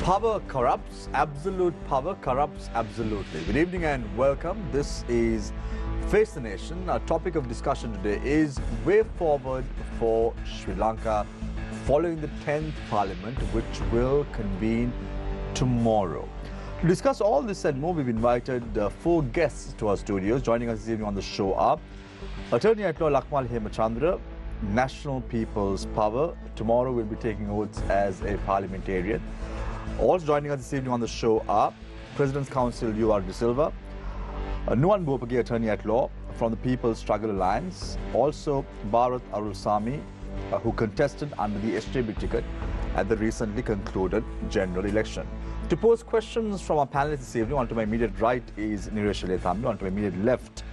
Power corrupts, absolute power corrupts absolutely. Good evening and welcome. This is Face the Nation. Our topic of discussion today is way forward for Sri Lanka following the 10th Parliament, which will convene tomorrow. To discuss all this and more, we've invited four guests to our studios. Joining us this evening on the show are Attorney at Law Lakmali Hemachandra, National People's Power. Tomorrow we'll be taking oaths as a parliamentarian. Also joining us this evening on the show are President's Counsel Silva, Nuwan Bopage, Attorney at Law from the People's Struggle Alliance, also Barath Arullsamy, who contested under the SJB ticket at the recently concluded general election. To pose questions from our panelists this evening, on to my immediate right is Nireshale Thambi, on to my immediate left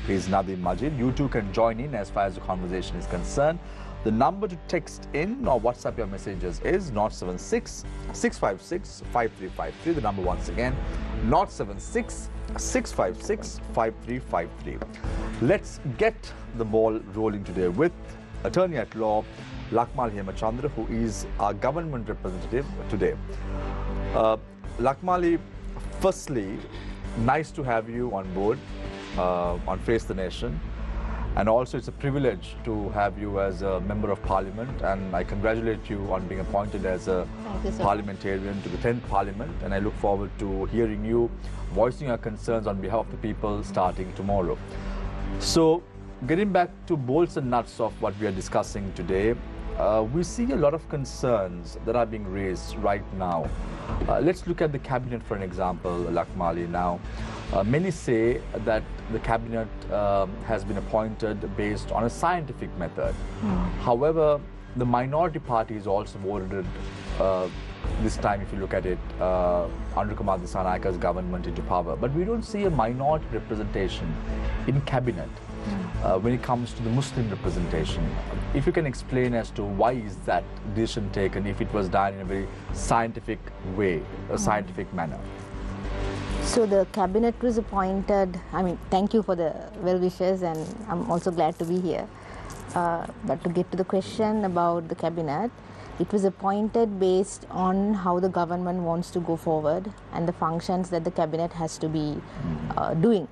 is Nadim Majid. You two can join in as far as the conversation is concerned. The number to text in or WhatsApp your messages is 076 656 5353. The number once again, 076 656 5353. Let's get the ball rolling today with Attorney at Law Lakmali Hemachandra, who is our government representative today. Lakmali, firstly, nice to have you on board on Face the Nation. And also it's a privilege to have you as a Member of Parliament, and I congratulate you on being appointed as a parliamentarian to the 10th Parliament, and I look forward to hearing you voicing your concerns on behalf of the people starting tomorrow. So getting back to bolts and nuts of what we are discussing today, we see a lot of concerns that are being raised right now. Let's look at the cabinet for an example, Lakmali. Now, many say that the cabinet has been appointed based on a scientific method. However, the minority party is also voted this time, if you look at it, Andrew Kumar Dissanayaka's government into power. But we don't see a minority representation in cabinet when it comes to the Muslim representation. If you can explain as to why is that decision taken, if it was done in a very scientific way, a scientific manner. So the cabinet was appointed, thank you for the well wishes, and I'm also glad to be here. But to get to the question about the cabinet, it was appointed based on how the government wants to go forward and the functions that the cabinet has to be doing.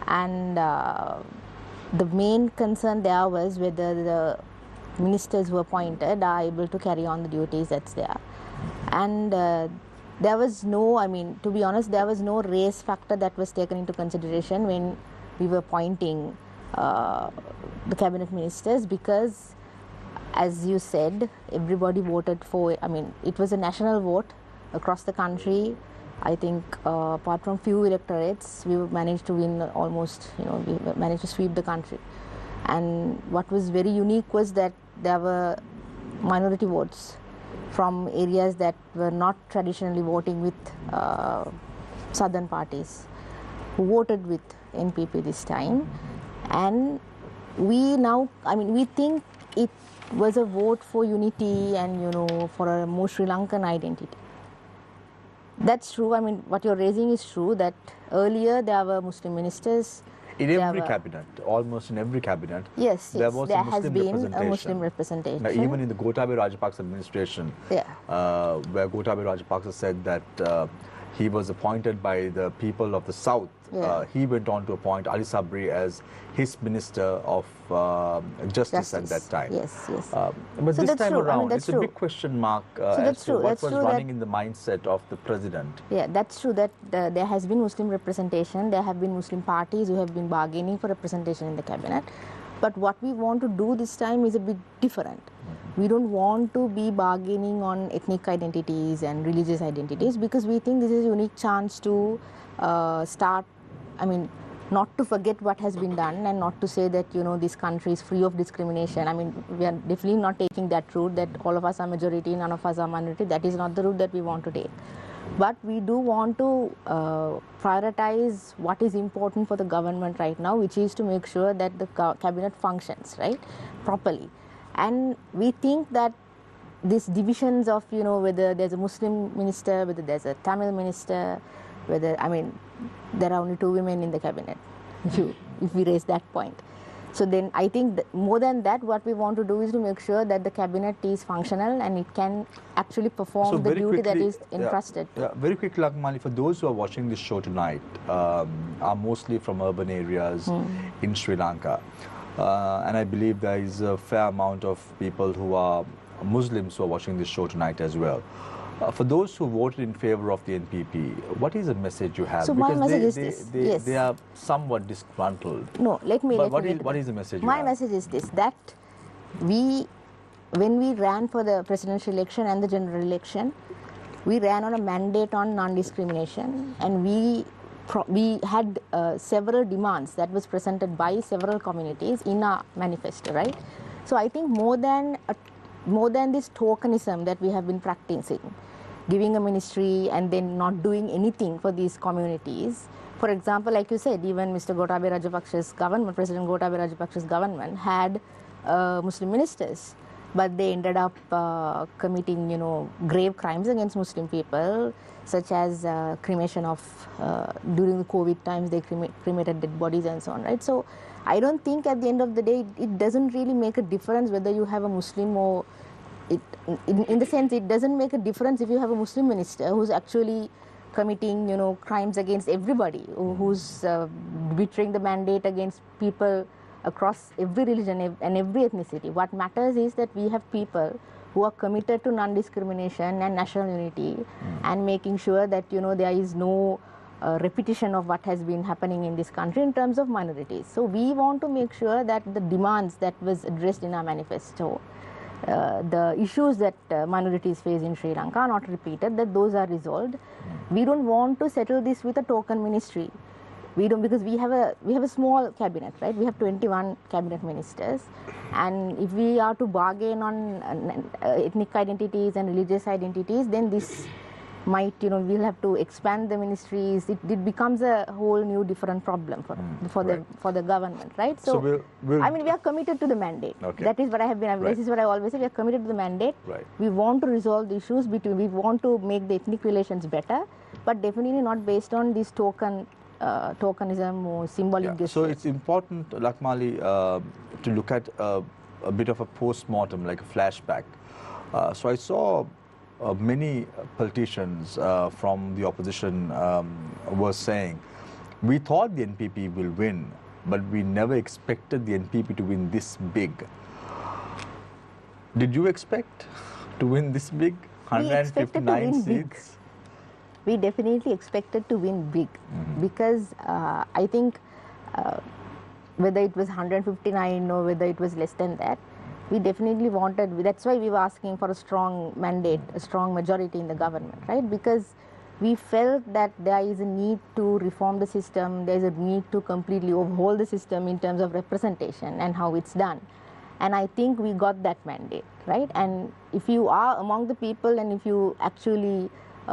And the main concern there was whether the ministers who were appointed are able to carry on the duties that's there. And there was no, to be honest, there was no race factor that was taken into consideration when we were appointing the cabinet ministers, because, as you said, everybody voted for, it was a national vote across the country. I think apart from few electorates, we managed to win almost, we managed to sweep the country. And what was very unique was that there were minority votes from areas that were not traditionally voting with southern parties, who voted with NPP this time. And we now, we think it was a vote for unity and, for a more Sri Lankan identity. That's true. What you're raising is true, that earlier there were Muslim ministers. In every cabinet, almost in every cabinet, yes, there was there a Muslim has been representation. A Muslim representation. Now, even in the Gotabaya Rajapaksa administration, where Gotabaya Rajapaksa said that he was appointed by the people of the South, he went on to appoint Ali Sabri as his Minister of Justice at that time. Yes. But so this time true. around, That's it's true. a big question mark So as to what was running that in the mindset of the President. Yeah, that's true that there has been Muslim representation. There have been Muslim parties who have been bargaining for representation in the cabinet. But what we want to do this time is a bit different. We don't want to be bargaining on ethnic identities and religious identities, because we think this is a unique chance to start, not to forget what has been done and not to say that, this country is free of discrimination. We are definitely not taking that route, that all of us are majority, none of us are minority. That is not the route that we want to take. But we do want to prioritize what is important for the government right now, which is to make sure that the cabinet functions, properly. And we think that these divisions of, whether there's a Muslim minister, whether there's a Tamil minister, whether, there are only 2 women in the cabinet, if we raise that point. So then I think that more than that, what we want to do is to make sure that the cabinet is functional and it can actually perform the duty that is entrusted. Very quickly, Lakmali, for those who are watching this show tonight, are mostly from urban areas in Sri Lanka. And I believe there is a fair amount of people who are Muslims who are watching this show tonight as well. For those who voted in favor of the NPP, what is the message you have? So because my message is this. Yes. They are somewhat disgruntled. No, let me. But what is the message you have? My message is this, that when we ran for the presidential election and the general election, we ran on a mandate on non-discrimination, and we had several demands that was presented by several communities in our manifesto, right? So I think more than this tokenism that we have been practicing, giving a ministry and then not doing anything for these communities. For example, like you said, even Mr. Gotabaya Rajapaksa's government, President Gotabaya Rajapaksa's government had Muslim ministers, but they ended up committing, grave crimes against Muslim people, such as cremation of, during the COVID times, they cremated dead bodies and so on, right? So I don't think at the end of the day, it doesn't really make a difference whether you have a Muslim or, in the sense, it doesn't make a difference if you have a Muslim minister who's actually committing, crimes against everybody, who's betraying the mandate against people across every religion and every ethnicity. What matters is that we have people who are committed to non-discrimination and national unity and making sure that, there is no repetition of what has been happening in this country in terms of minorities. So we want to make sure that the demands that was addressed in our manifesto, the issues that minorities face in Sri Lanka are not repeated, that those are resolved. We don't want to settle this with a token ministry. We don't, because we have a small cabinet, right? We have 21 cabinet ministers, and if we are to bargain on ethnic identities and religious identities, then this might, we'll have to expand the ministries. It becomes a whole new different problem for the government, right? So we are committed to the mandate. Okay. That is what I have been. This is what I always say. We are committed to the mandate. Right. We want to resolve the issues between. We want to make the ethnic relations better, but definitely not based on this tokenism or symbolic gestures. So it's important, Lakmali, to look at a bit of a post-mortem, like a flashback. So I saw many politicians from the opposition were saying, we thought the NPP will win, but we never expected the NPP to win this big. Did you expect to win this big? 159 seats? We definitely expected to win big, because I think whether it was 159 or whether it was less than that, we definitely wanted, that's why we were asking for a strong mandate, a strong majority in the government, right? Because we felt that there is a need to reform the system, there is a need to completely overhaul the system in terms of representation and how it's done. And I think we got that mandate, right? And if you are among the people and if you actually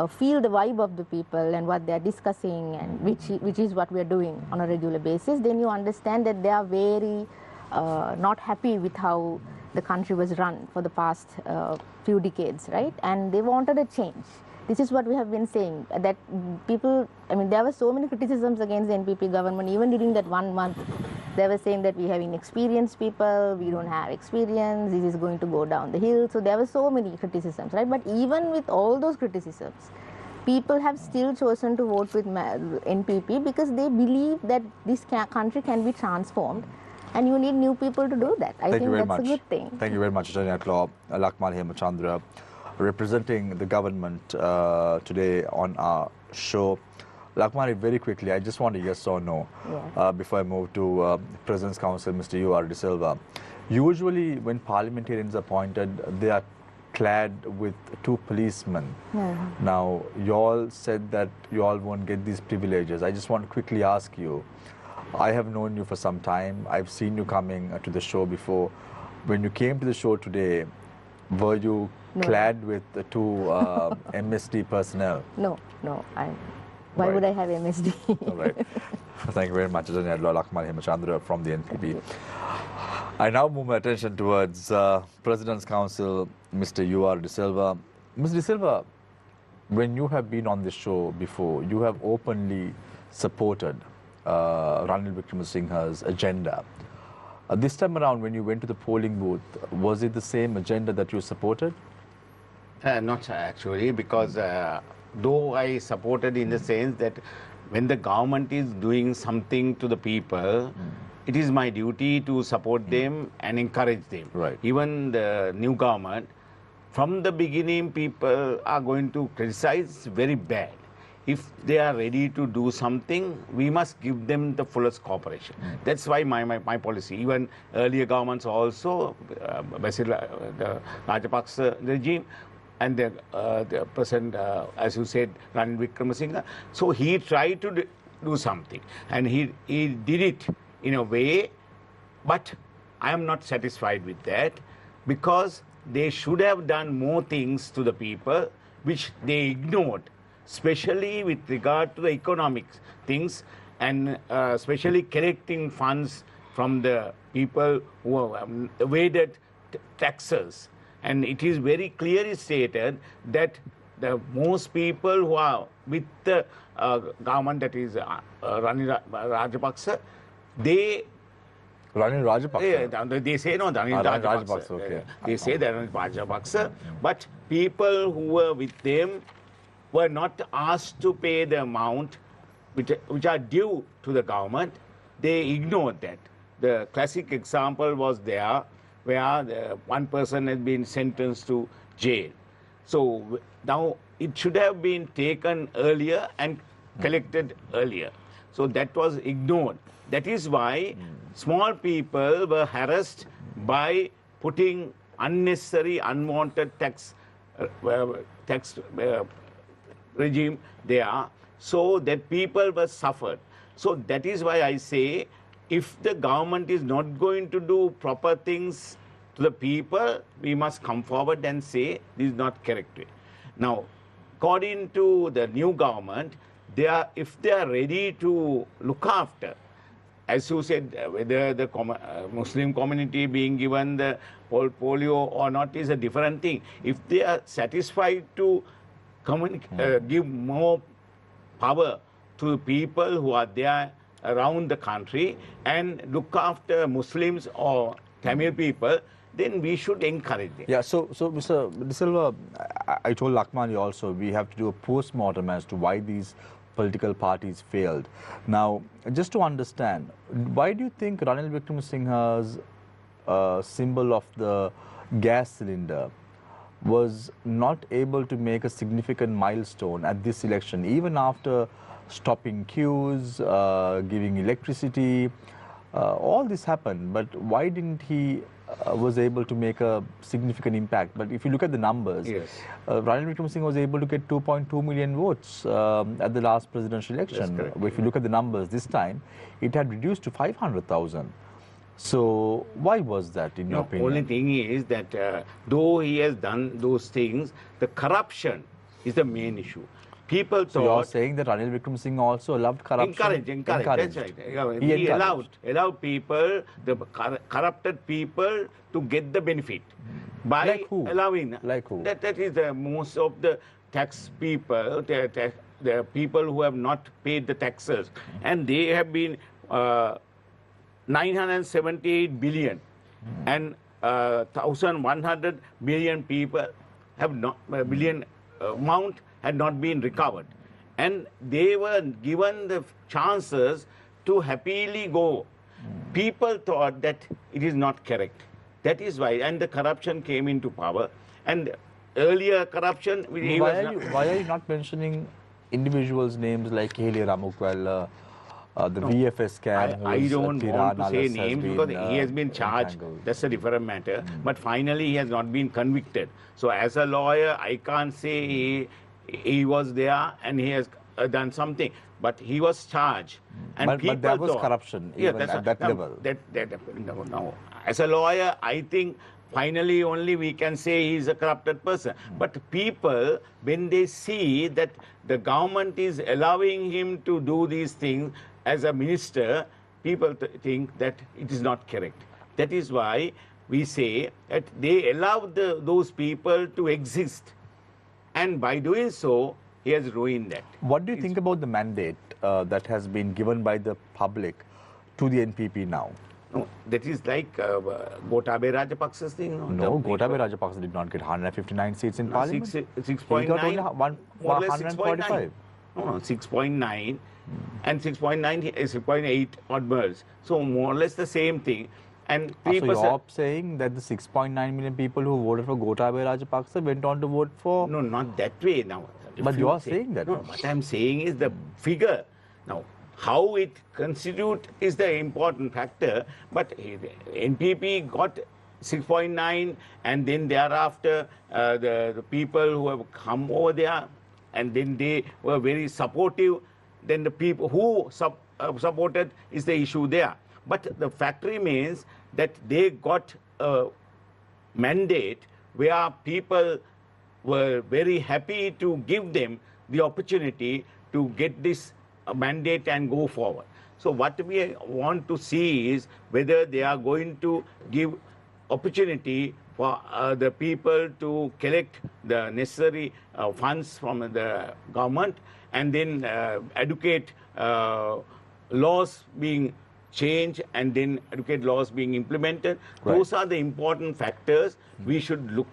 feel the vibe of the people and what they're discussing, and which is what we're doing on a regular basis, then you understand that they are very not happy with how the country was run for the past few decades, right? And they wanted a change. This is what we have been saying, that people, there were so many criticisms against the NPP government, even during that 1 month. They were saying that we have inexperienced people, we don't have experience, this is going to go down the hill. So there were so many criticisms, right? But even with all those criticisms, people have still chosen to vote with NPP because they believe that this country can be transformed. And you need new people to do that. I think that's a good thing. Thank you very much, Attorney at Law Lakmali Hemachandra, representing the government today on our show. Lakmali, very quickly, I just want a yes or no before I move to President's Council, Mr. U.R. De Silva. Usually, when parliamentarians are appointed, they are clad with 2 policemen. Now, you all said that you all won't get these privileges. I just want to quickly ask you, I have known you for some time. I've seen you coming to the show before. When you came to the show today, were you clad with the 2 MSD personnel? No. Why would I have MSD? All right. Thank you very much, Attorney at Law Lakmali Hemachandra from the NPP. I now move my attention towards President's Council, Mr. U.R. De Silva. Mr. De Silva, when you have been on this show before, you have openly supported Ranil Wickremesinghe's agenda. This time around, when you went to the polling booth, was it the same agenda that you supported? Not actually, because though I supported in the sense that when the government is doing something to the people, it is my duty to support them and encourage them. Right. Even the new government, from the beginning, people are going to criticize very bad. If they are ready to do something, we must give them the fullest cooperation. That's why my policy. Even earlier governments also, the Rajapaksa regime, and the President, as you said, Ranil Wickremesinghe. So he tried to do something, and he did it in a way, but I am not satisfied with that, because they should have done more things to the people, which they ignored, especially with regard to the economic things, and especially collecting funds from the people who evaded taxes. And it is very clearly stated that the most people who are with the government, that is Ranil Rajapaksa, they Rajapaksa. They say no, Ranil Rajapaksa, Rajapaksa. okay. They say that Ranil Rajapaksa, but people who were with them were not asked to pay the amount which are due to the government. They ignored that. The classic example was there, where one person has been sentenced to jail. So now it should have been taken earlier and collected earlier. So that was ignored. That is why small people were harassed by putting unnecessary, unwanted tax regime there, so that people were suffered. So that is why I say, if the government is not going to do proper things to the people, we must come forward and say this is not correct way. Now, according to the new government, if they are ready to look after, as you said, whether the Muslim community being given the polio or not is a different thing. If they are satisfied to give more power to people who are there around the country and look after Muslims or Tamil people, then we should encourage them. Yeah, so Mr. Silva, I told Lakmali also, we have to do a post-mortem as to why these political parties failed. Now, just to understand, why do you think Ranil Wickremesinghe's symbol of the gas cylinder was not able to make a significant milestone at this election, even after stopping queues, giving electricity, all this happened, but why didn't he was able to make a significant impact? But if you look at the numbers, Yes. Ranil Wickremesinghe was able to get 2.2 million votes at the last presidential election. correct. If you look at the numbers this time, it had reduced to 500,000. So why was that, in your The opinion? only thing is that though he has done those things, the corruption is the main issue. People So you're thought... saying that Ranil Wickremesinghe also loved corruption? Encourage. That's right. Yeah, He he encouraged. allowed people, the corrupted people, to get the benefit by Like who? allowing. Like who? That is the most of the tax people, the people who have not paid the taxes, and they have been 978 billion, and 1,100 billion people have not billion amount had not been recovered, and they were given the chances to happily go. People thought that it is not correct. That is why, and the corruption came into power. And earlier corruption... Why are you not mentioning individuals' names like Haley Ramukwala, the VFS scam? I don't want to say Tiranalas names because he has been charged. entangled. That's a different matter. But finally, he has not been convicted. So as a lawyer, I can't say he was there and he has done something. But he was charged. And But there was thought, corruption even at that level. No. As a lawyer, I think finally only we can say he is a corrupted person. But people, when they see that the government is allowing him to do these things as a minister, people think that it is not correct. That is why we say that they allow those people to exist. And by doing so, he has ruined that. What do you think about the mandate that has been given by the public to the NPP now? No, that is like Gotabaya Rajapaksa's thing. No, Gotabaya Rajapaksa did not get 159 seats in Parliament. 6.9. He got only more or less 145. 6.9. No, 6.9 and 6.9 is 6.8 odd birds. So more or less the same thing. And 3%. So you're saying that the 6.9 million people who voted for Gotabaya Rajapaksa went on to vote for... No, not that way now. But you are saying that. No, what I'm saying is the figure. Now, how it constitute is the important factor, but NPP got 6.9 and then thereafter the people who have come over there and then they were very supportive, then the people who supported is the issue there. But the fact remains that they got a mandate where people were very happy to give them the opportunity to get this mandate and go forward. So what we want to see is whether they are going to give opportunity for the people to collect the necessary funds from the government and then educate laws being changed and then educate laws being implemented. Right. Those are the important factors we should look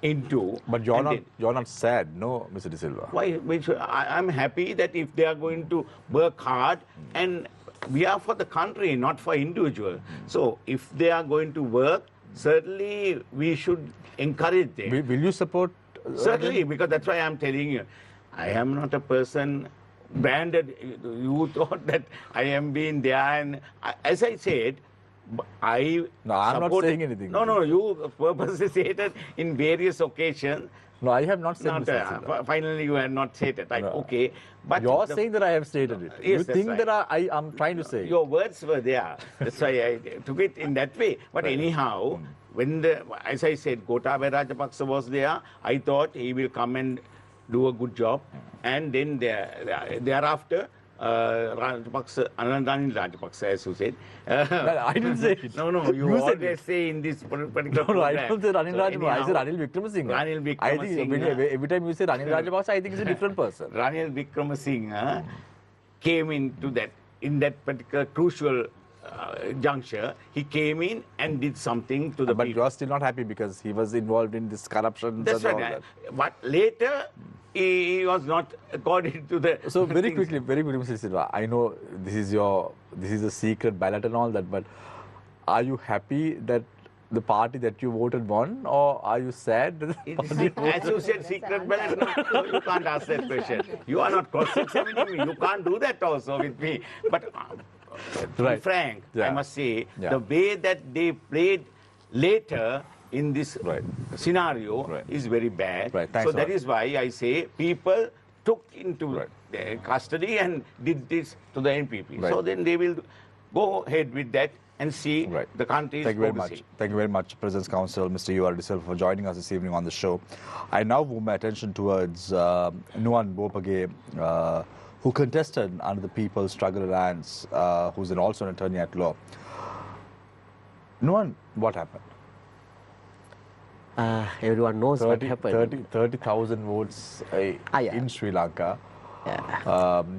into. But you're not sad, no, Mr. De Silva? Why? I'm happy that if they are going to work hard, and we are for the country, not for individual. So if they are going to work, certainly we should encourage them. Will you support? Certainly, because that's why I'm telling you, I am not a person branded. You thought that I am being there, and as I said, No, I'm not saying anything. No, you purposely stated in various occasions. No, I have not said Not, finally, you have not stated. Right? No. Okay, but you're saying that I have stated it. Yes, you that's think right. that I'm trying to say. Your words were there. That's why I took it in that way. But anyhow, when as I said, Gotabaya Rajapaksa was there, I thought he will come and do a good job, and then thereafter. Rajapaksa, Ranil Rajapaksa, as you said. I didn't say it. No, you always say in this particular No, I program. don't say Ranil Rajapaksa. I anyhow, say Ranil Wickramasinghe. Ranil I think Wickramasinghe. every time you say Ranil Rajapaksa, I think it's a different person. Ranil Wickramasinghe came into that, in that particular crucial juncture. He came in and did something to the But people. you're still not happy because he was involved in this corruption. That's and all right. that. But later, he was not according to the. So very things. quickly, Mr. Silva, I know this is a secret ballot and all that, but are you happy that the party that you voted won, or are you sad that the party As you said, secret ballot, no, you can't ask that question. You are not cross-examining me. You can't do that also with me. But to be frank, I must say, the way that they played later in this scenario is very bad. So that is why I say people took into their custody and did this to the NPP. So then they will go ahead with that and see the country is progressing. Thank you very much, President's Counsel, Mr. U.R. De Silva, for joining us this evening on the show. I now move my attention towards Nuwan Bopage, who contested under the People's Struggle Alliance, who's also an attorney at law. Nuwan, what happened? Everyone knows what happened. 30,000 votes in Sri Lanka.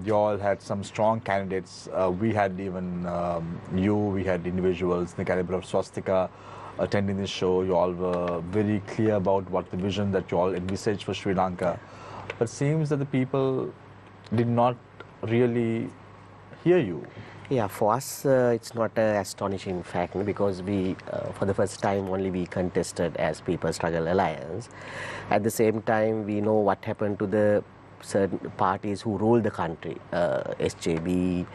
You all had some strong candidates. We had even we had individuals, the caliber of Swastika, attending this show. You all were very clear about what the vision that you all envisaged for Sri Lanka. But it seems that the people did not really hear you. Yeah, for us, it's not an astonishing fact because we, for the first time, only we contested as People's Struggle Alliance. At the same time, we know what happened to the certain parties who rule the country, SJB,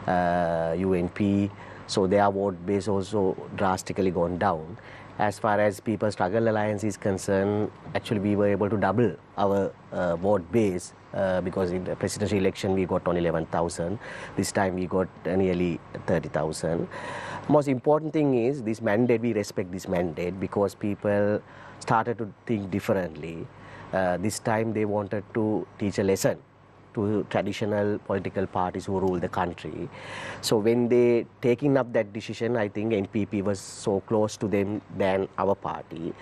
UNP, so their vote base also drastically gone down. As far as People's Struggle Alliance is concerned, actually we were able to double our vote base because in the presidential election we got only 11,000. This time we got nearly 30,000. Most important thing is this mandate, we respect this mandate because people started to think differently. This time they wanted to teach a lesson to traditional political parties who rule the country. So when they taking up that decision, I think NPP was so close to them than our party.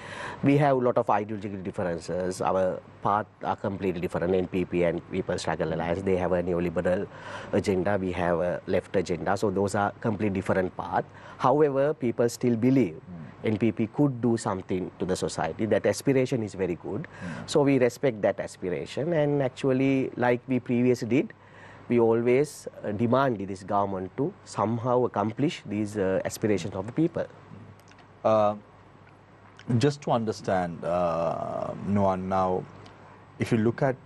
We have a lot of ideological differences. Our path are completely different. NPP and People's Struggle Alliance, they have a neoliberal agenda, we have a left agenda. So those are completely different paths. However, people still believe NPP could do something to the society. That aspiration is very good. So we respect that aspiration, and actually, like we previously did, we always demand this government to somehow accomplish these aspirations of the people. Just to understand, Nuwan, now, if you look at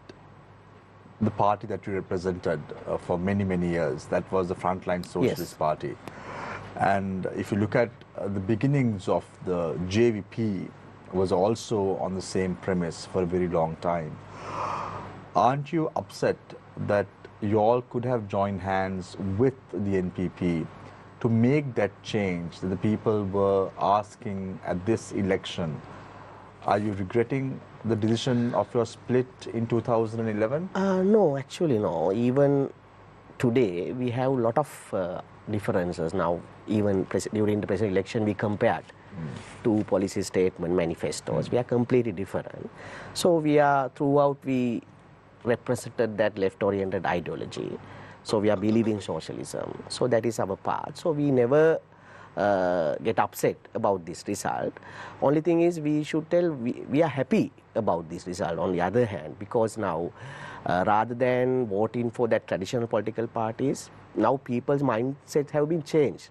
the party that you represented for many, many years, that was the Frontline Socialist Party. And if you look at the beginnings of the JVP, was also on the same premise for a very long time. Aren't you upset that you all could have joined hands with the NPP to make that change that the people were asking at this election? Are you regretting the decision of your split in 2011? No, actually no. Even today, we have a lot of differences now. Even during the presidential election, we compared two policy statement manifestos. We are completely different. So we are, throughout, we represented that left-oriented ideology. So we are believing socialism. So that is our path. So we never get upset about this result. Only thing is, we should tell we are happy about this result on the other hand, because now rather than voting for that traditional political parties, now people's mindsets have been changed.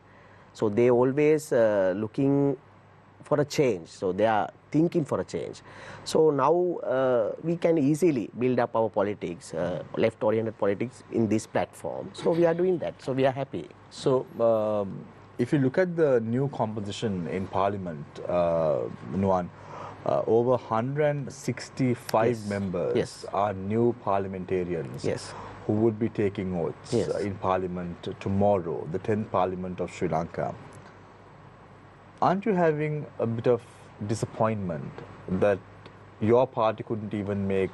So they always looking for a change. So they are thinking for a change. So now we can easily build up our politics, left-oriented politics in this platform. So we are doing that. So we are happy. So if you look at the new composition in Parliament, Nuwan, over 165 members are new parliamentarians who would be taking oaths in Parliament tomorrow, the 10th Parliament of Sri Lanka. Aren't you having a bit of disappointment that your party couldn't even make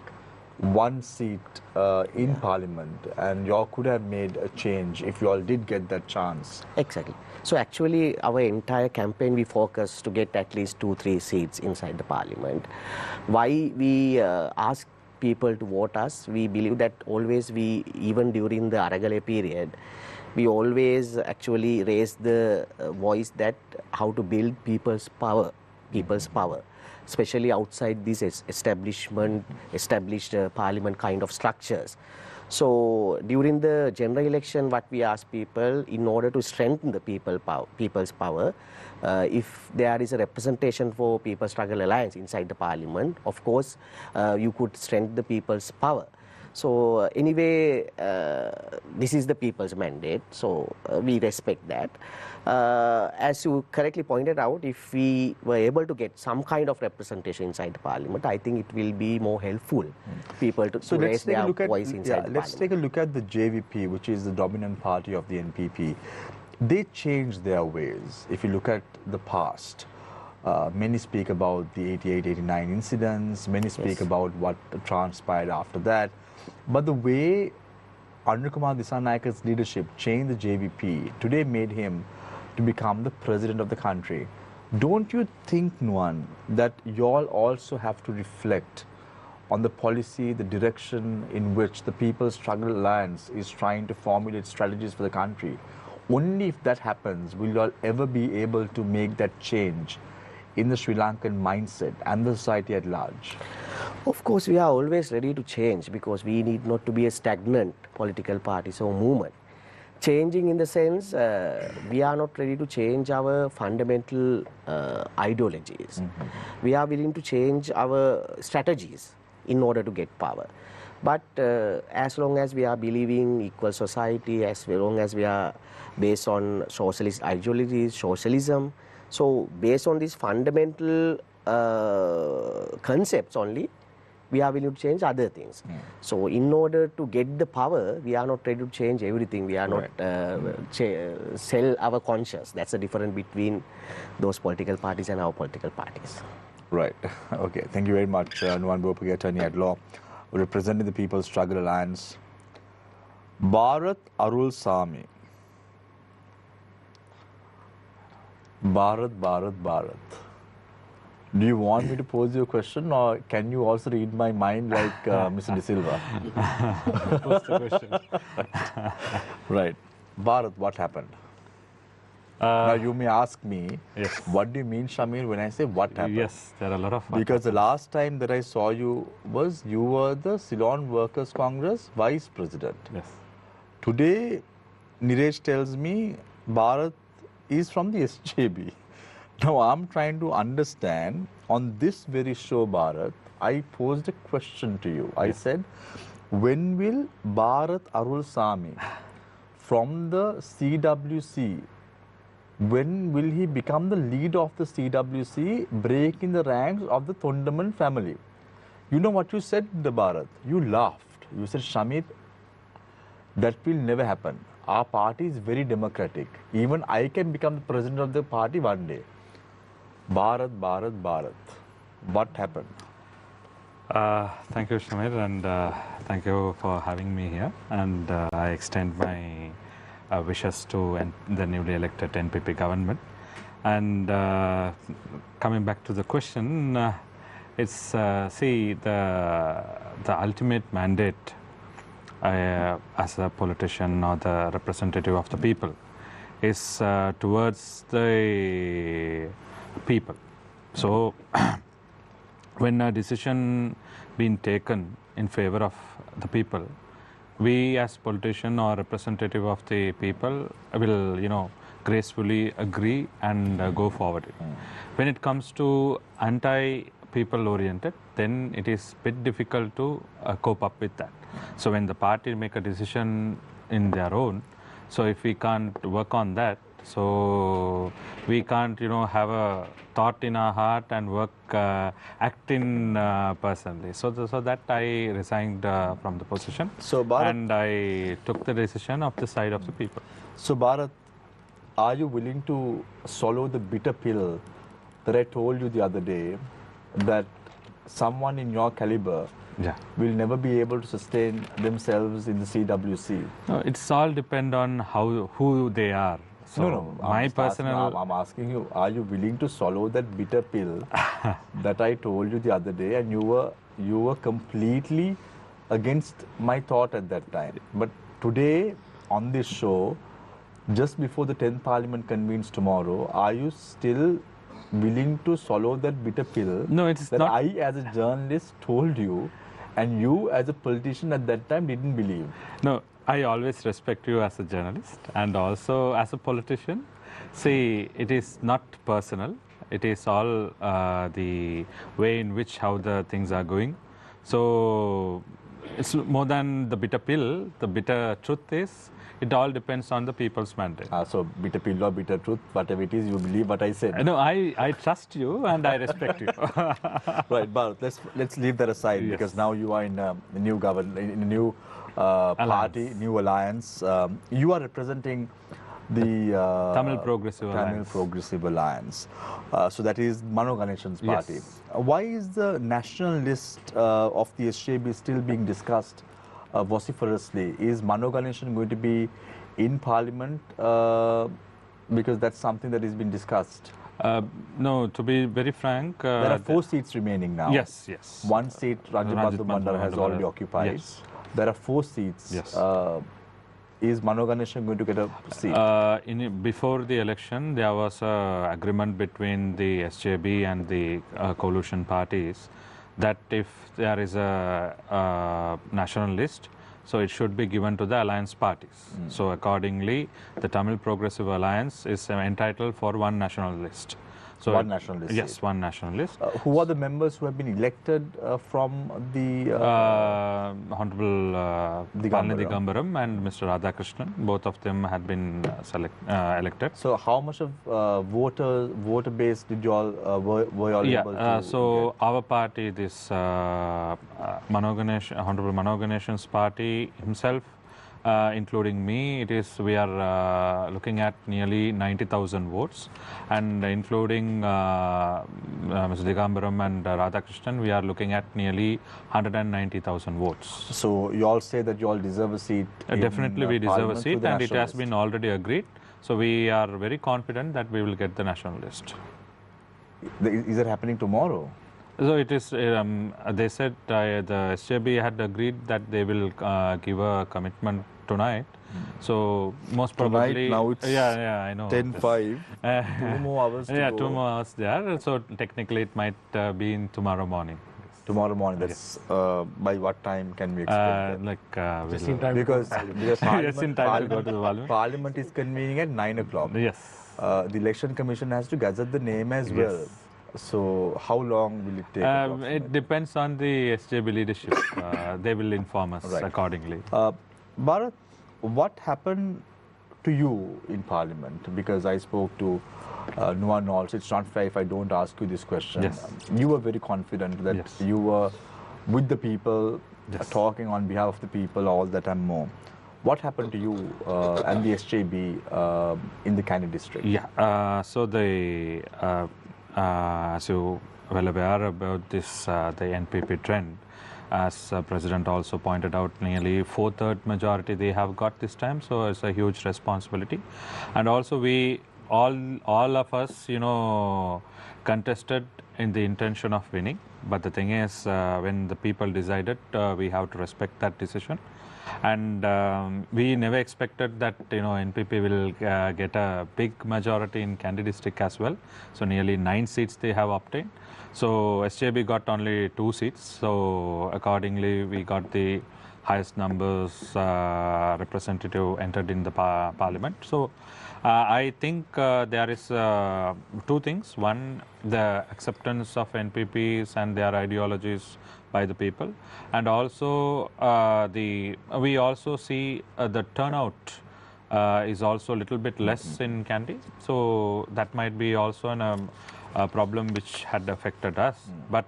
one seat in Parliament, and you all could have made a change if you all did get that chance? Exactly. So actually, our entire campaign, we focused to get at least 2-3 seats inside the Parliament. Why we ask people to vote us? We believe that always even during the Arullsamy period, we always actually raise the voice that how to build people's power, especially outside these established Parliament kind of structures. So during the general election, what we ask people, in order to strengthen the people's power, if there is a representation for People's Struggle Alliance inside the Parliament, of course, you could strengthen the people's power. So anyway, this is the people's mandate, so we respect that. As you correctly pointed out, if we were able to get some kind of representation inside the Parliament, I think it will be more helpful people to raise their voice inside the Parliament. Let's take a look at the JVP, which is the dominant party of the NPP. They changed their ways. If you look at the past, many speak about the 88-89 incidents, many speak about what transpired after that. But the way Anukumar Dissanayaka's leadership changed the JVP today made him to become the president of the country. Don't you think, Nuwan, that you all also have to reflect on the policy, the direction in which the People's Struggle Alliance is trying to formulate strategies for the country? Only if that happens will you all ever be able to make that change in the Sri Lankan mindset and the society at large? Of course, we are always ready to change, because we need not to be a stagnant political party or movement. Changing in the sense, we are not ready to change our fundamental ideologies. We are willing to change our strategies in order to get power. But as long as we are believing equal society, as long as we are based on socialist ideologies, socialism, so based on these fundamental concepts only, we are willing to change other things. So in order to get the power, we are not ready to change everything. We are not sell our conscience. That's the difference between those political parties and our political parties. Right. Okay. Thank you very much, Nuwan Bopage, attorney at law, representing the People's Struggle Alliance. Barath Arullsamy. Barath. Do you want me to pose you a question, or can you also read my mind like Mr. De Silva? Pose the question. Right. Barath, what happened? Now you may ask me, Yes. what do you mean, Shamir, when I say what happened? Yes, there are a lot of. Because the last time that I saw you were the Ceylon Workers Congress Vice President. Yes. Today, Niresh tells me Barath is from the SJB. Now I'm trying to understand, on this very show, Barath, I posed a question to you. I said, when will Barath Arullsamy from the CWC, when will he become the leader of the CWC, breaking the ranks of the Thondaman family? You know what you said, Barath? You laughed. You said, Shamir, that will never happen. Our party is very democratic. Even I can become the president of the party one day. Barath. What happened? Thank you, Shamir, and thank you for having me here. And I extend my wishes to the newly elected NPP government. And coming back to the question, it's see the ultimate mandate as a politician or the representative of the people is towards the people. So when a decision being taken in favor of the people, we as politician or representative of the people will gracefully agree and go forward. When it comes to anti-people oriented, then it is a bit difficult to cope up with that. So when the party make a decision in their own, so if we can't work on that, so we can't have a thought in our heart and work act in personally. So that I resigned from the position. So Barath, and I took the decision of the side of the people. So Barath, are you willing to swallow the bitter pill that I told you the other day, that someone in your caliber will never be able to sustain themselves in the CWC? No, it's all depend on who they are. So no. I'm asking you, are you willing to swallow that bitter pill that I told you the other day, and you were completely against my thought at that time? But today on this show, just before the 10th Parliament convenes tomorrow, are you still willing to swallow that bitter pill? No, it's that not. I, as a journalist, told you, and you, as a politician at that time, didn't believe. No, I always respect you as a journalist and also as a politician. See, it is not personal. It is all the way in which how the things are going. So it's more than the bitter pill. The bitter truth is, it all depends on the people's mandate. So bitter pill or bitter truth, whatever it is, you believe what I said. No, I trust you and I respect you. Right, but let's leave that aside, because now you are in a new government, in a new party, new alliance. You are representing the Tamil Progressive Alliance. So that is Mano Ganeshan's party. Yes. Why is the national list of the SJB still being discussed vociferously? Is Mano Ganeshan going to be in Parliament? Because that's something that has been discussed. No, to be very frank, there are 4 seats remaining now. Yes. 1 seat Ranjit Bandara has already occupied. Yes. There are 4 seats. Yes. Is Mano Ganeshan going to get a seat? Before the election, there was an agreement between the SJB and the coalition parties that if there is a national list, so it should be given to the alliance parties. So accordingly, the Tamil Progressive Alliance is entitled for one national list. So one national list. Yes, one national list. Who are the members who have been elected from the Honorable Digambaram and Mr. Radhakrishnan? Both of them had been elected. So how much of voter base did you all were you all able to so get? our party, this Honorable Mano Ganeshan's party himself, including me, we are looking at nearly 90,000 votes, and including Mr. Digambaram and Radhakrishnan, we are looking at nearly 190,000 votes. So you all say that you all deserve a seat. Definitely, we deserve a Parliament seat, through the and it national has list. been already agreed. So we are very confident that we will get the national list. Is it happening tomorrow? So it is. They said the SJB had agreed that they will give a commitment tonight. So most probably Tonight, now it's I know 10:05. 2 more hours to go. 2 more hours there. So technically it might be in tomorrow morning. Tomorrow morning. That's by what time can we expect that? Just in time Because Just in time to go to the Parliament. Parliament is convening at 9 o'clock. Yes. The Election Commission has to gazette the name as well. Yes. So how long will it take? It depends on the SJB leadership. They will inform us Right. accordingly. Barath, what happened to you in Parliament? Because I spoke to Nuwan also. It's not fair if I don't ask you this question. Yes. You were very confident that Yes. you were with the people, Yes. talking on behalf of the people, all that and more. What happened to you and the SJB in the Kandy district? Yeah. So the as you well aware about this, the NPP trend, as President also pointed out, nearly 4/3 majority they have got this time. So it's a huge responsibility, and also we all of us, contested in the intention of winning. But the thing is, when the people decided, we have to respect that decision. And we never expected that NPP will get a big majority in Kandy district as well. So nearly 9 seats they have obtained. So SJB got only 2 seats. So accordingly, we got the highest numbers representative entered in the parliament. So I think there is 2 things. One, the acceptance of NPPs and their ideologies by the people, and also we also see the turnout is also a little bit less in Kandy, so that might be also a problem which had affected us. But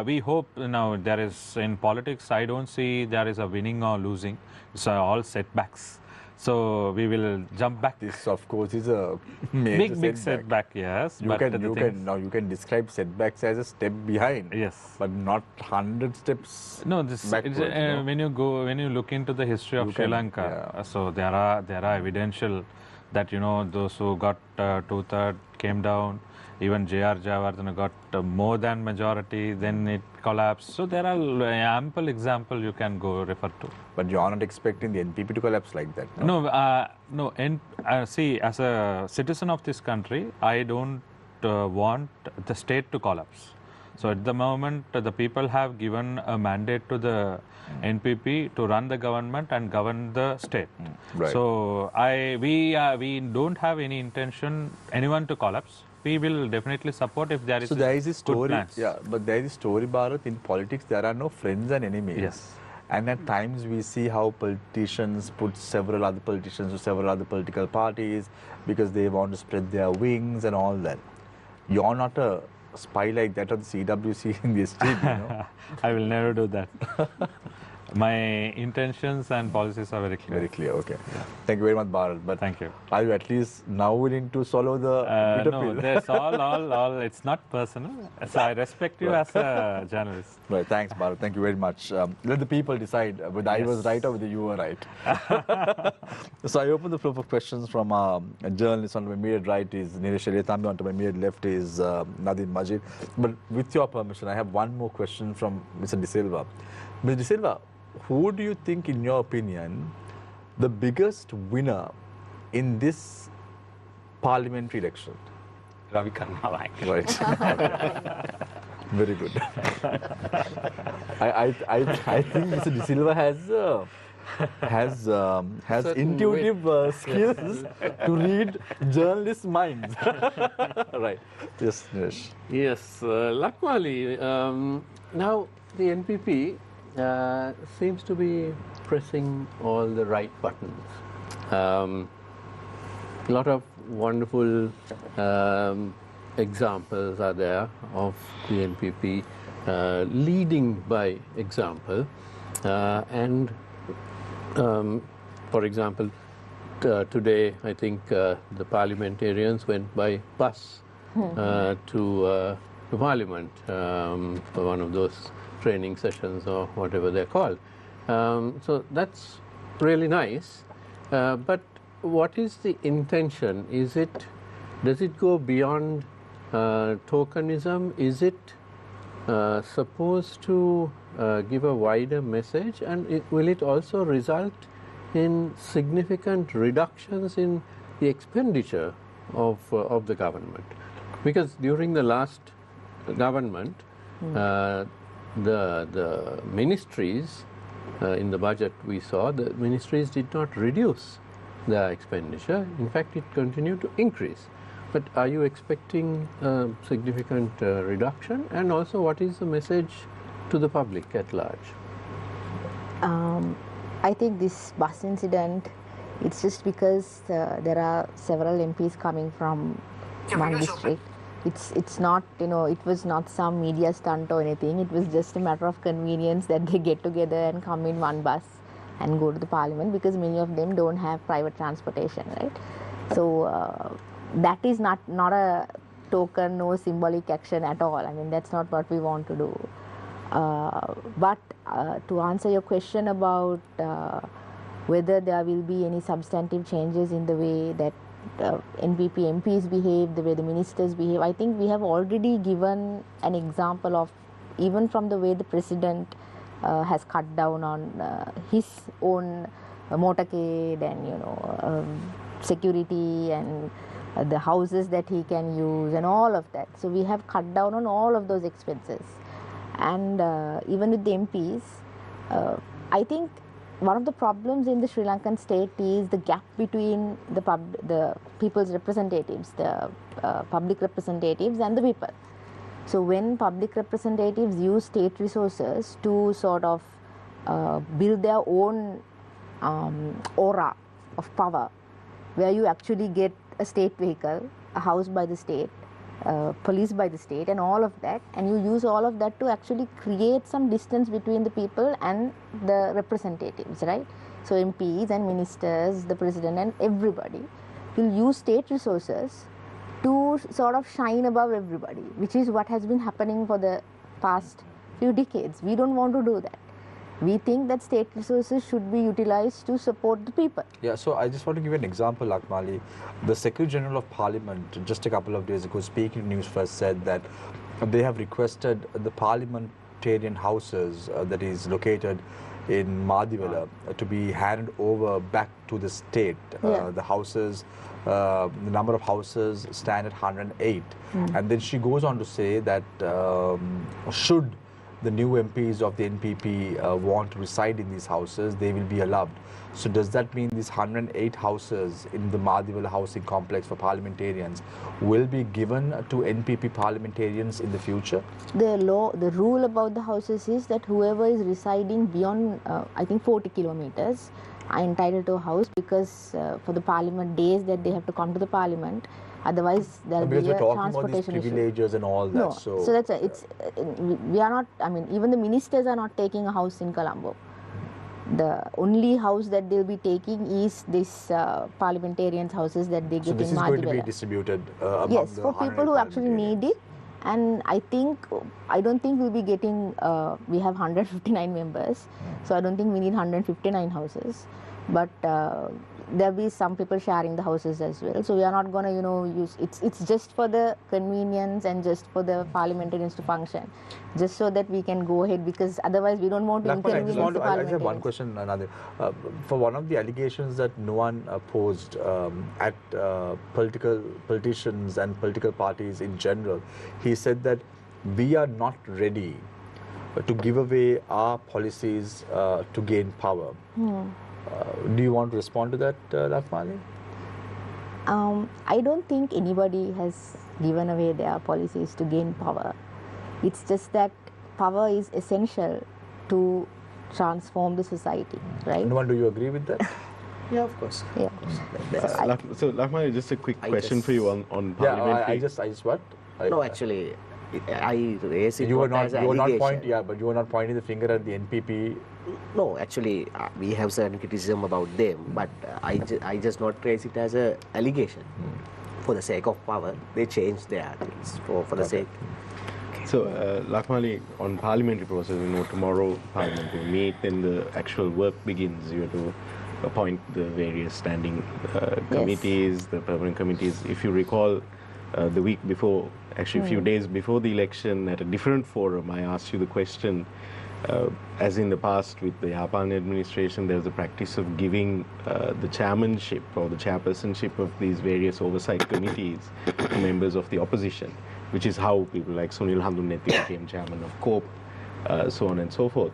we hope now there is, in politics, I don't see there is a winning or losing. It's all setbacks. So we will jump back. This, of course, is a major Big setback, yes. You can describe setbacks as a step behind. Yes. But not 100 steps. No, this backwards, no? when you look into the history of Sri Lanka, so there are evidential that those who got 2/3 came down. Even J.R. Jayawardena got more than majority, then it collapsed. So there are ample example you can go refer to. But you are not expecting the NPP to collapse like that, no? No. See, as a citizen of this country, I don't want the state to collapse. So at the moment, the people have given a mandate to the NPP to run the government and govern the state. Right. So we don't have any intention anyone to collapse. We will definitely support if there is. So there is a good story, plans. but there is a story, Barath. In politics, there are no friends and enemies. Yes. And at times we see how politicians put several other politicians to several other political parties because they want to spread their wings and all that. You're not a spy like that on the CWC in the SJB, no? I will never do that. My intentions and policies are very clear. Very clear, okay. Thank you very much, Barath. But Thank you. are you at least now willing to swallow the bitter No, pill? there's all. It's not personal. So I respect you as a journalist. Right, thanks, Barath. Thank you very much. Let the people decide whether I was right or whether you were right. So I open the floor for questions from a journalist. On my immediate right is Nilesh Eliathambi. On to my immediate left is Nadeem Majid. But with your permission, I have one more question from Mr. De Silva. Mr. De Silva, who do you think, in your opinion, the biggest winner in this parliamentary election? Ravi Karnal, actually. Right. Very good. I think Mr. De Silva has intuitive skills to read journalists' minds. Right. Yes, Nilesh. Yes, Lakmali, now the NPP seems to be pressing all the right buttons. A lot of wonderful examples are there of the NPP leading by example, and For example, today I think the parliamentarians went by bus to Parliament for one of those training sessions or whatever they're called. So that's really nice. But what is the intention? Does it go beyond tokenism? Is it supposed to give a wider message, and will it also result in significant reductions in the expenditure of the government? Because during the last government, the ministries in the budget we saw, the ministries did not reduce their expenditure. In fact, it continued to increase. But are you expecting a significant reduction? And also, what is the message to the public at large? I think this bus incident, it's just because there are several MPs coming from one district. It's not, it was not some media stunt or anything. It was just a matter of convenience that they get together and come in one bus and go to the parliament, because many of them don't have private transportation, right? So that is not a token, no symbolic action at all. I mean, that's not what we want to do. But to answer your question about whether there will be any substantive changes in the way that NPP MPs behave, the way the ministers behave, I think we have already given an example of, even from the way the president has cut down on his own motorcade and security and the houses that he can use and all of that. So we have cut down on all of those expenses. And even with the MPs, I think one of the problems in the Sri Lankan state is the gap between the people's representatives, the public representatives and the people. So when public representatives use state resources to sort of build their own aura of power, where you actually get a state vehicle, a house by the state, police by the state and all of that, and you use all of that to actually create some distance between the people and the representatives, right? So MPs and ministers, the president and everybody will use state resources to sort of shine above everybody, which is what has been happening for the past few decades. We don't want to do that. We think that state resources should be utilized to support the people. Yeah, so I just want to give you an example, Lakmali. The Secretary General of Parliament just a couple of days ago, speaking to Newsfirst, said that they have requested the parliamentarian houses that is located in Madivela to be handed over back to the state. The houses, the number of houses stand at 108. And then she goes on to say that should the new MPs of the NPP want to reside in these houses, they will be allowed. So does that mean these 108 houses in the Madivela housing complex for parliamentarians will be given to NPP parliamentarians in the future? The rule about the houses is that whoever is residing beyond, I think 40 kilometers are entitled to a house, because for the parliament days that they have to come to the parliament, otherwise there will be a transportation issue. Privileges and all that. No, so that's we are not. I mean, even the ministers are not taking a house in Colombo. The only house that they'll be taking is this parliamentarians' houses that they get in Madivela. So this is going to be distributed among yes, for people who actually need it. And I don't think we'll be getting, we have 159 members, so I don't think we need 159 houses. But there'll be some people sharing the houses as well. So we are not going to, use, it's just for the convenience and just for the parliamentarians to function, just so that we can go ahead, because otherwise we don't want to inconvenience the parliamentarians. I just have one question, another. For one of the allegations that Nuwan posed at politicians and political parties in general, he said that we are not ready to give away our policies to gain power. Do you want to respond to that, Lakmali? I don't think anybody has given away their policies to gain power. It's just that power is essential to transform the society, right? Nuwan, do you agree with that? Yeah, of course. Yeah. So, Lakmali, just a quick question for you on yeah, parliamentary. I just what? No, actually, I raise it You were not not, as an you were not allegation. pointing, yeah, but you were not pointing the finger at the NPP. No, actually, we have certain criticism about them, but I just not raise it as an allegation. For the sake of power, they change their things for the sake. So, Lakmali, on parliamentary process, tomorrow Parliament will meet, then the actual work begins. You have to appoint the various standing committees, the permanent committees. If you recall, the week before, actually a few days before the election, at a different forum, I asked you the question, as in the past with the Japan administration, there was a practice of giving the chairmanship or the chairpersonship of these various oversight committees to members of the opposition, which is how people like Sunil Handunnetti became chairman of COPE, so on and so forth.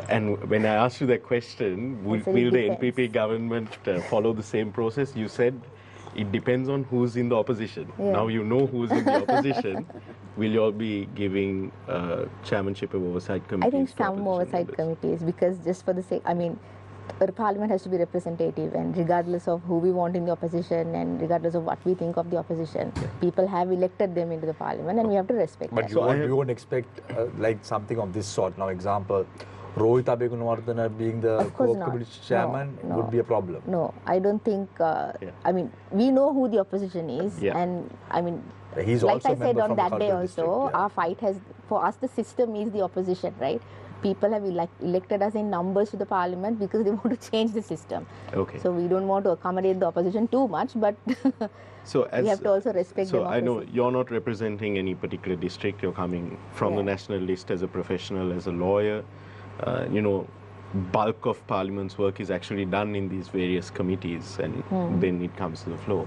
And when I asked you that question, will the NPP government follow the same process? You said it depends on who's in the opposition. Yeah. Now you know who's in the opposition. Will you all be giving chairmanship of oversight committees? I think to some opposition oversight members? committees, because just for the sake, I mean, the parliament has to be representative, and regardless of who we want in the opposition and regardless of what we think of the opposition, people have elected them into the parliament and we have to respect But that. you won't expect like something of this sort. Now, example, Rohit Abegunawardena being the Of course COPE not. committee chairman No. would be a problem. No, I don't think, I mean, we know who the opposition is, Yeah. and I mean, He's like also a I said member on from the that day Khartoum also, district, yeah. our fight has, for us the system is the opposition, right? People have elected us in numbers to the parliament because they want to change the system. Okay. So we don't want to accommodate the opposition too much, but So as, we have to also respect So I know democracy. you're not representing any particular district. You're coming from the Yeah. national list as a professional, as a lawyer. Bulk of Parliament's work is actually done in these various committees, and then it comes to the floor.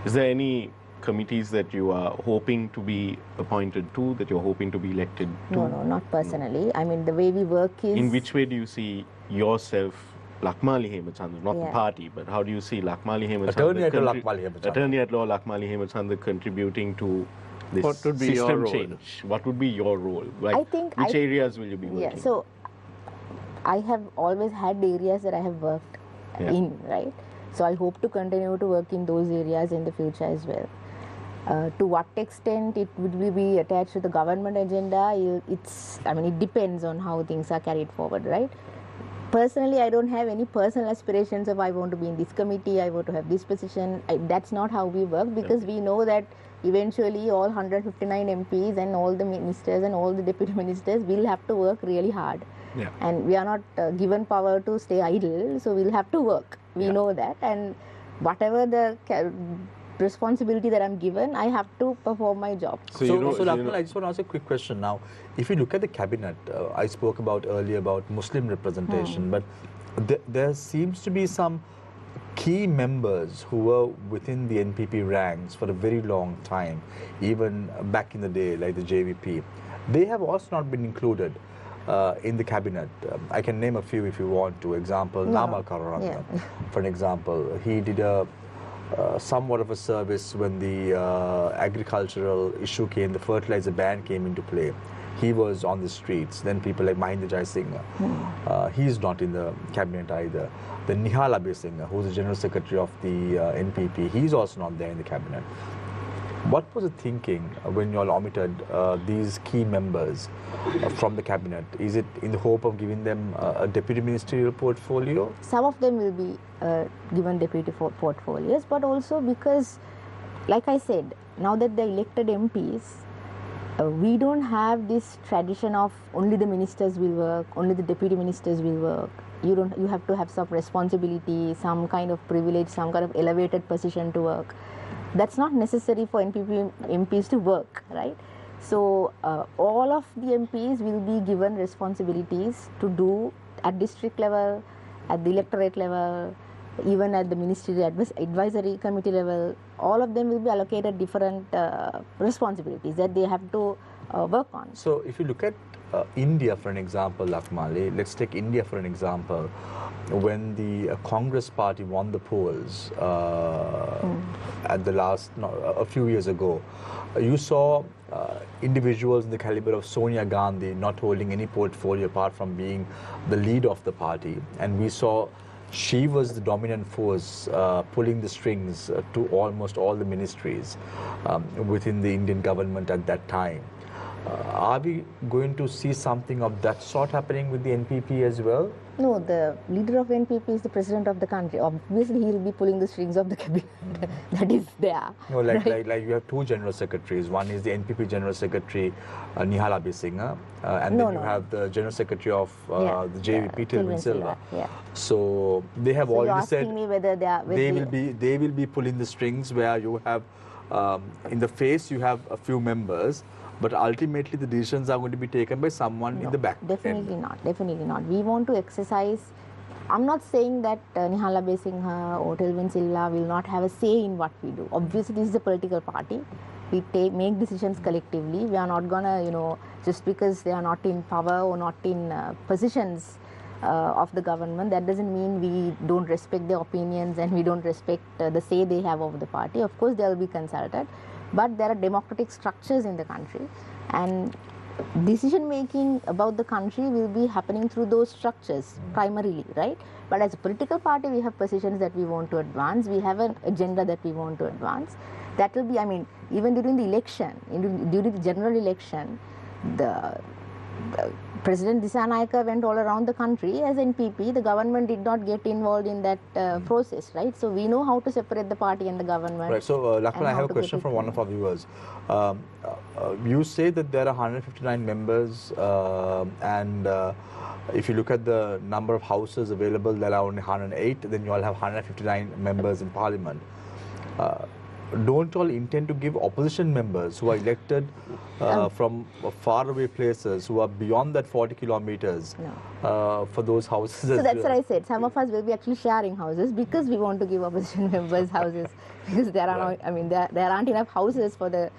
Is there any committees that you are hoping to be appointed to, that you're hoping to be elected to? No, not personally. I mean, the way we work is... In which way do you see yourself, Lakmali Hemachandra, not the Yeah. party, but how do you see Lakmali Hemachandra, Attorney at law Lakmali Hemachandra. Attorney at law Lakmali Hemachandra contributing to this What would be your system role? change? What would be your role? Like, I think which areas will you be working? Yeah, so I have always had areas that I have worked Yeah. in, right? So I hope to continue to work in those areas in the future as well. To what extent it would be attached to the government agenda, it depends on how things are carried forward, right? Personally, I don't have any personal aspirations of I want to be in this committee, I want to have this position. That's not how we work, because we know that eventually all 159 MPs and all the ministers and all the deputy ministers will have to work really hard. Yeah. And we are not given power to stay idle, so we'll have to work. We know that, and whatever the responsibility that I'm given, I have to perform my job. So, So, you know, Lakmal, I just want to ask a quick question now. If you look at the cabinet, I spoke about earlier about Muslim representation, but there seems to be some key members who were within the NPP ranks for a very long time, even back in the day, like the JVP. They have also not been included in the cabinet. I can name a few if you want to. Example, Nama Karuranga, for an example. He did a somewhat of a service when the agricultural issue came, the fertilizer ban came into play. He was on the streets. Then people like Mahinda Jai Singh, he's not in the cabinet either. Then Nihal Abhay Singh, who's the general secretary of the NPP, he's also not there in the cabinet. What was the thinking when you all omitted these key members from the cabinet? Is it in the hope of giving them a deputy ministerial portfolio? Some of them will be given deputy portfolios, but also because, like I said, now that they're elected MPs, we don't have this tradition of only the ministers will work, only the deputy ministers will work. You have to have some responsibility, some kind of privilege, some kind of elevated position to work. That's not necessary for NPP MPs to work, right? So all of the MPs will be given responsibilities to do at district level, at the electorate level, even at the ministerial advisory committee level. All of them will be allocated different responsibilities that they have to work on. So if you look at India for an example, Lakmali, let's take India for an example. When the Congress party won the polls at the last, a few years ago, you saw individuals in the caliber of Sonia Gandhi not holding any portfolio apart from being the leader of the party. And we saw she was the dominant force pulling the strings to almost all the ministries within the Indian government at that time. Are we going to see something of that sort happening with the NPP as well? No, the leader of NPP is the president of the country. Obviously, he will be pulling the strings of the cabinet. That is there. No, like you have two general secretaries. One is the NPP general secretary, Nihala Bisingha, and then you have the general secretary of the JVP, Tilvin Silva. Yeah. So they have already said me whether they will be pulling the strings, where you have in the face you have a few members. But ultimately, the decisions are going to be taken by someone in the back. Definitely not. Definitely not. We want to exercise. I'm not saying that Nihala Besingha or Tilvin Silva will not have a say in what we do. Obviously, this is a political party. We make decisions collectively. We are not gonna, just because they are not in power or not in positions of the government, that doesn't mean we don't respect their opinions and we don't respect the say they have over the party. Of course, they will be consulted. But there are democratic structures in the country, and decision making about the country will be happening through those structures primarily, right? But as a political party, we have positions that we want to advance. We have an agenda that we want to advance. That will be, even during the election, during the general election, the President Dissanayaka went all around the country as NPP. The government did not get involved in that process, right? So we know how to separate the party and the government. Right. So, Lakmali, I have a question from one of our viewers. You say that there are 159 members, and if you look at the number of houses available, there are only 108. Then you all have 159 members in Parliament. Don't you all intend to give opposition members who are elected from faraway places, who are beyond that 40 kilometers, for those houses? So that's what I said. Some of us will be actually sharing houses because we want to give opposition members houses, because there are there aren't enough houses for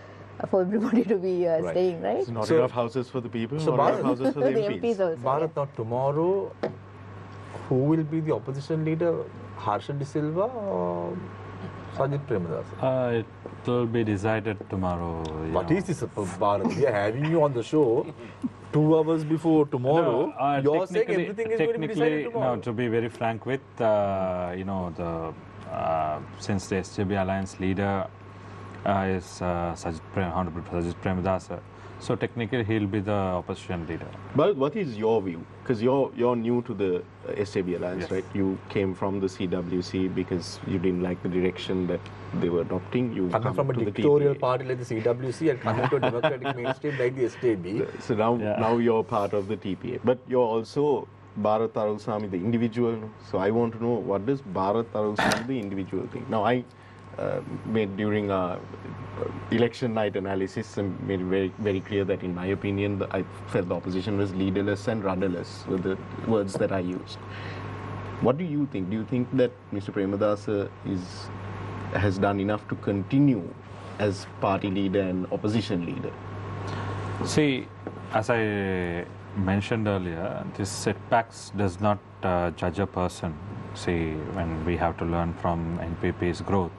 everybody to be staying, right? So not enough houses for the people, so not enough houses for the MPs. Also, Barath, now tomorrow, who will be the opposition leader? Harsha De Silva or Sajid Premadasa? It will be decided tomorrow. What is this, Barath? We are having you on the show 2 hours before tomorrow. No, you're saying everything is going to be decided tomorrow. No, to be very frank with, since the SJB alliance leader is Honorable Sajid Premadasa, so technically he'll be the opposition leader. But what is your view? Because you're new to the SJB alliance, Yes. right? You came from the CWC because you didn't like the direction that they were adopting. You Coming from a to the dictatorial TPA. party like the CWC and coming to a democratic mainstream like the SJB. So now you're part of the TPA. But you're also Barath Arullsamy, the individual. So I want to know, what does Barath Arullsamy, the individual, think? Now I made during our election night analysis and made it very, very clear that in my opinion I felt the opposition was leaderless and rudderless were the words that I used. What do you think? Do you think that Mr. Premadasa has done enough to continue as party leader and opposition leader? See, as I mentioned earlier, this setbacks does not judge a person. See, when we have to learn from NPP's growth.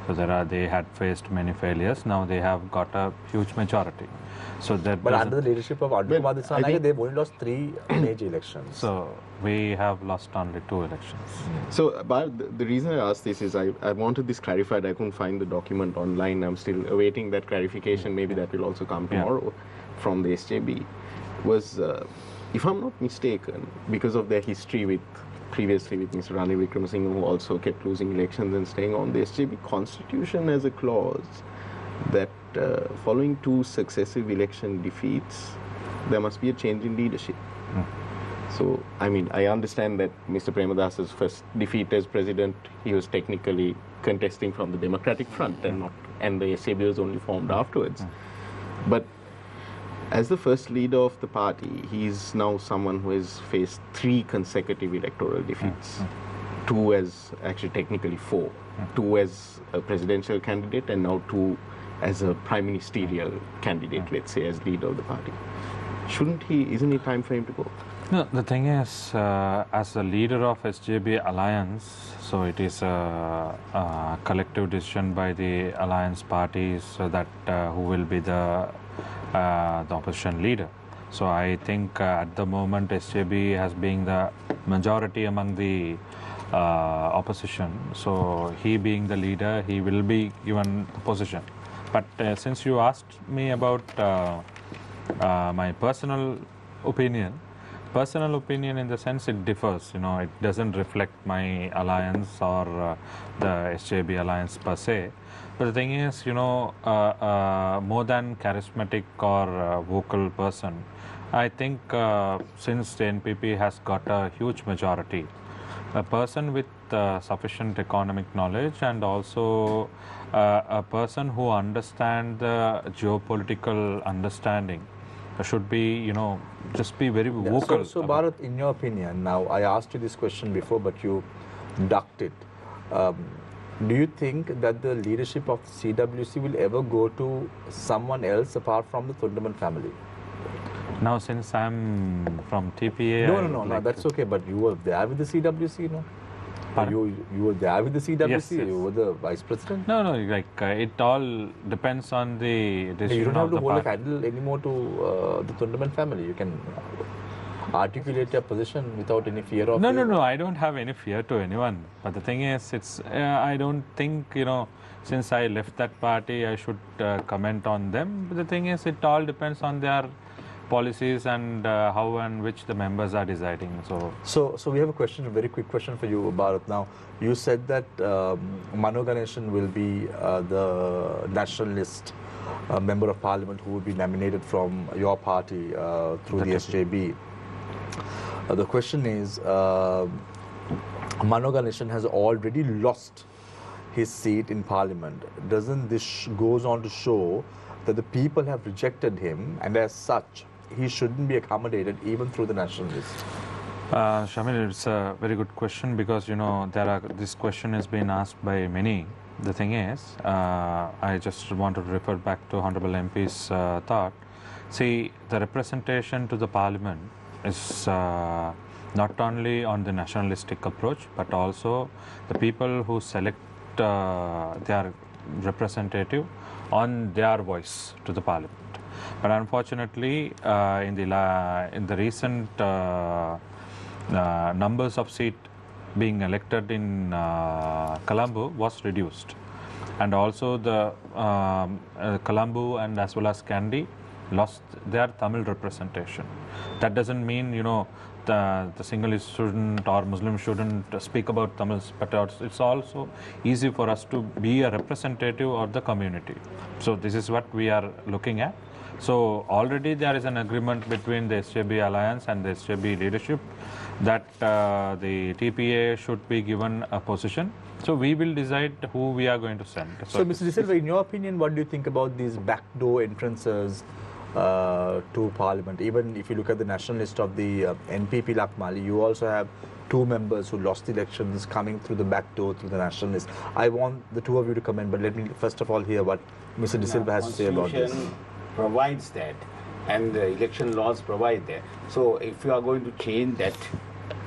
So they had faced many failures. Now they have got a huge majority. So that. But under the leadership of Arullsamy Dissanayaka, they've only lost 3 major elections. So we have lost only 2 elections. So, but the reason I asked this is I wanted this clarified. I couldn't find the document online. I'm still awaiting that clarification. Maybe that will also come tomorrow from the SJB. Was, if I'm not mistaken, because of their history previously with Mr. Ranil Wickremesinghe, who also kept losing elections and staying on, the SJB constitution has a clause that following 2 successive election defeats, there must be a change in leadership. So, I understand that Mr. Premadasa's first defeat as president, he was technically contesting from the Democratic Front and the SJB was only formed afterwards. But as the first leader of the party, he is now someone who has faced 3 consecutive electoral defeats. 2 as, actually technically 4. 2 as a presidential candidate and now 2 as a prime ministerial candidate, let's say, as leader of the party. Isn't it time for him to go? No, the thing is, as the leader of SJB alliance, so it is a collective decision by the alliance parties that who will be the opposition leader. So I think at the moment SJB has been the majority among the opposition. So he being the leader, he will be given the position. But since you asked me about my personal opinion in the sense it differs, it doesn't reflect my alliance or the SJB alliance per se. But the thing is, more than charismatic or vocal person, I think since the NPP has got a huge majority, a person with sufficient economic knowledge and also a person who understands the geopolitical understanding should be, just be very vocal. So Barath, in your opinion, now I asked you this question before, but you ducked it. Do you think that the leadership of CWC will ever go to someone else apart from the Thunderman family? Now, since I'm from TPA... No, that's okay, but you were there with the CWC, no? You were there with the CWC? Yes. You were the vice president? No, it all depends on the decision. You don't have to hold a party. candle anymore to the Thunderman family. You can articulate your position without any fear of... No, I don't have any fear to anyone. But the thing is, I don't think, since I left that party, I should comment on them. But the thing is, it all depends on their policies and how and which the members are deciding. So we have a very quick question for you, Barath. Now, you said that Mano Ganeshan will be the nationalist member of parliament who will be nominated from your party through the SJB. The question is, Mano Ganeshan has already lost his seat in parliament. Doesn't this goes on to show that the people have rejected him, and as such, he shouldn't be accommodated even through the national list? Shamil, it's a very good question because, this question has been asked by many. The thing is, I just want to refer back to Honorable MP's thought. See, the representation to the parliament is not only on the nationalistic approach, but also the people who select their representative on their voice to the parliament. But unfortunately, in the recent numbers of seats being elected in Colombo was reduced, and also the Colombo and as well as Kandy lost their Tamil representation. That doesn't mean the Sinhalese shouldn't or Muslim shouldn't speak about Tamils, but it's also easy for us to be a representative of the community. So this is what we are looking at. So already there is an agreement between the SJB alliance and the SJB leadership that the TPA should be given a position. So we will decide who we are going to send. So Mr. De Silva, in your opinion, what do you think about these backdoor entrances to parliament? Even if you look at the national list of the NPP Lakmali, you also have two members who lost the elections coming through the back door through the national list. I want the two of you to comment, but let me first of all hear what Mr. De Silva has to say about this. Provides that, and the election laws provide that. So if you are going to change that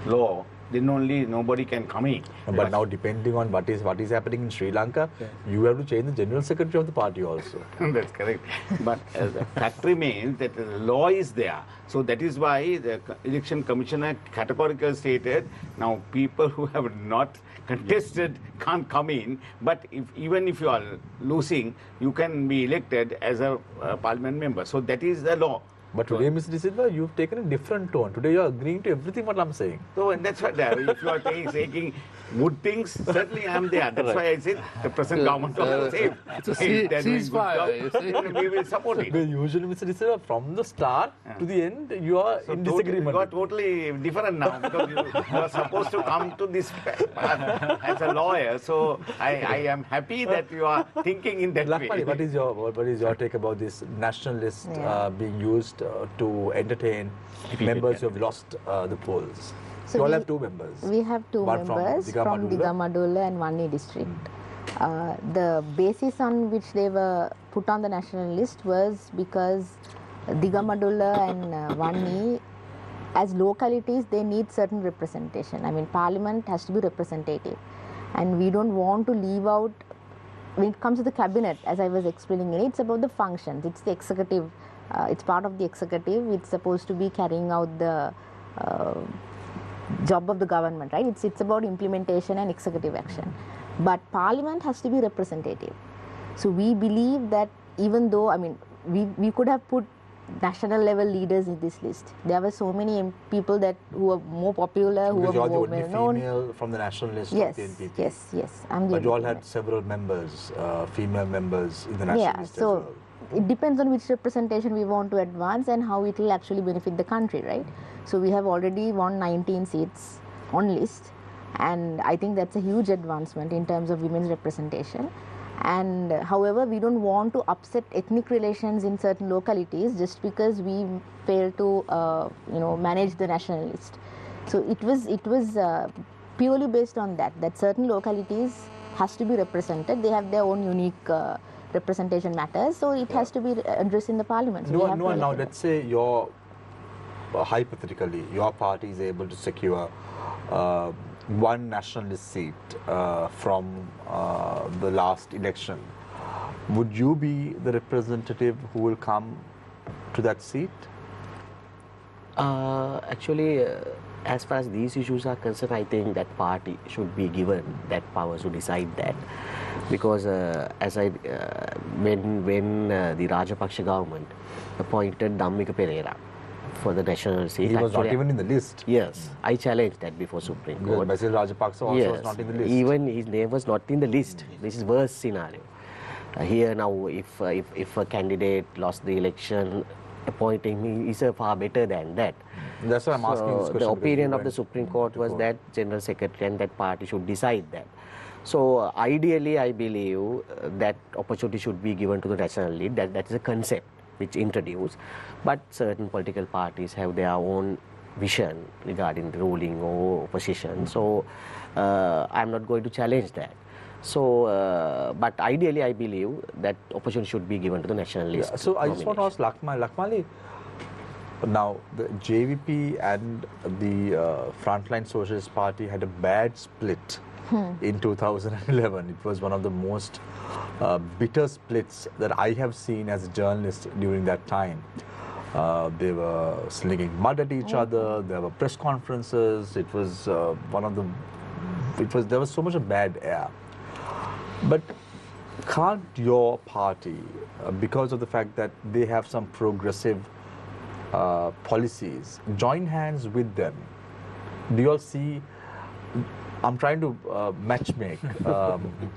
law, then only nobody can come in. But now, depending on what is happening in Sri Lanka, you have to change the general secretary of the party also. That's correct. But the fact remains that the law is there. So that is why the election commissioner categorically stated, now people who have not contested can't come in, but even if you are losing, you can be elected as a parliament member. So that is the law. But today, Mr. De Silva, you've taken a different tone. Today, you are agreeing to everything what I'm saying. So, and that's what, if you are taking good things, certainly I am there. That's why I said the present government will save. It's a ceasefire, you see. We will support it. Usually, Mr. De Silva, from the start to the end, you are in disagreement. You are totally different now because you are supposed to come to this path as a lawyer. So, I am happy that you are thinking in that way. Lakmali, what is your take about this nationalist being used to entertain members who have lost the polls? So you all have two members. We have two members from Digamadulla and Vanni district. The basis on which they were put on the national list was because Digamadulla and Vanni, as localities, they need certain representation. I mean, parliament has to be representative, and we don't want to leave out. When it comes to the cabinet, as I was explaining, it's about the functions. It's the executive. It's part of the executive. It's supposed to be carrying out the job of the government, right? It's about implementation and executive action. But Parliament has to be representative. So we believe that even though, I mean, we could have put national level leaders in this list. There were so many people that who are more popular, who Because are more you're the only well known. female from the national list Yes, of the NPP. yes. I'm the But you all only had female. several members, female members in the national Yeah, list as so well. it depends on which representation we want to advance and how it will actually benefit the country, right? So we have already won 19 seats on list, and I think that's a huge advancement in terms of women's representation. And however, we don't want to upset ethnic relations in certain localities just because we fail to manage the national list. So it was purely based on that certain localities has to be represented. They have their own unique representation matters, so it has to be addressed in the parliament. So we have to Nuwan, now elect let's say hypothetically your party is able to secure one nationalist seat from the last election. Would you be the representative who will come to that seat? Actually, as far as these issues are concerned, I think that party should be given that power to decide that, because when the Rajapaksa government appointed Dhammika Pereira for the national seat, He was not even in the list. Yes, I challenged that before Supreme Court. Basil Rajapaksa also was not in the list. Even his name was not in the list. This is worst scenario. Here now, if a candidate lost the election, appointing him is far better than that. That's why I'm asking this question. The opinion of the Supreme Court was that General Secretary and that party should decide that. So ideally, I believe that opportunity should be given to the national lead. That is a concept which introduced, but certain political parties have their own vision regarding the ruling or opposition. So I'm not going to challenge that. So, but ideally, I believe that opportunity should be given to the national list. Yeah, so I just want to ask Lakmali. Now, the JVP and the Frontline Socialist Party had a bad split in 2011. It was one of the most bitter splits that I have seen as a journalist during that time. They were slinging mud at each other. There were press conferences. It was there was so much of bad air. But can't your party, because of the fact that they have some progressive policies, join hands with them? Do you all see? I'm trying to matchmake.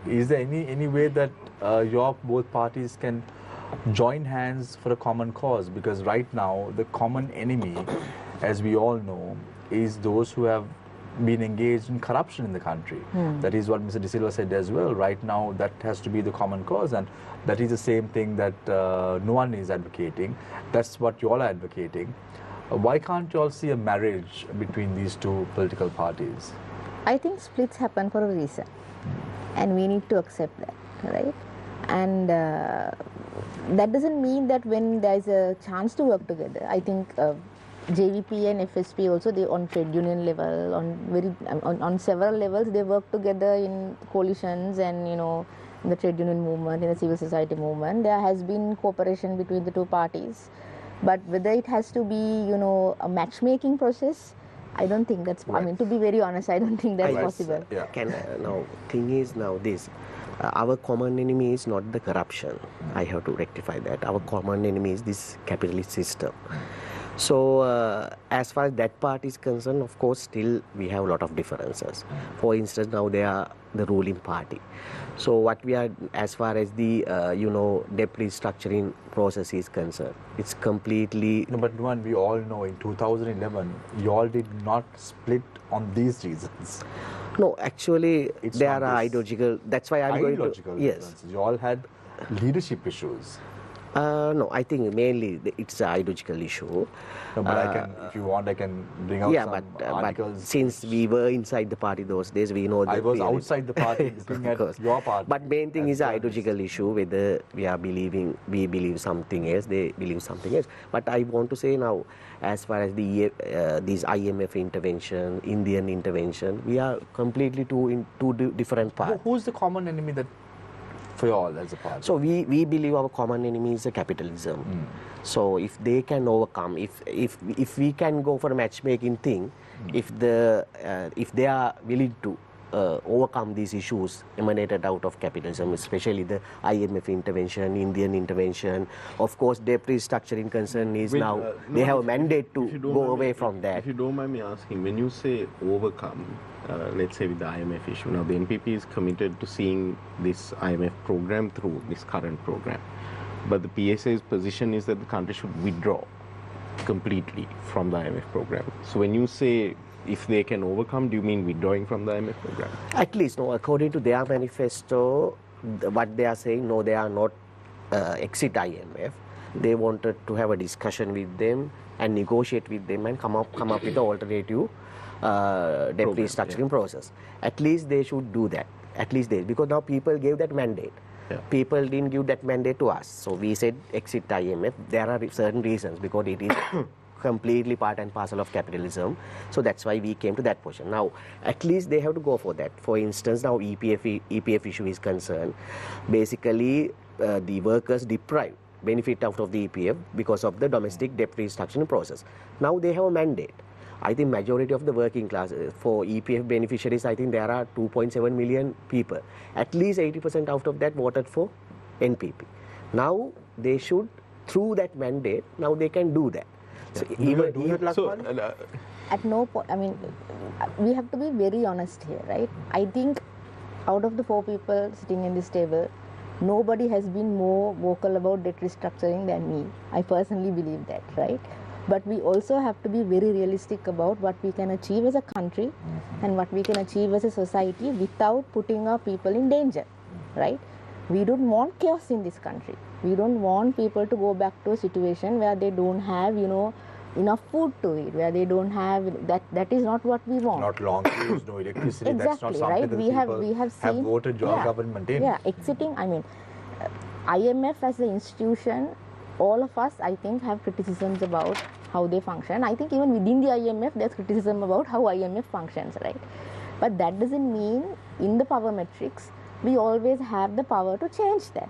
Is there any way that your both parties can join hands for a common cause? Because right now the common enemy, as we all know, is those who have been engaged in corruption in the country. That is what Mr. De Silva said as well. Right now, that has to be the common cause, and that is the same thing that Nuwan is advocating. That's what you all are advocating. Why can't you all see a marriage between these two political parties? I think splits happen for a reason, and we need to accept that, right? And that doesn't mean that when there is a chance to work together, I think JVP and FSP also, they on trade union level, on several levels, they work together in coalitions and in the trade union movement, in the civil society movement. There has been cooperation between the two parties, but whether it has to be a matchmaking process, I don't think that's. I mean, to be very honest, I don't think that's possible. Yeah. Now, thing is now this. Our common enemy is not the corruption. I have to rectify that. Our common enemy is this capitalist system. So, as far as that part is concerned, of course, still we have a lot of differences. For instance, now they are the ruling party. So, what we are, as far as the debt restructuring process is concerned, it's completely. No, but Nuwan, we all know in 2011, you all did not split on these reasons. No, actually, It's they not are this ideological. That's why I'm going to. Ideological Yes. differences. You all had leadership issues. No, I think mainly it's an ideological issue. No, but I can, if you want, I can bring out some but articles. since we were inside the party those days, we know that I was we are- outside the party looking at course. your party. But main thing as is an journalists. ideological issue, whether we believe something else, they believe something else. But I want to say now, as far as these IMF intervention, Indian intervention, we are completely two different parts. Who's the common enemy that for you all as a party? So we believe our common enemy is capitalism. So if they can overcome, if we can go for a matchmaking thing, if they are willing to overcome these issues emanated out of capitalism, especially the IMF intervention, Indian intervention. Of course, debt restructuring concern is now, they have a mandate to go away from that. If you don't mind me asking, when you say overcome, let's say with the IMF issue, now the NPP is committed to seeing this IMF program through, this current program. But the PSA's position is that the country should withdraw completely from the IMF program. So when you say if they can overcome, do you mean withdrawing from the IMF program? At least, no, according to their manifesto, what they are saying, no, they are not exit IMF. They wanted to have a discussion with them and negotiate with them and come up with an alternative debt restructuring process. At least they should do that. At least they, because now people gave that mandate. Yeah. People didn't give that mandate to us. So we said exit IMF. There are certain reasons because it is completely part and parcel of capitalism. So that's why we came to that position. Now, at least they have to go for that. For instance, now EPF issue is concerned. Basically, the workers deprive benefit out of the EPF because of the domestic debt restructuring process. Now they have a mandate. I think majority of the working class, for EPF beneficiaries, I think there are 2.7 million people. At least 80% out of that voted for NPP. Now they should, through that mandate, now they can do that. So At no point, I mean, we have to be very honest here, right? I think out of the 4 people sitting in this table, nobody has been more vocal about debt restructuring than me. I personally believe that, right? But we also have to be very realistic about what we can achieve as a country and what we can achieve as a society without putting our people in danger, right? We don't want chaos in this country. We don't want people to go back to a situation where they don't have, enough food to eat, where they don't have that is not what we want. Not long queues, no electricity. Exactly, that's not something right? that We have seen, have voted your government in. Yeah, exiting. I mean, IMF as an institution, all of us, I think, have criticisms about how they function. I think even within the IMF, there's criticism about how IMF functions, right? But that doesn't mean in the power matrix, we always have the power to change that.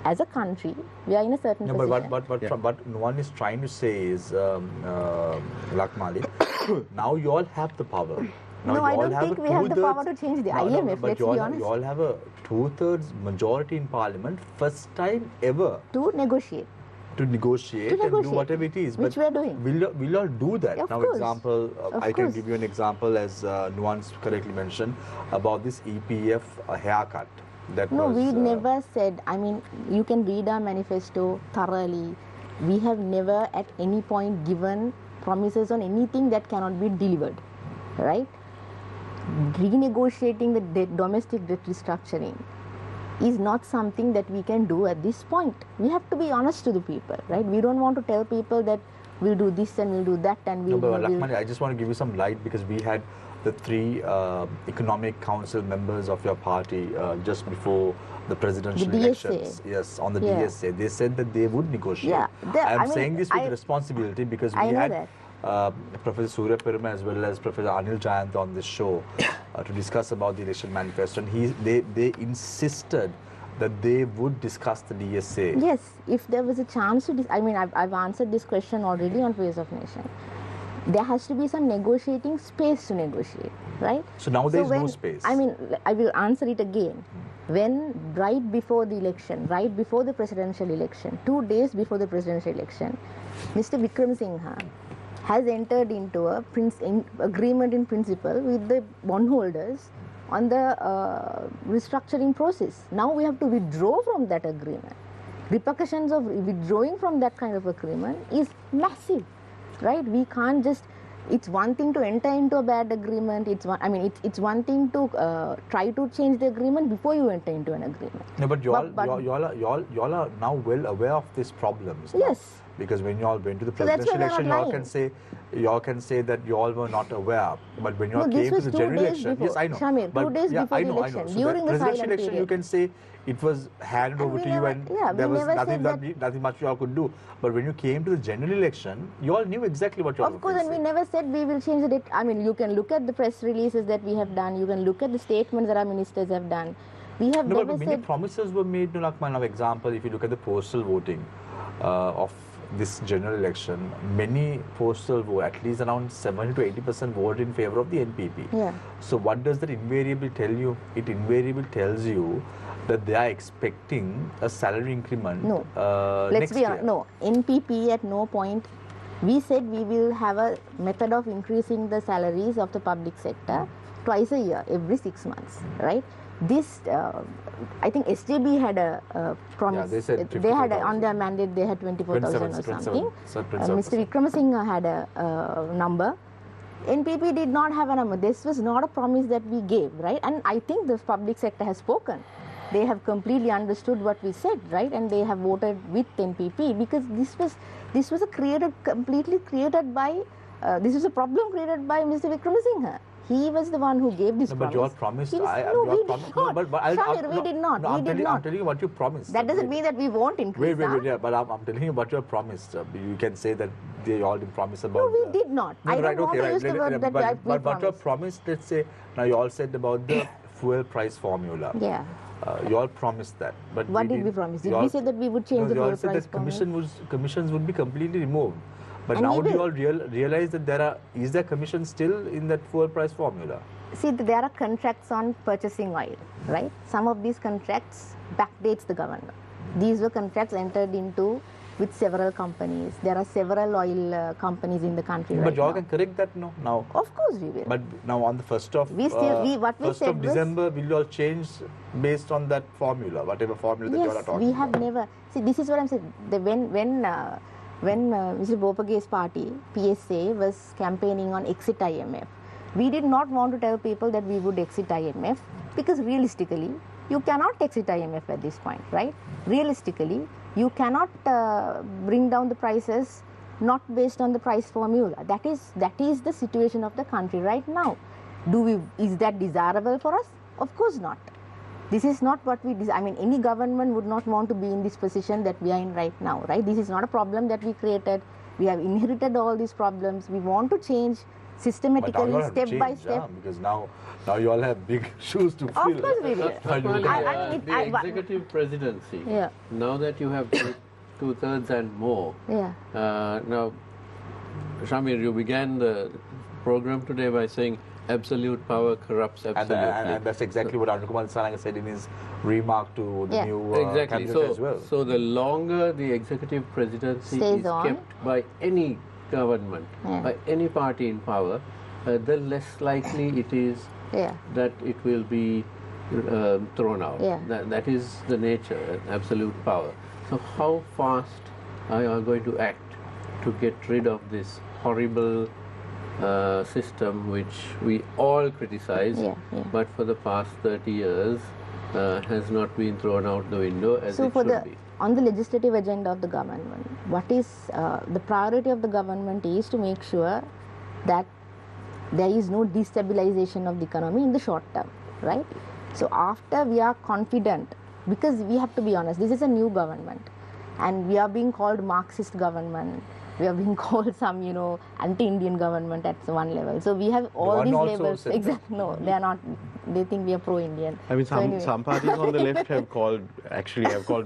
As a country, we are in a certain position. But what Nuwan is trying to say is, Lakmali, now you all have the power. Now No, I don't think we have the power to change the IMF, let's be honest. You all have a 2/3 majority in Parliament, first time ever. To negotiate. To negotiate and do whatever it is. Which we are doing. Will you all do that? Of now, course. example, Of I can course. give you an example as Nuwan correctly mentioned about this EPF haircut. That No, was, we never said, I mean, you can read our manifesto thoroughly. We have never at any point given promises on anything that cannot be delivered, right? Renegotiating the domestic debt restructuring is not something that we can do at this point. We have to be honest to the people, right? We don't want to tell people that we'll do this and we'll do that and we'll... No, but Lakmali, I just want to give you some light because we had the 3 economic council members of your party just before the presidential The DSA. elections. Yes, on the DSA. They said that they would negotiate. Yeah, I'm saying this with responsibility because we I know had that. Professor Surya Peruma as well as Professor Anil Jayant on this show to discuss about the election manifesto, and they insisted that they would discuss the DSA. Yes, if there was a chance to... I mean, I've answered this question already on Face of Nation. There has to be some negotiating space to negotiate, right? So now there's no space. I mean, I will answer it again. When right before the election, right before the presidential election, 2 days before the presidential election, Mr. Vikram Singha has entered into a agreement in principle with the bondholders on the restructuring process. Now we have to withdraw from that agreement. Repercussions of withdrawing from that kind of agreement is massive, right? We can't just... It's one thing to enter into a bad agreement. It's one thing to try to change the agreement before you enter into an agreement. No, but you all are now well aware of these problems. Yes. Now. Because when you all went to the So that's presidential why election, you all can say that you all were not aware. But when you all came to the general election, before. yes, I know. Shamir, but 2 days before the election, So during the presidential silent election, period. you can say it was handed over to you, and there was nothing much you all could do. But when you came to the general election, you all knew exactly what you all were Of course, and we facing. never said we will change the date. I mean, you can look at the press releases that we have done. You can look at the statements that our ministers have done. We have No, never but many said. promises were made. Like for example, if you look at the postal voting of this general election, many postal vote, at least around 70 to 80% voted in favor of the NPP. Yeah. So what does that invariably tell you? It invariably tells you that they are expecting a salary increment No. next Let's be year. honest. No, NPP at no point. We said we will have a method of increasing the salaries of the public sector twice a year, every 6 months, right? This, I think SJB had a promise. Yeah, they said They had 54,000. on their mandate. They had 24,000 or 27, something. so Mr. Vikramasinghe had a number. NPP did not have a number. This was not a promise that we gave, right? And I think the public sector has spoken. They have completely understood what we said, right? And they have voted with NPP because this was completely created by this was a problem created by Mr. Vikramasinghe. He was the one who gave this promise. But you all promised. No, we did not. Shamir, we did not. No, We did I'm not. telling you what you promised. That doesn't mean that we won't increase. Wait, yeah, but I'm telling you what you have promised. You can say that they all did promise about. No, we did not. No, I right, don't want okay, to use the word that but we what you have promised. promised, let's say, now you all said about the fuel price formula. Yeah. You all promised that. But What did we promise? Did you we all- say that we would change the you all fuel said price that formula? commissions would be completely removed. But And now we do you will. all realize that is there commission still in that fuel price formula? See, there are contracts on purchasing oil, right? Some of these contracts backdates the government. These were contracts entered into with several companies. There are several oil companies in the country But right you all now. can correct that now. Of course we will. But now on the 1st of, what we 1st said of was- December, will you all change based on that formula, whatever formula that you all are Yes, talking we have about? never. See, this is what I'm saying. When Mr. Bopage's party, PSA, was campaigning on exit IMF, we did not want to tell people that we would exit IMF because realistically, you cannot exit IMF at this point, right? Realistically, you cannot bring down the prices not based on the price formula. That is the situation of the country right now. Is that desirable for us? Of course not. This is not what we desire. I mean, any government would not want to be in this position that we are in right now, right? This is not a problem that we created. We have inherited all these problems. We want to change But now you systematically, all have to step by change, step. because now you all have big shoes to fill. Of course we will. Lakmali, I mean, the executive presidency, Yeah. now that you have two-thirds and more, Yeah. now, Shamir, you began the program today by saying absolute power corrupts absolutely. And that's exactly what Arullsamy Saranga said in his remark to the Yeah. new Exactly. cabinet as well. So the longer the executive presidency Stays is on. kept by any government, Yeah. by any party in power, the less likely it is Yeah. that it will be thrown out. Yeah. That is the nature, absolute power. So how fast are you going to act to get rid of this horrible system which we all criticize, Yeah, yeah. but for the past 30 years has not been thrown out the window as So it for should be? on the legislative agenda of the government, what is the priority of the government is to make sure that there is no destabilization of the economy in the short term, right? So after we are confident, because we have to be honest, this is a new government and we are being called Marxist government, we are being called some, anti-Indian government at one level. So we have all Nuwan these also labels. said that. Exactly. No, they are not. They think we are pro-Indian. I mean, So anyway. some parties on the left have called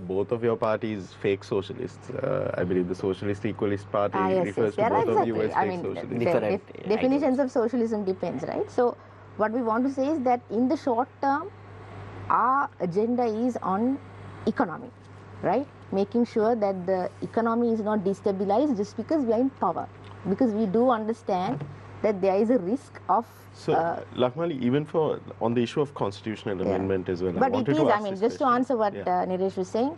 both of your parties fake socialists. I believe the Socialist Equalist Party refers to There are both of you as exactly. fake socialists. The Different definitions of socialism depends, right? So what we want to say is that in the short term, our agenda is on economy, right? Making sure that the economy is not destabilized just because we are in power. Because we do understand that there is a risk of... So, Lakmali, even on the issue of constitutional amendment as well, But I wanted it is, to ask I mean, this just to question. answer what Niresh was saying,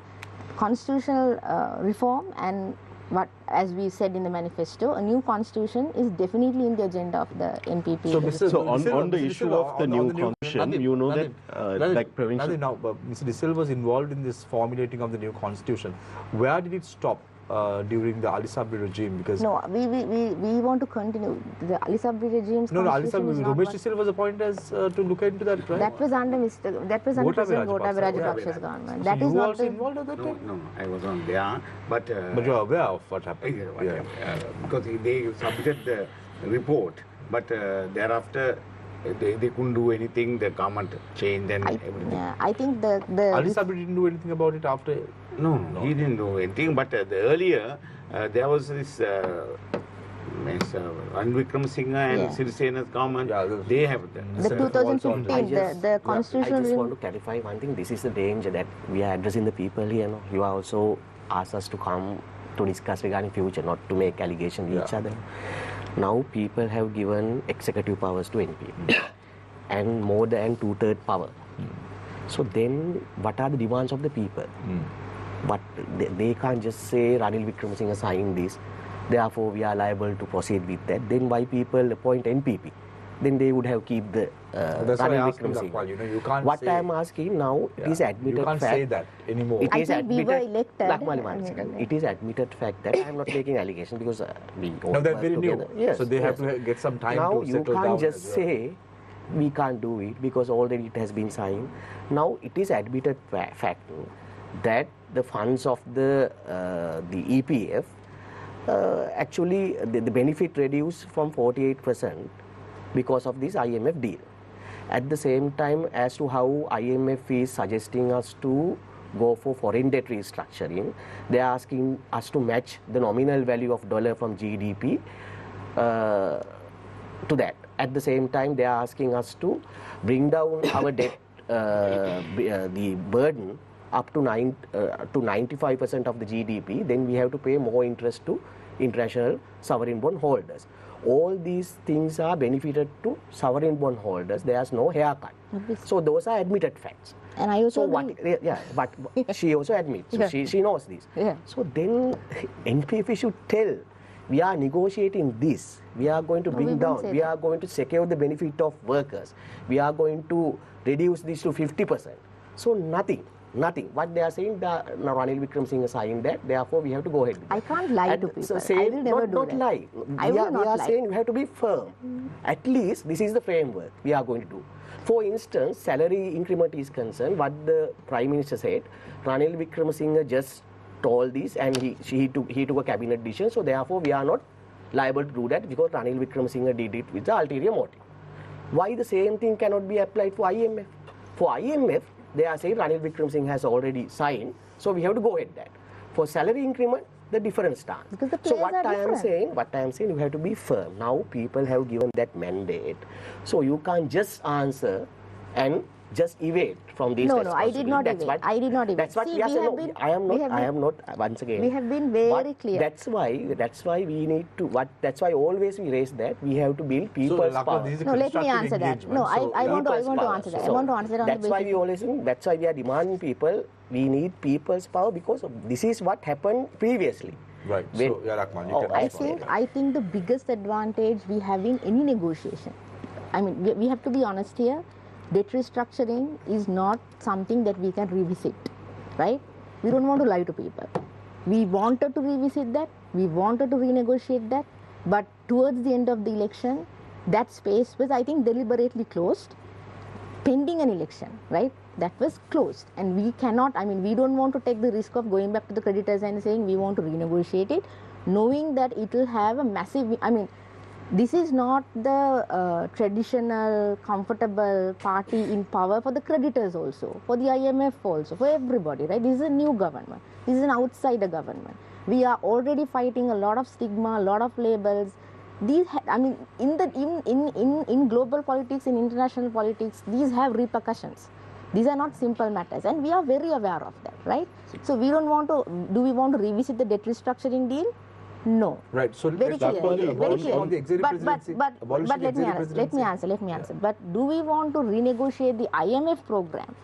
constitutional reform and what, as we said in the manifesto, a new constitution is definitely in the agenda of the NPP. So, Mr. So on Silva, the Mr. issue Silva, of the new constitution, Nadine, you know Nadine, that Nadine, like provincial... Nadine, now, Mr. De Silva was involved in this formulating of the new constitution. Where did it stop during the Ali Sabri regime? Because No, we want to continue. The Ali Sabri regime's Ali constitution is Sabri, not Ramesh what- De Silva was appointed as to look into that, right? That was under Gotabaya President Rajapaksa. Gotabaya Rajapaksa's government. So That you is were not also the... involved at that time? No, I was on there, but But you are aware of what happened? because they submitted the report, but thereafter they couldn't do anything. The government changed and everything. Yeah, I think the Ali Sabri didn't do anything about it after. No, he didn't do anything. But the earlier there was this Vikram and Sirisena's government. Yeah, they have the 2015 the constitutional. I just want to clarify one thing. This is the danger that we are addressing the people here. No? You are also asked us to come to discuss regarding future, not to make allegations each other. Now people have given executive powers to NP and more than 2/3 power. So then what are the demands of the people? But they can't just say Ranil Wickremesinghe signed this, therefore we are liable to proceed with that. Then why people appoint NPP? Then they would have keep the that's why I Ranil asked him, Wickremesinghe. Lakmali, you can't What say, I am asking now, it is admitted you can't fact. say that anymore. It I is think we admitted. were elected. Lakmali, one second. It is admitted fact that I am not making allegation because we all No, they're work very together. new. So they have to get some time now to you settle down. can't just as well. say we can't do it because already it has been signed. Now it is admitted fact that the funds of the EPF actually the benefit reduced from 48% because of this IMF deal. At the same time, as to how IMF is suggesting us to go for foreign debt restructuring, they are asking us to match the nominal value of dollar from GDP to that. At the same time, they are asking us to bring down our debt, the burden up to 95% of the GDP. Then we have to pay more interest to international sovereign bond holders. All these things are benefited to sovereign bond holders. There's no haircut. So those are admitted facts. And I also but she also admits. So she knows this. Yeah. So then NPP should tell, we are negotiating this. We are going to bring down. We are going to secure the benefit of workers. We are going to reduce this to 50%. So nothing. What they are saying, Ranil Wickremesinghe signed that, therefore we have to go ahead. I can't lie to people. So I will never do not that. lie. We are saying we have to be firm. At least this is the framework we are going to do. For instance, salary increment is concerned, what the Prime Minister said, Ranil Wickremesinghe just told this and he took a cabinet decision, so therefore we are not liable to do that because Ranil Wickremesinghe did it with the ulterior motive. Why the same thing cannot be applied for IMF? For IMF, they are saying Ranil Wickremesinghe has already signed, so we have to go ahead that. For salary increment, the different stance. So what I am saying, you have to be firm. Now people have given that mandate, so you can't just answer and just evade from these. No, I did not evade. I did not evade. That's what we are saying. I am not. Once again, we have been very clear. That's why we need to. That's why always we raise that we have to build people's power. No, let me answer that. No, I want to answer that. I want to answer that. That's why we always. That's why we are demanding people. We need people's power because this is what happened previously. Right. So, Lakmali, you can I think the biggest advantage we have in any negotiation, I mean, we have to be honest here. Debt restructuring is not something that we can revisit, right? We don't want to lie to people. We wanted to revisit that, we wanted to renegotiate that, but towards the end of the election, that space was, I think, deliberately closed, pending an election, right? That was closed, and we cannot, I mean, we don't want to take the risk of going back to the creditors and saying we want to renegotiate it, knowing that it will have a massive, I mean, this is not the traditional, comfortable party in power for the creditors also, for the IMF also, for everybody, right? This is a new government. This is an outsider government. We are already fighting a lot of stigma, a lot of labels. These, I mean, in global politics, in international politics, these have repercussions. These are not simple matters, and we are very aware of that, right? So we don't want to. Do we want to revisit the debt restructuring deal? No. Right. So very clear. Very clear. But let me answer. But do we want to renegotiate the IMF program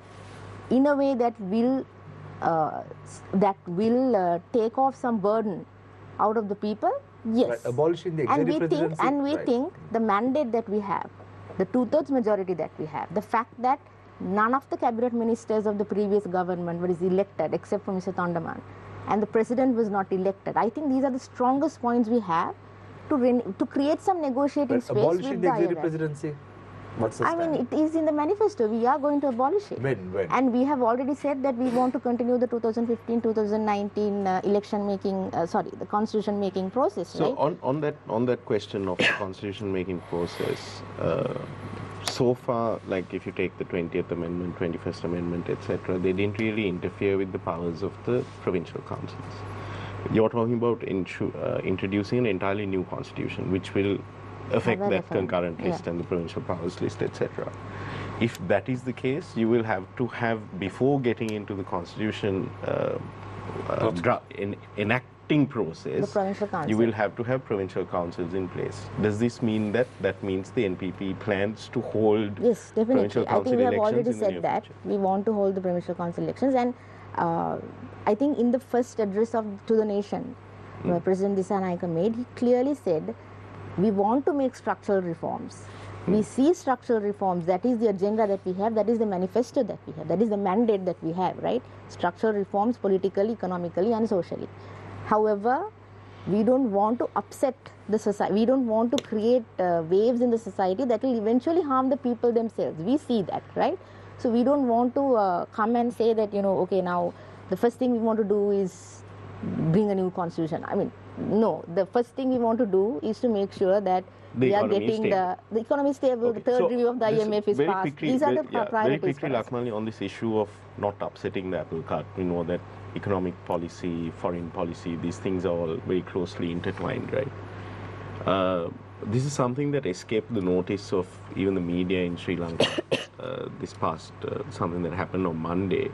in a way that will take off some burden out of the people? Yes. Right. Abolishing the executive presidency. And we think the mandate that we have, the 2/3 majority that we have, the fact that none of the cabinet ministers of the previous government was elected except for Mr. Tondaman, and the president was not elected. I think these are the strongest points we have to create some negotiating space abolishing with the the executive IMF. presidency? What's the I mean, it is in the manifesto. We are going to abolish it. When? And we have already said that we want to continue the 2015-2019 the constitution making process. So right? on that question of the constitution making process, so far, like if you take the 20th Amendment, 21st Amendment, etc., they didn't really interfere with the powers of the provincial councils. You're talking about introducing an entirely new constitution, which will affect that concurrent list and the provincial powers list, etc. If that is the case, you will have to have, before getting into the constitution enacting process, you will have to have provincial councils in place. Does this mean that means the NPP plans to hold provincial council elections? I think we have already in said that we want to hold the provincial council elections, and I think in the first address to the nation, President Dissanayake made, he clearly said, we want to make structural reforms. We see structural reforms. That is the agenda that we have. That is the manifesto that we have. That is the mandate that we have, right? Structural reforms politically, economically, and socially. However, we don't want to upset the society. We don't want to create waves in the society that will eventually harm the people themselves. We see that, right? So we don't want to come and say that, okay, now the first thing we want to do is bring a new constitution. I mean, no. The first thing we want to do is to make sure that we are getting the economy stable, the third review of the IMF is passed. These are the priorities. Very quickly, Lakmali, on this issue of not upsetting the apple cart, we know that economic policy, foreign policy, these things are all very closely intertwined, right? This is something that escaped the notice of even the media in Sri Lanka this past, something that happened on Monday,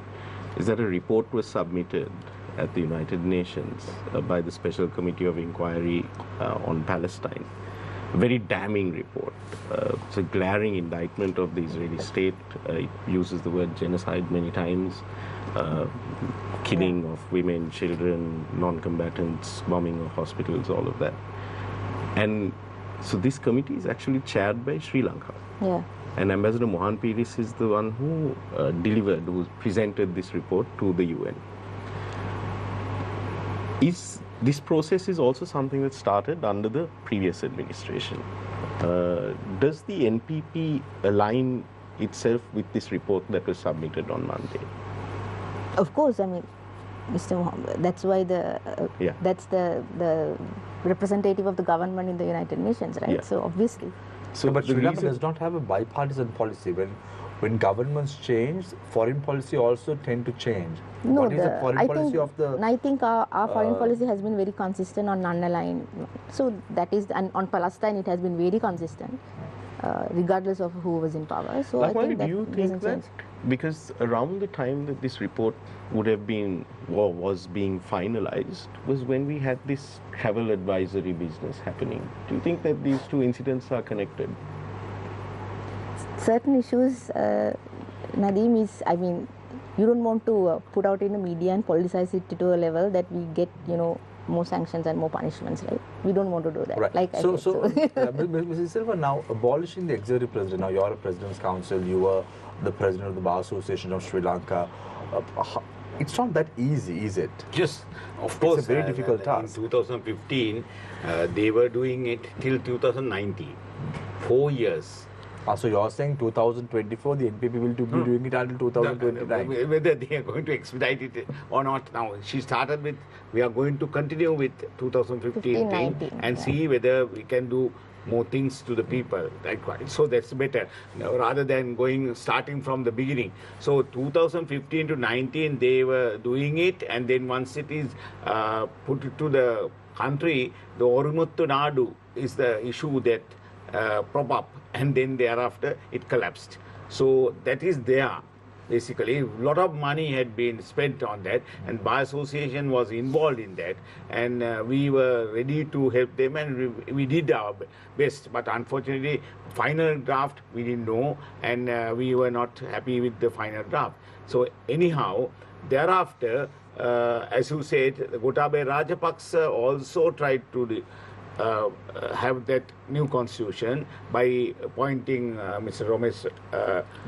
is that a report was submitted at the United Nations by the Special Committee of Inquiry on Palestine. A very damning report. It's a glaring indictment of the Israeli state. It uses the word genocide many times, killing of women, children, non-combatants, bombing of hospitals, all of that. And so this committee is actually chaired by Sri Lanka. Yeah. And Ambassador Mohan Piris is the one who who presented this report to the UN. This process is also something that started under the previous administration. Does the NPP align itself with this report that was submitted on Monday? Of course, I mean, Mr. Mohammed, that's why that's the representative of the government in the United Nations, right? Yeah. So obviously. So, but Sri Lanka does not have a bipartisan policy. When governments change, foreign policy also tend to change. No, what is the foreign policy of the? I think our foreign policy has been very consistent on non-aligned. So that is, and on Palestine it has been very consistent, regardless of who was in power. So I think that do you think that because around the time that this report would have been or was being finalized was when we had this travel advisory business happening. Do you think that these two incidents are connected? Certain issues, Nadeem, is, I mean, you don't want to put out in the media and politicize it to a level that we get, more sanctions and more punishments, right? We don't want to do that. Right. Like so Mrs. Silva, now abolishing the executive president, now you're a president's council, you were the president of the Bar Association of Sri Lanka. It's not that easy, is it? Yes, of course. It's a very difficult task. In 2015, they were doing it till 2019, 4 years. So you're saying 2024, the NPP will be doing it until 2029? Whether they are going to expedite it or not now. She started with, we are going to continue with 2015 thing and see whether we can do more things to the people. So that's better, rather than starting from the beginning. So 2015 to 19, they were doing it, and then once it is put to the country, the Orumuttu Nadu is the issue that prop up, and then thereafter it collapsed. So that is there. Basically, a lot of money had been spent on that, and Bar Association was involved in that, and we were ready to help them, and we did our best. But unfortunately, final draft we didn't know, and we were not happy with the final draft. So anyhow, thereafter, as you said, Gotabaya Rajapaksa also tried to have that new constitution by appointing Mr. Ramesh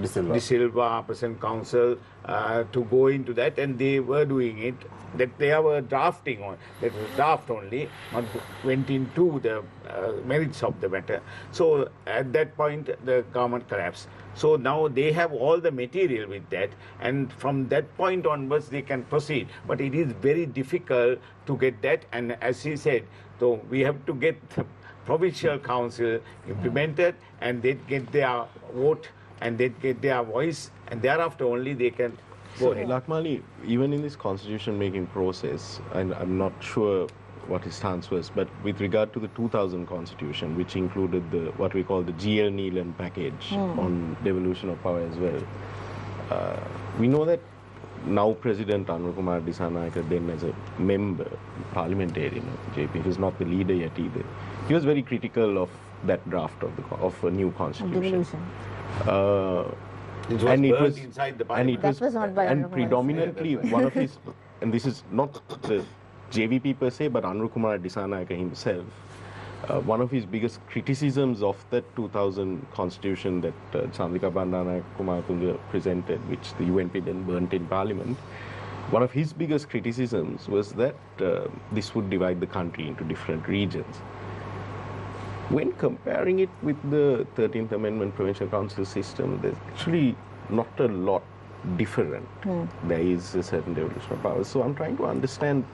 De Silva, President Council, to go into that, and they were doing it. That they were drafting on, that was draft only, not went into the merits of the matter. So at that point, the government collapsed. So now they have all the material with that, and from that point onwards they can proceed. But it is very difficult to get that, and as he said, so we have to get provincial council implemented, and they'd get their vote and they'd get their voice, and thereafter only they can go ahead. Lakmali, even in this constitution making process, and I'm not sure what his stance was, but with regard to the 2000 constitution, which included what we call the GL Neelan package on devolution of power as well, we know that now President Anurukumar Dissanayake, then as a member, parliamentarian of the JP, who's not the leader yet either, he was very critical of that draft of a new constitution. And it was inside the parliament. That was not by and Anurukumar. predominantly one of his, and this is not the JVP per se, but Anurukumar Dissanayake himself, one of his biggest criticisms of that 2000 constitution that Chandrika Bandaranaike Kumartungga presented, which the UNP then burnt in parliament, one of his biggest criticisms was that this would divide the country into different regions. When comparing it with the 13th Amendment Provincial Council system, there's actually not a lot different. There is a certain devolution of powers. So I'm trying to understand,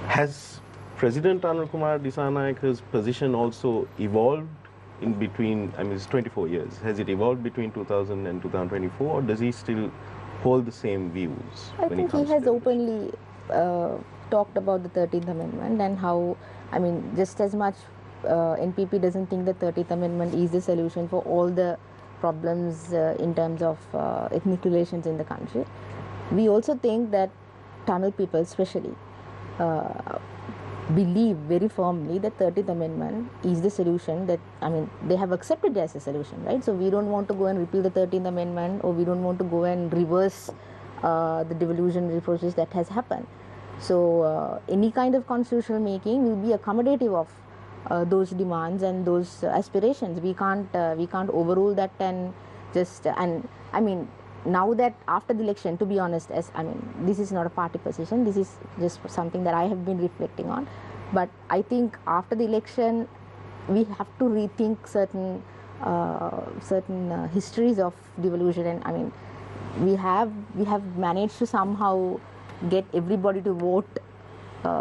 has President Anurukumar Disanayake's position also evolved in between, I mean, it's 24 years. Has it evolved between 2000 and 2024, or does he still hold the same views? I think he has openly talked about the 13th Amendment and how, I mean, just as much NPP doesn't think the 13th Amendment is the solution for all the problems in terms of ethnic relations in the country. We also think that Tamil people especially believe very firmly that 13th Amendment is the solution, that, I mean, they have accepted it as a solution, right? So we don't want to go and repeal the 13th Amendment, or we don't want to go and reverse the devolutionary process that has happened. So any kind of constitutional making will be accommodative of those demands and those aspirations. We can't overrule that and just, and I mean, now that after the election, to be honest, as I mean, this is not a party position, this is just something that I have been reflecting on, but I think after the election we have to rethink certain histories of devolution. And I mean, we have managed to somehow get everybody to vote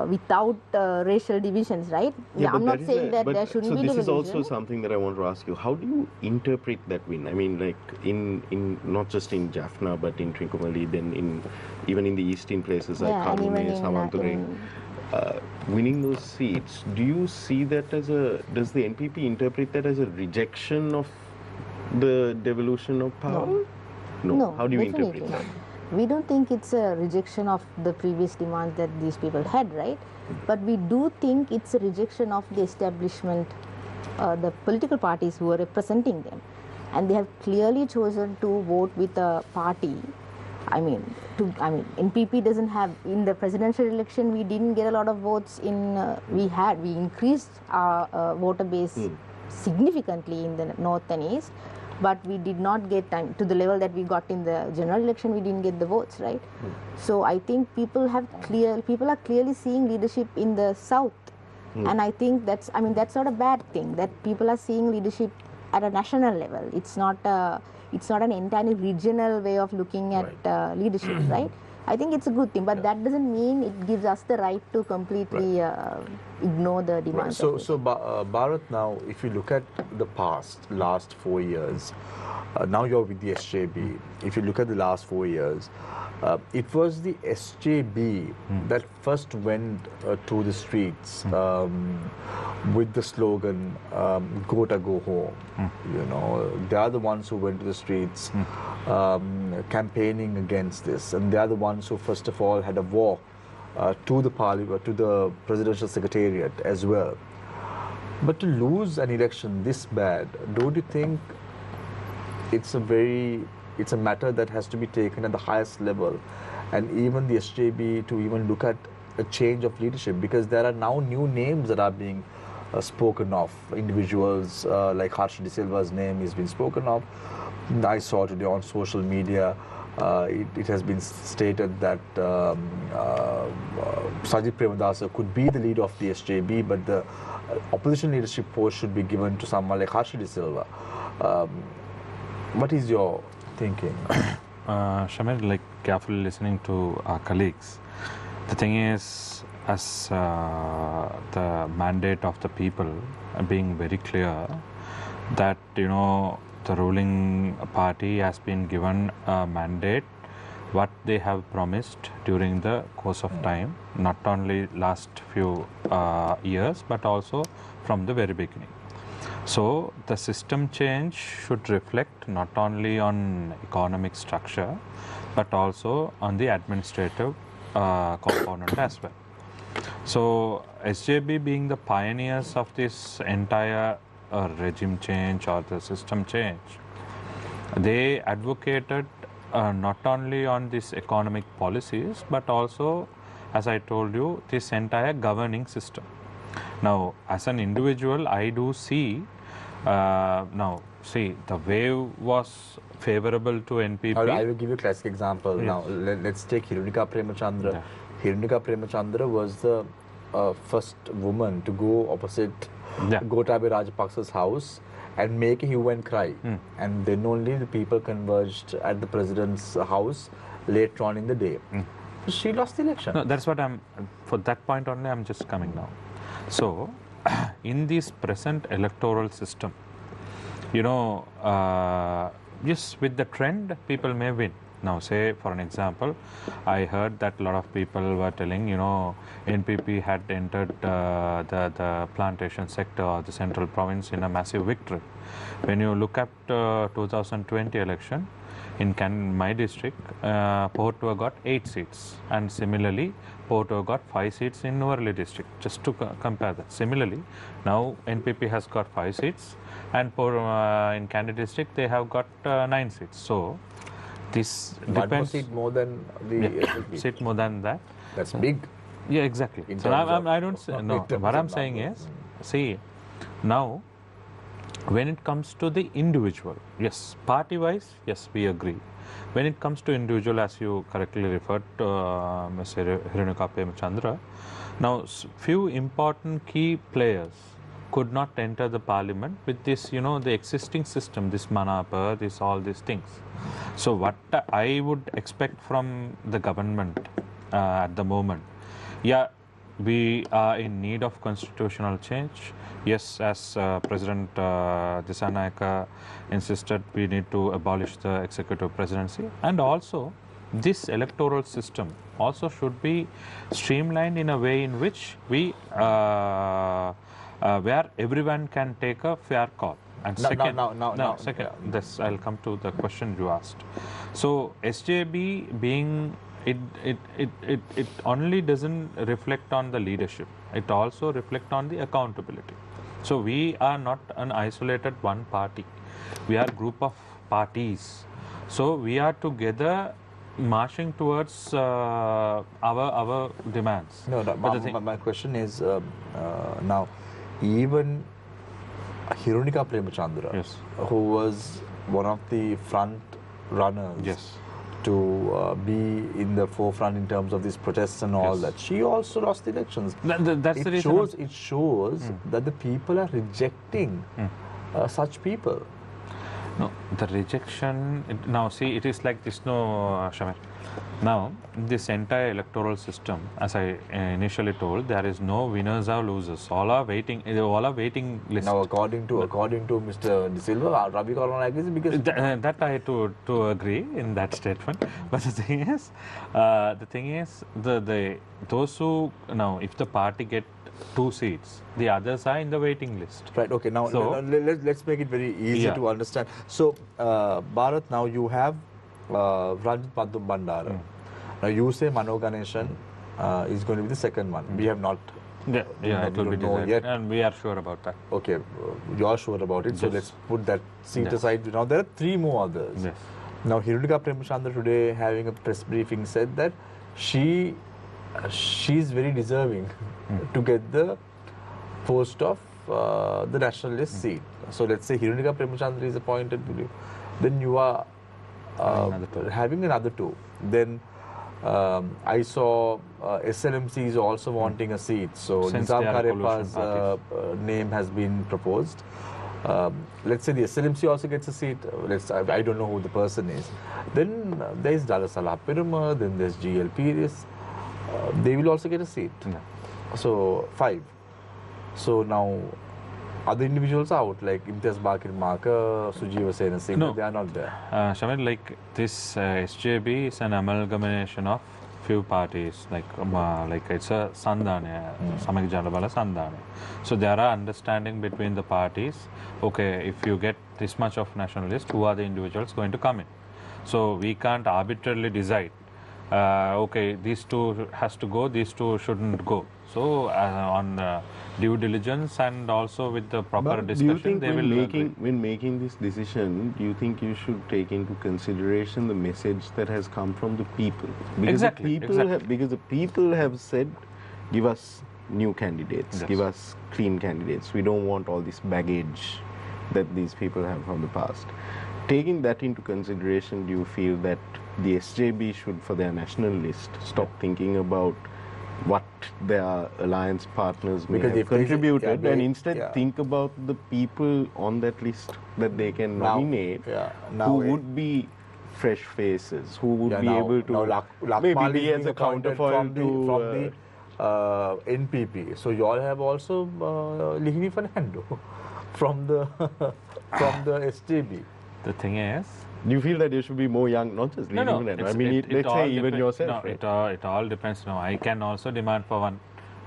without racial divisions, right? Yeah, I'm not saying that there shouldn't be division. So this is also something that I want to ask you. How do you interpret that win? I mean, like in not just in Jaffna, but in Trincomalee, then even in the eastern places like Karune, Samanture, winning those seats. Do you see that as does the NPP interpret that as a rejection of the devolution of power? No. How do you interpret that? We don't think it's a rejection of the previous demands that these people had, right? But we do think it's a rejection of the establishment, the political parties who are representing them. And they have clearly chosen to vote with a party. I mean, NPP doesn't have, in the presidential election, we didn't get a lot of votes we increased our voter base significantly in the north and east. But we did not get to the level that we got in the general election. We didn't get the votes, right? So I think people are clearly seeing leadership in the south, and I think that's not a bad thing that people are seeing leadership at a national level. It's not an entirely regional way of looking at leadership, right? I think it's a good thing, but that doesn't mean it gives us the right to completely ignore the demands. So Barath, now, if you look at the last 4 years, now you're with the SJB. If you look at the last 4 years, it was the SJB that first went to the streets with the slogan, "Go to go home." You know, they are the ones who went to the streets campaigning against this, and they are the ones who first of all had a walk to the Parliament, to the Presidential Secretariat as well. But to lose an election this bad, don't you think it's a matter that has to be taken at the highest level, and even the SJB to even look at a change of leadership, because there are now new names that are being spoken of. Individuals like Harshdi Silva's name has been spoken of. I saw today on social media, it has been stated that Sajid Premadasa could be the leader of the SJB, but the opposition leadership post should be given to someone like Harshdi Silva. What is your thinking? Shamir, like carefully listening to our colleagues, the thing is, as the mandate of the people being very clear that, you know, the ruling party has been given a mandate what they have promised during the course of time, not only last few years, but also from the very beginning. So the system change should reflect not only on economic structure, but also on the administrative component as well. So SJB being the pioneers of this entire regime change or the system change, they advocated not only on these economic policies, but also, as I told you, this entire governing system. Now, as an individual, I do see, now, see, the wave was favorable to NPP. I will give you a classic example. Yes. Now, let's take Hirunika Premachandra. Yeah. Hirunika Premachandra was the first woman to go opposite Gotabaya Rajapaksa's house and make a hue and cry. And then only the people converged at the president's house later on in the day. She lost the election. No, that's what for that point only I'm just coming now. So, in this present electoral system, you know, yes, with the trend, people may win. Now, say, for an example, I heard that a lot of people were telling, you know, NPP had entered the plantation sector or the central province in a massive victory. When you look at 2020 election, in my district, Porto got 8 seats, and similarly, Porto got 5 seats in Nuwan district, just to compare that. Similarly, now NPP has got 5 seats, and in Kandy district, they have got 9 seats. So, this depends. 1 seat more than the SLP. Seat more than that. That's big. Yeah, exactly. In So terms I don't say, no. What I'm saying is, see, now, when it comes to the individual, yes, party-wise, yes, we agree. When it comes to individual, as you correctly referred to Mr. Hirunika Premachandra, now few important key players could not enter the parliament with this, you know, the existing system, this manapa, this all these things. So what I would expect from the government at the moment, yeah, we are in need of constitutional change. Yes, as President Disanayaka insisted, we need to abolish the executive presidency, and also this electoral system also should be streamlined in a way in which we where everyone can take a fair call. And second, this I'll come to the question you asked. So SJB being it only doesn't reflect on the leadership. It also reflects on the accountability. So we are not an isolated one party. We are a group of parties. So we are together marching towards our demands. No, my question is now, even Hirunika Premachandra, yes, who was one of the front runners, yes, to be in the forefront in terms of these protests and all that, she also lost the elections. That's the reason. It shows that the people are rejecting such people. No, the rejection, now see, it is like this, no, Shamir. Now, this entire electoral system, as I initially told, there is no winners or losers. All are waiting list. Now, according to Mr. Silva, Ravi Karana agrees because that I to agree in that statement. But the thing is, those who now, if the party get 2 seats, the others are in the waiting list. Right. Okay. Now let's make it very easy to understand. So, Barath, now you have Ranjit Padum Bandara. Now you say Mano Ganeshan is going to be the second one. We have not. Yeah, it will be decided, yet, and we are sure about that. Okay, you are sure about it. Yes. So let's put that seat aside. Now there are 3 more others. Yes. Now Hirunika Premachandra today, having a press briefing, said that she is very deserving to get the post of the nationalist seat. So let's say Hirunika Premachandra is appointed, then you are having another 2. Then I saw SLMC is also wanting a seat. So Nizam Karepa's name has been proposed. Let's say the SLMC also gets a seat. I don't know who the person is. Then there's Dala Salah Pirma, then there's GLP. They will also get a seat. So 5. So now other individuals are out, like Imtiaz Bakir Marker, Sujeeva Sena Singh, No. they are not there. Shamil, like this SJB is an amalgamation of few parties, like it's a Sandhana, Samik Janabala Sandhana. So there are understanding between the parties. Okay, if you get this much of nationalists, who are the individuals going to come in? So we can't arbitrarily decide. Okay, these two has to go, these two shouldn't go. So on due diligence and also with the proper But discussion, do you think they when will when making this decision, do you think you should take into consideration the message that has come from the people? Because Exactly, the people because the people have said, give us new candidates, Yes. give us clean candidates. We don't want all this baggage that these people have from the past. Taking that into consideration, do you feel that the SJB should, for their national list, stop thinking about what their alliance partners may Because have if they- contributed yeah, and they- instead yeah. think about the people on that list that they can Now- nominate yeah, who now it- would be fresh faces, who would Yeah, be able to now maybe Lakmali be is as being a appointed counterfoil from to the NPP. So you all have also Lihini Fernando from the SJB. The thing is, do you feel that there should be more young, not just no, leading men? I it's- mean, it let's all say even depen- yourself, No, right? it all depends. No, I can also demand for one,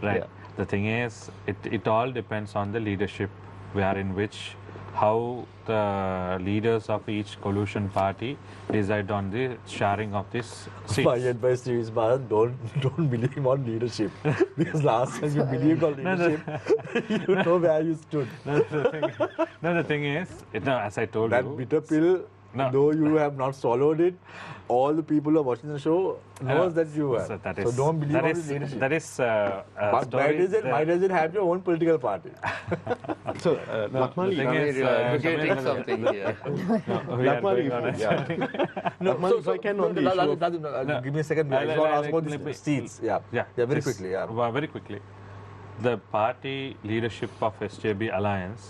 right? Yeah. The thing is, it all depends on the leadership, where in which how the leaders of each coalition party decide on the sharing of this seats. My advice to you is, Barath, don't believe on leadership. Because last time you believed on leadership, you know where you stood. The thing is, as I told That you, bitter pill, No. though you have not swallowed it, all the people who are watching the show knows that you have. So don't believe on the leadership. That is a But story. why does it have your own political party? So, The Lakmali, thing is, You are advocating Shamil, something here. we are Lakmali, going on a- yeah. Lakmali, if I can on the issue of- Give me a second. I just want to ask about these seats. Yeah, very just, quickly. Yeah. Very quickly. The party leadership of SJB Alliance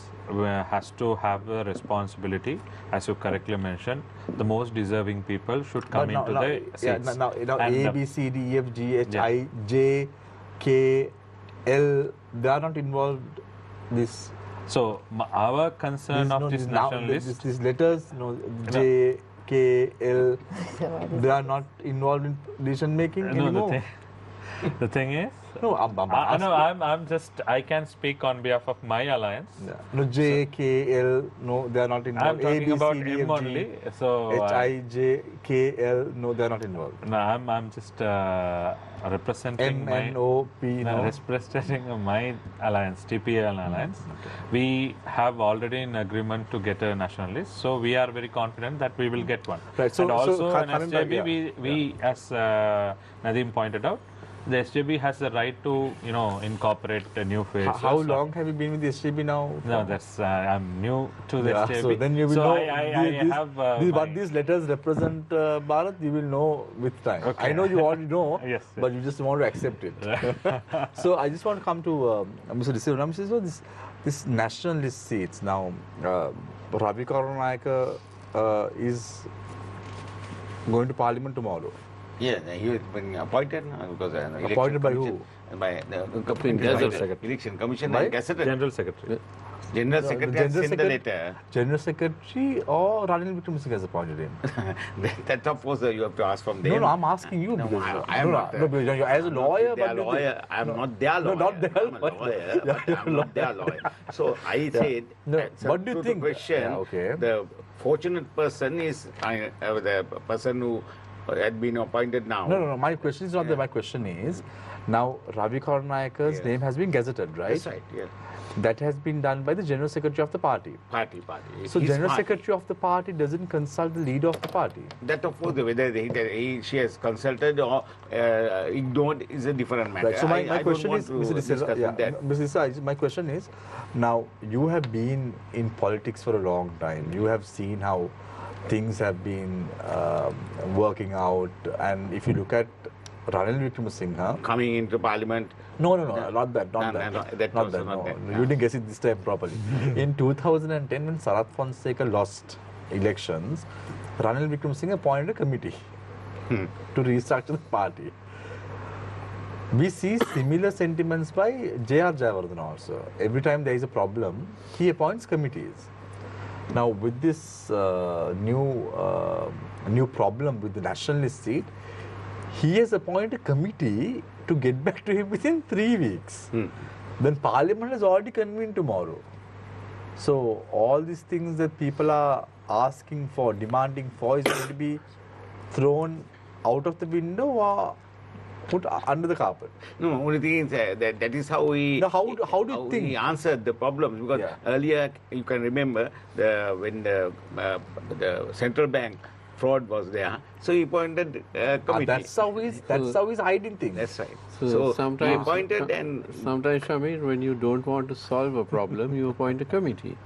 has to have the responsibility, as you correctly mentioned. The most deserving people should come into the seats. Now And A, B, C, D, E, F, G, H, I, J, K, L, they are not involved. This So our concern of this nationalist. these letters, J, K, L, they are not involved in decision making anymore. The thing is, No, I can speak on behalf of my alliance. No, J, K, L, no, they are not involved. I'm talking A, B, about C, D, him F, G, only. So H, I, J, K, L, no, they are not involved. no, I'm just representing M, my N, O, P, no. representing my alliance, TPL alliance. We have already an agreement to get a nationalist, so we are very confident that we will get one. Right, so- and also so in coming back, SJB, we as Nadeem pointed out, the SJB has the right to incorporate a new phase. How long have you been with the SJB now? No, that's I'm new to the Yeah, SJB. so then you will so know I have what my- these letters represent, Barath, you will know with time. Okay. I know you already know, Yes, but you just want to accept it. So I just want to come to Mr. Disivara. Mr. So this nationalist seats now, Ravi Karunayaka is going to Parliament tomorrow. Yeah, he has been appointed because Appointed by who? By the General Secretary. Election Commission By? and gazetted. General Secretary. General The Secretary General has sent the Secretary- letter. General Secretary or Ranil Wickremesinghe has appointed him? That of course you have to ask from them. No, I'm asking you. No, because, I am not. No, because you're as a lawyer, They are but you think- lawyer. I am not their No, lawyer. not their I'm a lawyer. lawyer, Yeah, but I'm not their lawyer. So I said, No, answer what do you to think? The question, Yeah, okay. the fortunate person is the person who had been appointed now. No. My question is not that. My question is, now Ravi Karunayaka's Yes. name has been gazetted, right? That's right. Yeah. That has been done by the General Secretary of the party. Party. So His General party. Secretary of the party doesn't consult the leader of the party. That of course, whether she has consulted or ignored is a different matter. Right. So my I question don't is, want to Mr. discuss Disivara, with that. Mr. Disivara, my question is, now you have been in politics for a long time. You have seen how things have been working out, and if you look at Ranil Wickremesinghe, Coming into Parliament, No, not that, No, not no, that. no, that Not was that, not no. that, You didn't guess it this time properly. In 2010, when Sarath Fonseca lost elections, Ranil Wickremesinghe appointed a committee to restructure the party. We see similar sentiments by J.R. Jayawardena also. Every time there is a problem, he appoints committees. Now, with this new problem with the nationalist seat, he has appointed a committee to get back to him within 3 weeks. Then Parliament has already convened tomorrow. So, all these things that people are asking for, demanding for, is going to be thrown out of the window or put under the carpet. No, only thing is that is how we Now, how do you think? we answered the problems, because earlier you can remember when the central bank fraud was there, so he appointed a committee. That's how he's hiding things. That's right. So he sometimes, appointed and sometimes, Shamir, when you don't want to solve a problem, you appoint a committee.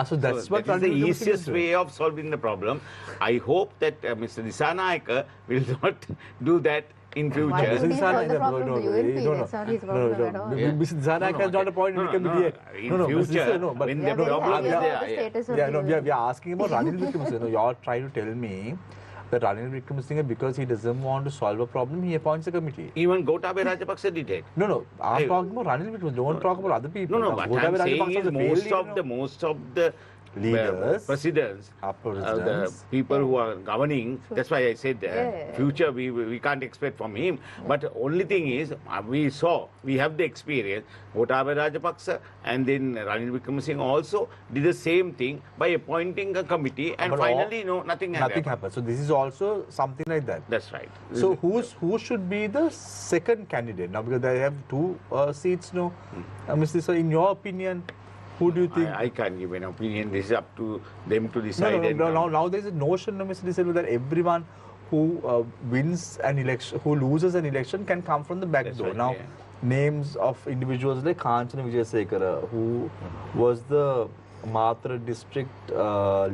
So that's what that is the Ranil Wickremesinghe easiest is doing. way of solving the problem. I hope that Mr. Dissanayake will not do that in future. Why would he Mr. solve the Dissanayake, problem? The UNP, that's not his problem at all. Mr. Dissanayake has not appointed a committee yet. In future, but when We are the very problem happy is about there, the status of yeah, the no, UNP. we are asking about Ranil Wickremesinghe. You are trying to tell me that Ranil Wickremesinghe, because he doesn't want to solve a problem, he appoints a committee. even Gotabaya Rajapaksa did it. No, I'm talking about Ranil Wickremesinghe. Don't talk about other people. No, Now, what Gotabaya I'm saying Rajapaksa is a failed leader, most of the Leaders, presidents, our the presidents. people who are governing, that's why I said Yeah. future we can't expect from him. But only thing is, we have the experience, Gotabaya Rajapaksa and then Ranil Wickremesinghe also did the same thing by appointing a committee, and But finally, nothing happened. happened. So this is also something like that. That's right. So who should be the second candidate now? Because they have two seats now. Mr. So in your opinion, who do you think? I can't give an opinion. This is up to them to No, decide. and now there is a notion, Mr. Silva, that everyone who wins an election, who loses an election, can come from the back That's door. right, Now, yeah. names of individuals like Kanchana Vijayasekara, who was the Matra district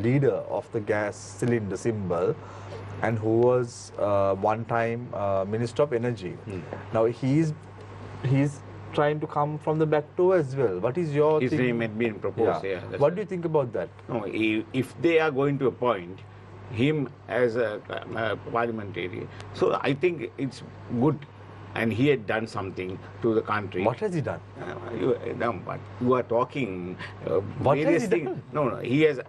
leader of the gas cylinder symbol, and who was one time Minister of Energy. Now he's trying to come from the back door as well. What is your his thing? name had been proposed. Yeah. that's What right. do you think about that? No, if they are going to appoint him as a parliamentarian, so I think it's good, and he had done something to the country. What has he done? But you are talking What has various he things. done? No, he has.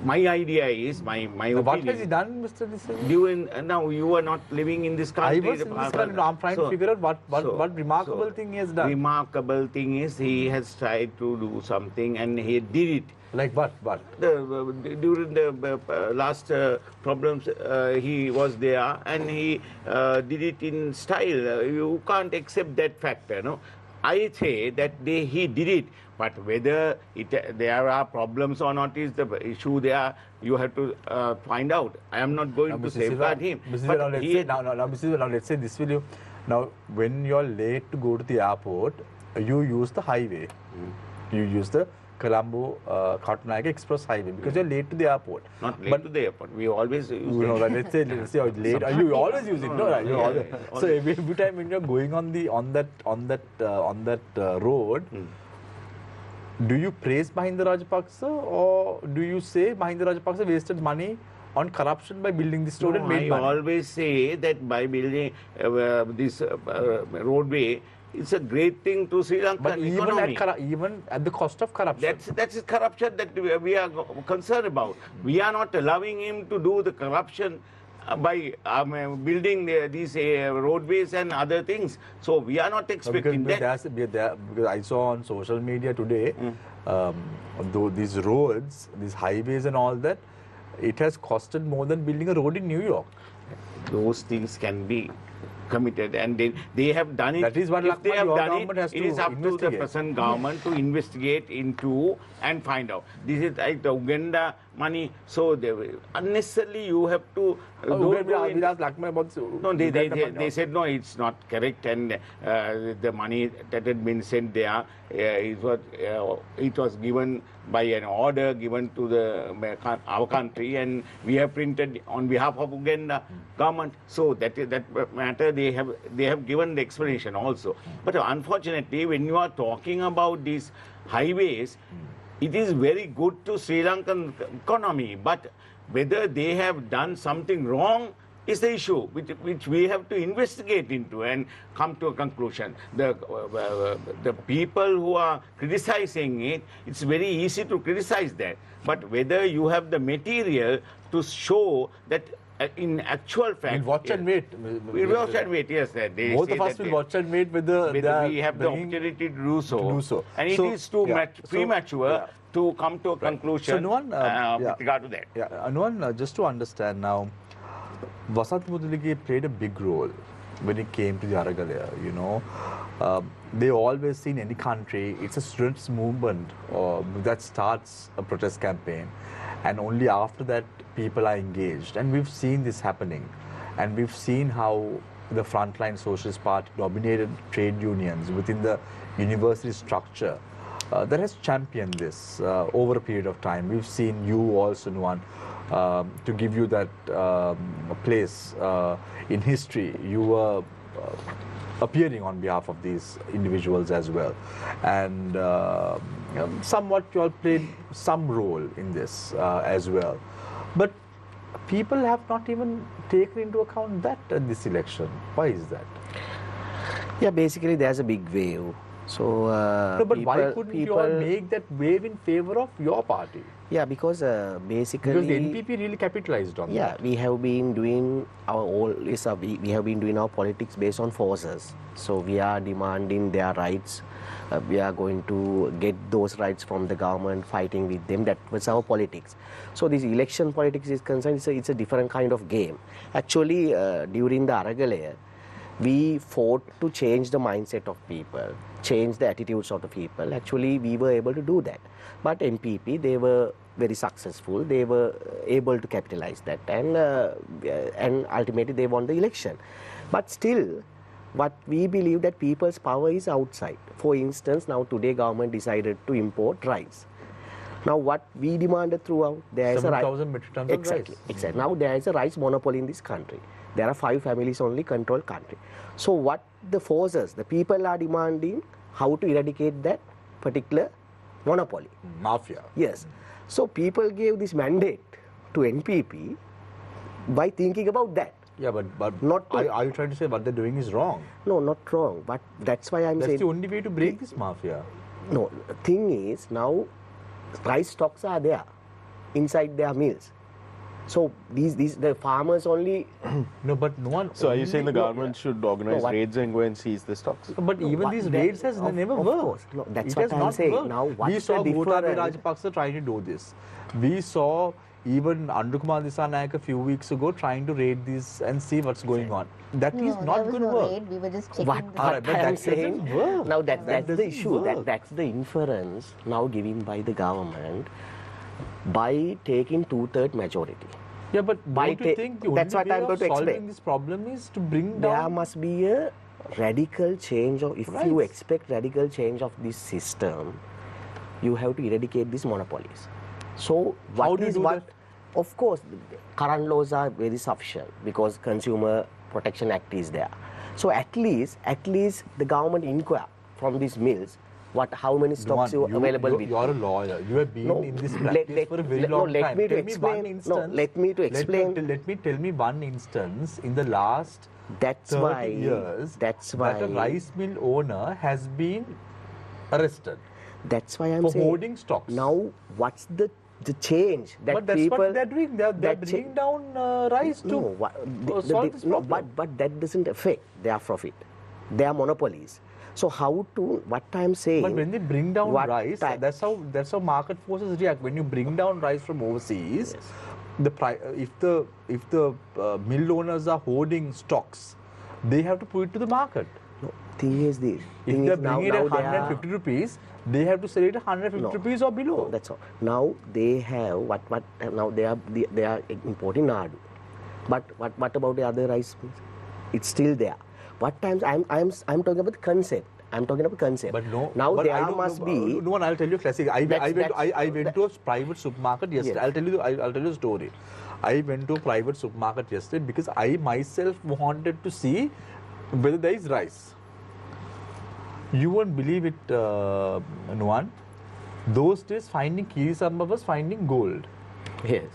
My idea is my opinion. What has he done, Mr. Dissanayake? Now you are not living in this country. I was in this country. I'm trying to figure out what remarkable thing he has done. Remarkable thing is he has tried to do something, and he did it. Like what? During the last problems, he was there, and he did it in style. You can't accept that factor, no? I say that he did it, but whether there are problems or not is the issue there. You have to find out. I am not going to safeguard him. Mr. Silva, Mr. Silva, now let's say this will you. Now, when you're late to go to the airport, you use the highway. You use the Colombo Kattanayake Express Highway because you're late to the airport. Not late to the airport. We always use You know, let's say you're late. You always use it, no? Right? You always. So every time when you're going on that road, do you praise Mahinda Rajapaksa, or do you say Mahinda Rajapaksa wasted money on corruption by building this road and made I money? always say that by building this roadway, it's a great thing to Sri Lankan But economy. even at the cost of corruption. That's corruption that we are concerned about. We are not allowing him to do the corruption by building these roadways and other things. So we are not expecting that. Because I saw on social media today, though these roads, these highways and all that, it has costed more than building a road in New York. Those things can be committed, and they have done it. That is what if they Lakmali, have your done government has it to is up to the investigate. present government to investigate into and find out. This is like the Uganda money, so unnecessarily you have to We'll ask Lakmali about this. No, they said no, it's not correct, and the money that had been sent there, it was given by an order given to our country, and we have printed on behalf of Uganda government. So that matter they have given the explanation also. But unfortunately, when you are talking about these highways, it is very good to Sri Lankan economy, but whether they have done something wrong, is the issue which we have to investigate into and come to a conclusion. The people who are criticizing it, it's very easy to criticize that. But whether you have the material to show that in actual fact... We'll watch and wait. We'll watch and wait, yes. Both of us will watch and wait whether we have the opportunity to do so. And it is too premature to come to a conclusion with regard to that. Yeah, Nuwan, just to understand now, Vasant Mudaligi played a big role when it came to the Aragalaya, you know. They always see in any country, it's a students' movement that starts a protest campaign. And only after that, people are engaged. And we've seen this happening. And we've seen how the frontline Socialist Party dominated trade unions within the university structure that has championed this over a period of time. We've seen you also, Nuwan, to give you that place in history. You were appearing on behalf of these individuals as well. And somewhat you all played some role in this as well. But people have not even taken into account that in this election. Why is that? Yeah, basically there's a big wave. So, no, but why couldn't you all make that wave in favor of your party? Yeah, because basically... Because the NPP really capitalized on that. Yeah, we have been doing we have been doing our politics based on forces. So we are demanding their rights. We are going to get those rights from the government, fighting with them. That was our politics. So this election politics is concerned, it's a different kind of game. Actually, during the Aragalaya, we fought to change the mindset of people, change the attitudes of the people. Actually, we were able to do that. But NPP, they were very successful. They were able to capitalize that, and ultimately they won the election. But still, what we believe that people's power is outside. For instance, now today government decided to import rice. Now what we demanded throughout, there is a rice. 7,000 metric tons of rice. Exactly. Now there is a rice monopoly in this country. There are 5 families only control country. So what the forces, the people are demanding how to eradicate that particular monopoly. Mafia. Yes. So people gave this mandate to NPP by thinking about that. Yeah, but not are you trying to say what they're doing is wrong? No, not wrong. But that's why I'm saying... That's the only way to break this mafia. No, the thing is, now rice stocks are there inside their mills. So the farmers only... No, but no one... So are you saying the government should organize raids and go and seize the stocks? But even these raids has never worked. Of course. No, that's what I'm saying. Worked. Now, we saw Gotabaya Rajapaksa trying to do this. We saw even Andukumar Dissanayake a few weeks ago trying to raid these and see what's going on. That is not good work. Raid. We were just checking What I'm saying, now that's the issue. Work. That's the inference now given by the government by taking 2/3 majority. Yeah, but don't you think the only way of solving this problem is to bring down... There must be a radical change of... If you expect radical change of this system, you have to eradicate these monopolies. So how do you do that? Of course, current laws are very sufficient because Consumer Protection Act is there. So at least the government inquire from these mills how many stocks you available with. You are a lawyer. You have been in this practice for a very long time. Let me explain. Tell me one instance in the last 30 years that a rice mill owner has been arrested. That's why I'm for saying. Holding stocks. Now, what's the change that but that's people... what they're doing. They're bringing down rice to solve this problem. But that doesn't affect their profit. They are monopolies. So what I'm saying... But when they bring down rice, that's how market forces react. When you bring down rice from overseas, if the mill owners are holding stocks, they have to put it to the market. No, thing is this. If they're bringing it at 150 rupees, they have to sell it at 150 rupees or below. No, that's all. Now they have now they are importing nadu. But what about the other rice mills? It's still there. What times I'm talking about the concept. I'm talking about concept. But no. Now but there must be. No one. I'll tell you classic. I went to a private supermarket yesterday. Yes. I'll tell you a story. I went to a private supermarket yesterday because I myself wanted to see whether there is rice. You won't believe it, Nuwan. Those days finding Kirisamba was finding gold. Yes.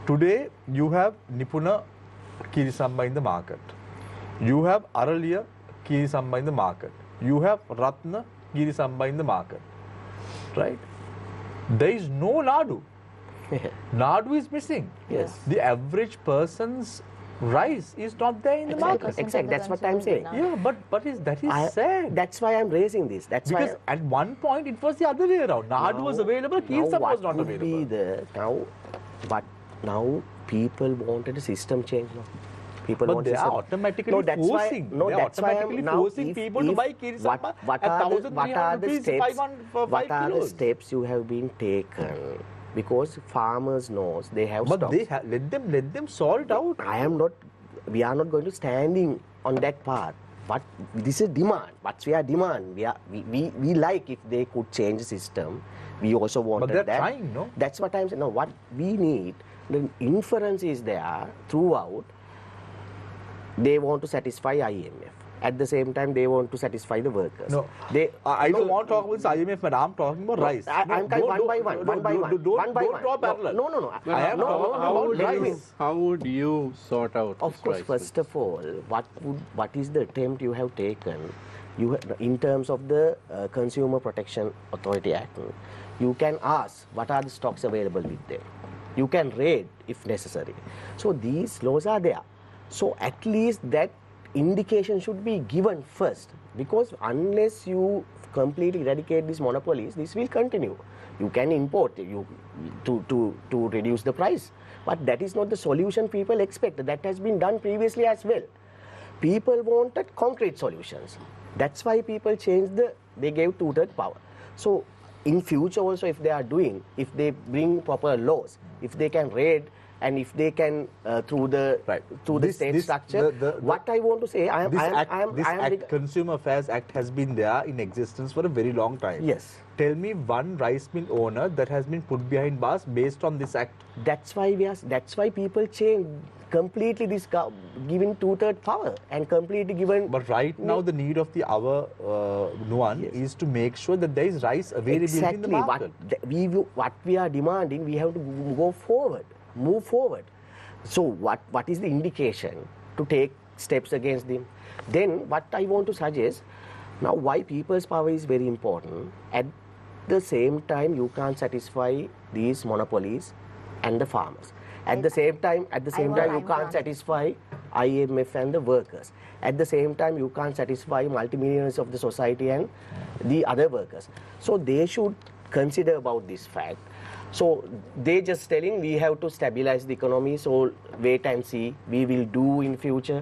Today you have Nipuna Kirisamba in the market. You have Araliya Kirisamba in the market. You have Ratna Kirisamba in the market. Right? There is no Ladu. Ladu is missing. Yes. The average person's rice is not there in the market. Exactly. That's what I'm saying. Yeah, but that is sad. That's why I'm raising this. That's Because why at one point it was the other way around. Nadu was available, Kirisamba was not available. Now people wanted a system change now. People But want they system. are automatically that's forcing. Why, no, they are that's why automatically forcing people to buy Kirisamba what at are 1,300 the rupees steps? 5 What are the kilos. steps you have been taken? Because farmers knows they have But stocks. they let them sort it out. We are not going to standing on that path. But this is demand. What we are demand. We like if they could change the system. We also wanted they're that. trying, no? That's what I'm saying. No, what we need, the inference is there throughout. They want to satisfy IMF. At the same time, they want to satisfy the workers. No, I don't want to talk about IMF, but I'm talking about rice. I'm coming one by one. Don't draw parallel. No. I am talking about rice. How would you sort out Of this course, crisis? first of all, what is the attempt you have taken? In terms of the Consumer Protection Authority Act, you can ask what are the stocks available with them. You can raid if necessary. So these laws are there. So at least that indication should be given first, because unless you completely eradicate these monopolies, this will continue. You can import to reduce the price, but that is not the solution people expect. That has been done previously as well. People wanted concrete solutions. That's why people changed they gave two-thirds power. So in future also, if they bring proper laws, if they can raid, and if they can through the state structure, what I want to say, This Consumer Affairs Act has been there in existence for a very long time. Yes. Tell me one rice mill owner that has been put behind bars based on this act. That's why people change completely this giving two-thirds power and completely given. But right now the need of the hour, Nuwan, is to make sure that there is rice availability in the market. What we are demanding, we have to go forward. Move forward. So what is the indication to take steps against them? Then what I want to suggest, now why people's power is very important. At the same time, you can't satisfy these monopolies and the farmers. At the same time, you can't satisfy IMF and the workers. At the same time, you can't satisfy multimillionaires of the society and the other workers. So they should consider about this fact. So they just telling we have to stabilize the economy, so wait and see, we will do in future.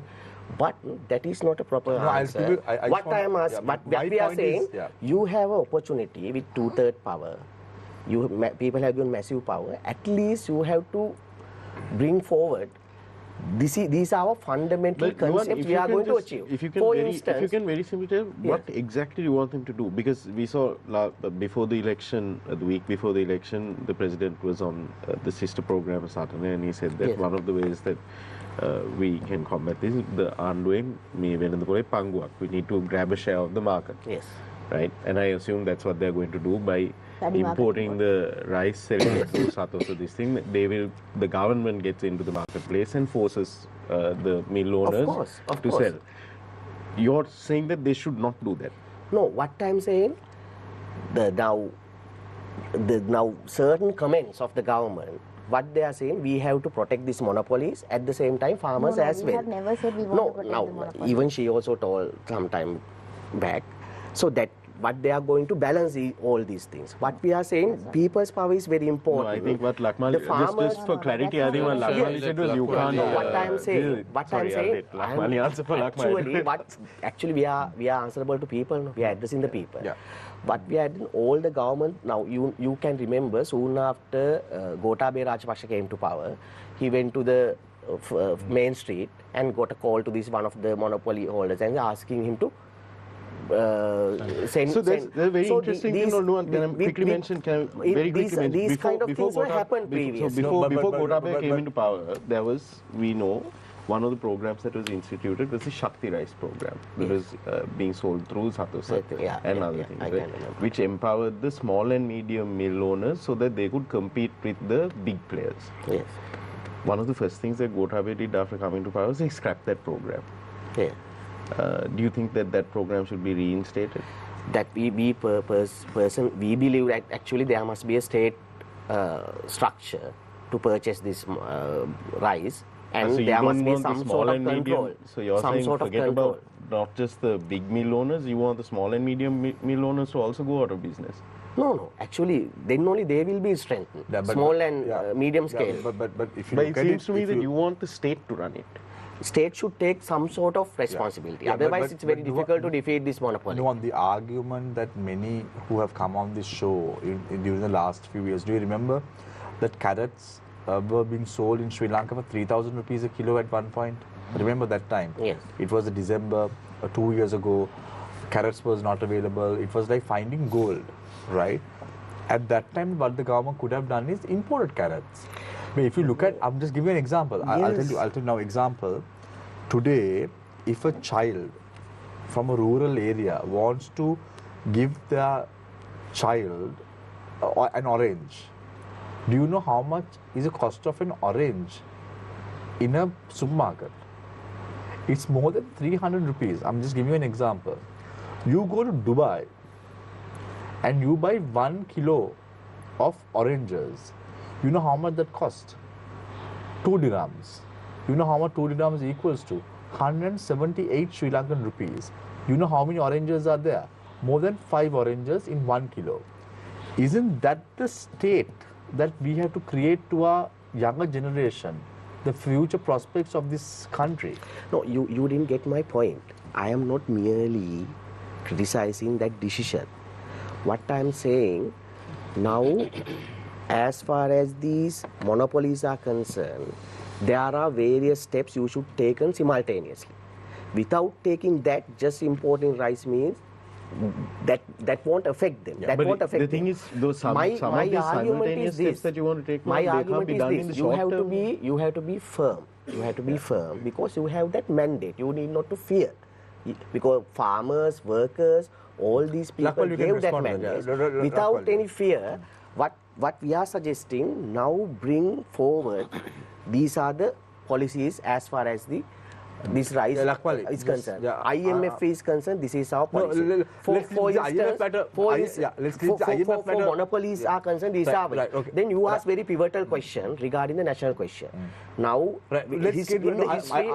But that is not a proper answer. What we are saying, you have an opportunity with two-thirds power. People have given massive power. At least you have to bring forward. These are our fundamental concepts we are going to achieve. If you can very simply tell what exactly you want them to do, because we saw before the election, the week before the election, the president was on the sister program of Satana, and he said that one of the ways that we can combat this is the undoing me when in the panguak. We need to grab a share of the market. Yes. Right, and I assume that's what they're going to do by importing the rice, selling it through Sato. So this thing, the government gets into the marketplace and forces the mill owners to sell. You're saying that they should not do that? No, what I'm saying, now certain comments of the government, what they are saying, we have to protect these monopolies, at the same time farmers as well. We have never said we want to protect the monopolies. Even she also told some time back. So that what they are going to balance all these things. What we are saying, people's power is very important. No, I think what Lakmali, just for clarity, I think what Lakmali said was you can't. What I'm saying, Lakmali answer for Lakmali. Actually, we are answerable to people. We are addressing the people. Yeah. But we are addressing all the government. Now you can remember soon after Gotabaya Rajapaksa came to power, he went to the main street and got a call to this one of the monopoly holders and asking him to So that's very interesting to know. Nuwan, can I quickly mention? These kind of things were happened previously. Before Gotabaya came into power, there was, we know, one of the programs that was instituted was the Shakti Rice program that was being sold through Satosa and other things, right? Which empowered the small and medium mill owners so that they could compete with the big players. Yes. one of the first things that Gotabaya did after coming to power was he scrapped that program. Yeah. Do you think that that program should be reinstated? That we believe that actually there must be a state structure to purchase this rice, and so you there don't must be want the some small sort of and medium, control. so you're some saying sort of forget control. about not just the big mill owners, you want the small and medium mill owners to also go out of business? No. Actually, then only they will be strengthened. Yeah, Small and medium scale. But if you But look it at seems it, to me if that you want the state to run it. State should take some sort of responsibility. Yeah, Otherwise, it's very Nuwan, difficult to defeat this monopoly. Nuwan, the argument that many who have come on this show during the last few years, do you remember that carrots were being sold in Sri Lanka for 3,000 rupees a kilo at one point? Remember that time? Yes. It was December 2 years ago. Carrots was not available. It was like finding gold, right? At that time, what the government could have done is imported carrots. I mean, if you look at, I'm just giving you an example. I'll tell you now example. Today, if a child from a rural area wants to give their child an orange, do you know how much is the cost of an orange in a supermarket? It's more than 300 rupees. I'm just giving you an example. You go to Dubai and you buy 1 kilo of oranges. You know how much that costs? 2 dirhams. You know how much 2 dirhams equals to? 178 Sri Lankan rupees. You know how many oranges are there? More than 5 oranges in 1 kilo. Isn't that the state that we have to create to our younger generation, the future prospects of this country? No, you didn't get my point. I am not merely criticizing that decision. What I am saying now, as far as these monopolies are concerned, there are various steps you should take simultaneously. Without taking that, just importing rice means that won't affect them. Yeah, that but won't affect the thing them. is, those some of these simultaneous steps that you want to take, my now, they can't argument be is done in the this: short term. you have to be firm. You have to be firm because you have that mandate. You need not to fear, because farmers, workers, all these people Lakmali, you can gave that respond to that. mandate without any fear. What we are suggesting now, bring forward. These are the policies as far as this rice Lakmali, is concerned. yeah, IMF is concerned. This is our policy. let's leave the IMF matter. Let's leave the IMF matter. Monopolies are concerned. These are right, okay. Then you ask very pivotal question regarding the national question. Now, in the history,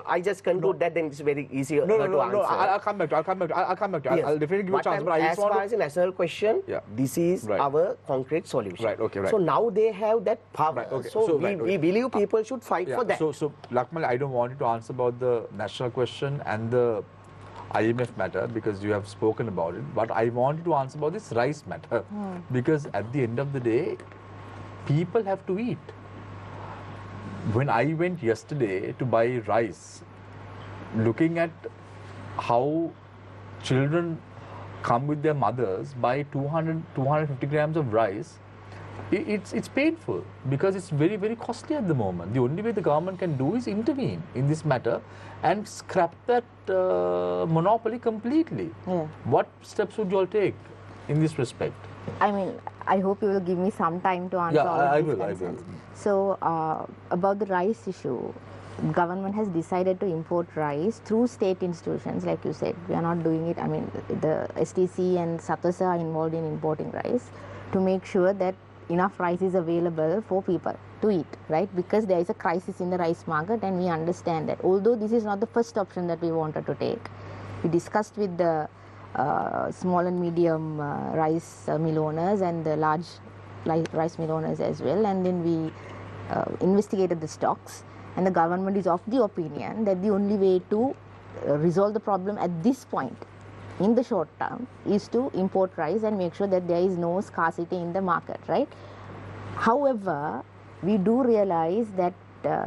I just conclude that. Then it's very easy to answer. I'll come back to it. Yes. I'll definitely give you a chance. But I as just want far as the national question, this is our concrete solution. Right, okay, right. So now they have that power. Right, okay. So, So, we believe people should fight for that. So, Lakmali, I don't want you to answer about the national question and the IMF matter because you have spoken about it. But I want you to answer about this rice matter because at the end of the day, people have to eat. When I went yesterday to buy rice, looking at how children come with their mothers, buy 250 grams of rice, it's painful because it's very, very costly at the moment. The only way the government can do is intervene in this matter and scrap that monopoly completely. Yeah. What steps would you all take in this respect? I mean, I hope you will give me some time to answer all of these concerns. So, about the rice issue, government has decided to import rice through state institutions, like you said. We are not doing it. I mean, the STC and Satasa are involved in importing rice to make sure that enough rice is available for people to eat, right? Because there is a crisis in the rice market, and we understand that. Although this is not the first option that we wanted to take, we discussed with the small and medium rice mill owners and the large rice mill owners as well, and then we investigated the stocks, and the government is of the opinion that the only way to resolve the problem at this point in the short term is to import rice and make sure that there is no scarcity in the market, right? However, we do realize that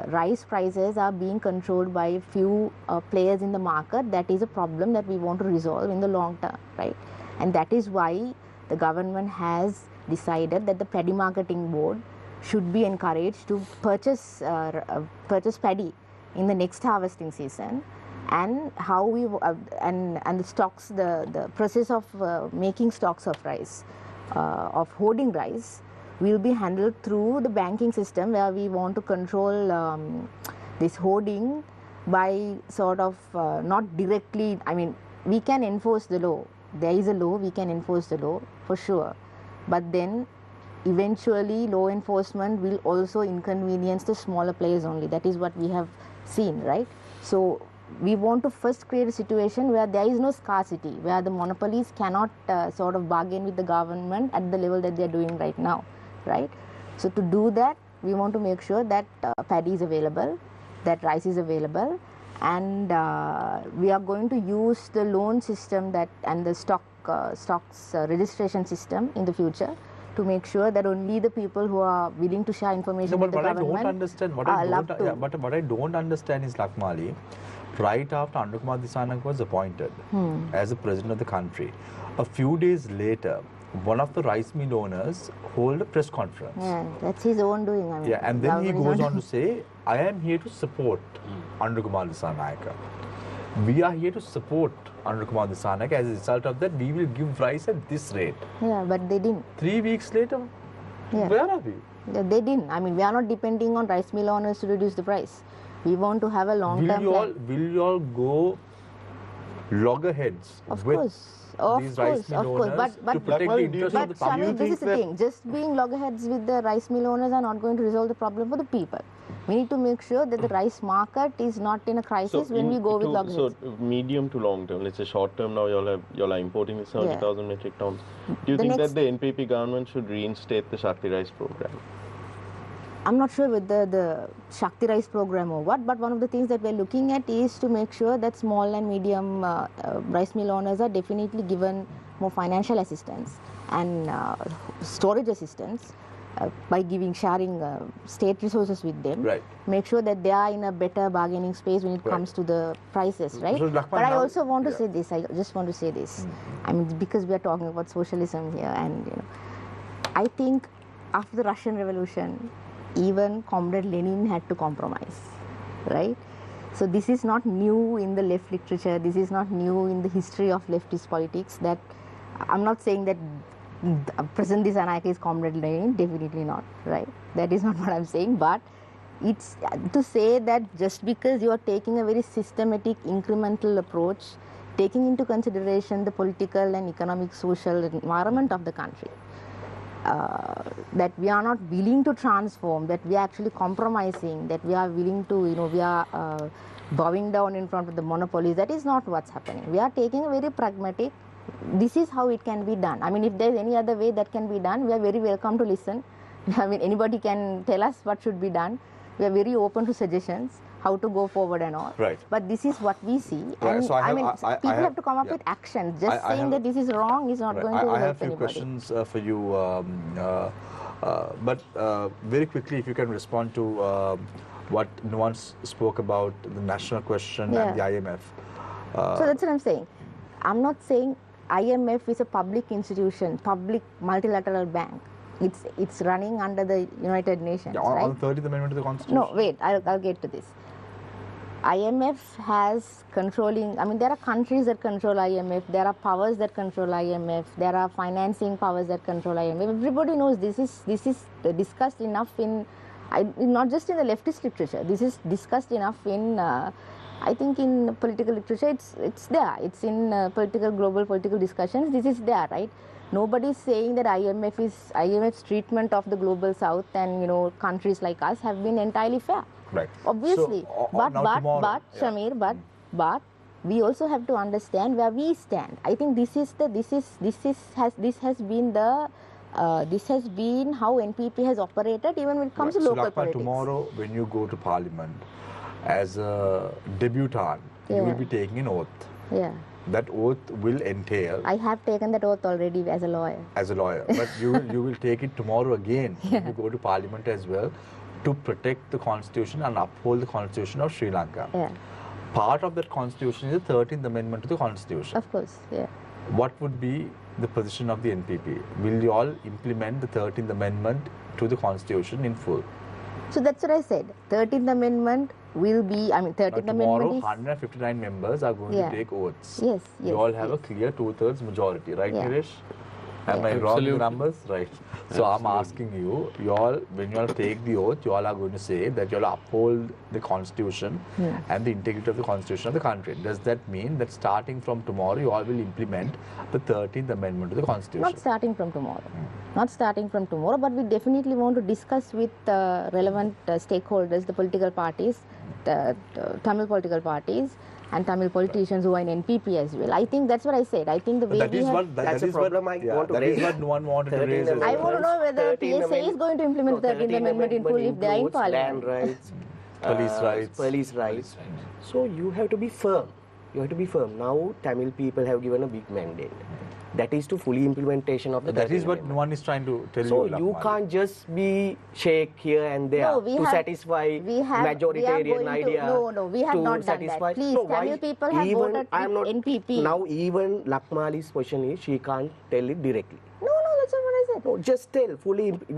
rice prices are being controlled by a few players in the market. That is a problem that we want to resolve in the long term, right? And that is why the government has decided that the paddy marketing board should be encouraged to purchase paddy in the next harvesting season, and how we and the stocks, the process of making stocks of rice, of hoarding rice, will be handled through the banking system, where we want to control this hoarding by sort of not directly, I mean, we can enforce the law. There is a law, we can enforce the law for sure. But then eventually law enforcement will also inconvenience the smaller players only. That is what we have seen, right? So we want to first create a situation where there is no scarcity, where the monopolies cannot sort of bargain with the government at the level that they are doing right now, right? So to do that, we want to make sure that paddy is available, that rice is available, and we are going to use the loan system that and the stocks registration system in the future to make sure that only the people who are willing to share information with the government what I don't understand is, Lakmali, right after Anukumar Dissanayake was appointed as the president of the country, a few days later, one of the rice mill owners hold a press conference. Yeah, that's his own doing. I mean, yeah, and then he goes on to say, I am here to support Anukumar Dissanayake. We are here to support Anukumar Dissanayake. As a result of that, we will give rice at this rate. Yeah, but they didn't. 3 weeks later, where are we? Yeah, they didn't. I mean, we are not depending on rice mill owners to reduce the price. We want to have a long-term plan. Will you all go loggerheads of with course, these rice mill owners to protect the interest of the public? But this is the thing. Just being loggerheads with the rice mill owners are not going to resolve the problem for the people. We need to make sure that the rice market is not in a crisis when we go with loggerheads. So medium to long term, let's say short term now, y'all are importing the 70,000 metric tons. Do you think that the NPP government should reinstate the Shakti Rice program? I'm not sure whether the Shakti Rice program or what, but one of the things that we're looking at is to make sure that small and medium rice mill owners are definitely given more financial assistance and storage assistance by sharing state resources with them. Right. Make sure that they are in a better bargaining space when it comes to the prices, right? So, but I also want to say this, I just want to say this. I mean, because we are talking about socialism here, and I think after the Russian Revolution, even Comrade Lenin had to compromise, right? So this is not new in the left literature, this is not new in the history of leftist politics. That I'm not saying that President Dissanayake is Comrade Lenin, definitely not, right? That is not what I'm saying, but it's to say that just because you are taking a very systematic, incremental approach, taking into consideration the political and economic, social environment of the country, that we are not willing to transform, that we are actually compromising, that we are willing to, we are bowing down in front of the monopolies. That is not what's happening. We are taking a very pragmatic, this is how it can be done. I mean, if there is any other way that can be done, we are very welcome to listen. I mean, anybody can tell us what should be done. We are very open to suggestions, how to go forward and all. Right. But this is what we see. Right. And So people have to come up with action. Just saying that this is wrong is not going to help anybody. I have a few questions for you, but very quickly, if you can respond to what Nuwan spoke about, the national question and the IMF. So that's what I'm saying. I'm not saying IMF is a public institution, public multilateral bank. It's running under the United Nations, right? On the 30th Amendment to the Constitution? No, wait, I'll get to this. IMF has controlling, I mean, there are countries that control IMF, there are powers that control IMF, there are financing powers that control IMF. Everybody knows this is discussed enough in, not just in the leftist literature, this is discussed enough in, I think in political literature, it's there. It's in global political discussions, this is there, right? Nobody is saying that IMF's treatment of the global south and countries like us have been entirely fair. Right. Obviously, So, but Shamir, Shamir, we also have to understand where we stand. I think this has been how NPP has operated even when it comes to local politics. Tomorrow, when you go to Parliament as a debutant, you will be taking an oath. Yeah. That oath will entail. I have taken that oath already as a lawyer. As a lawyer, but you will take it tomorrow again when you go to Parliament as well, to protect the Constitution and uphold the Constitution of Sri Lanka. Yeah. Part of that Constitution is the 13th Amendment to the Constitution. Of course, yeah. What would be the position of the NPP? Will you all implement the 13th Amendment to the Constitution in full? So that's what I said. 13th Amendment will be, 13th tomorrow, Amendment is... 159 members are going to take oaths. Yes, yes. You all have a clear 2/3 majority, right, Yeah. Niresh? Am I wrong in the Absolutely. numbers? Right. So I'm asking you, when you all take the oath, you all are going to say that you all uphold the constitution and the integrity of the constitution of the country. Does that mean that starting from tomorrow, you all will implement the 13th Amendment to the constitution? Not starting from tomorrow. Not starting from tomorrow, but we definitely want to discuss with relevant stakeholders, the political parties, the Tamil political parties, and Tamil politicians who are in NPP as well. I think that's what I said. I think the way That we is have... what That's a problem I want to that raise. is what Nuwan wanted to 13 raise. as I well. want to know whether 13 PSA is going to implement the 13th Amendment in full if they are in includes land Parliament. rights, Police rights. police rights. So you have to be firm. You have to be firm. Now Tamil people have given a big mandate. That is to fully implementation of the That 13th is what Amendment. Nuwan is trying to tell So you. you Lakmali. can't just be shake here and there No, we to have- satisfy we have- majoritarian we are going to- idea. no, we have to not done that. satisfy. Please, So why Tamil people have even voted I'm with not, NPP. Now even Lakmali's question is she can't tell it directly. No, that's not what I said. No, just tell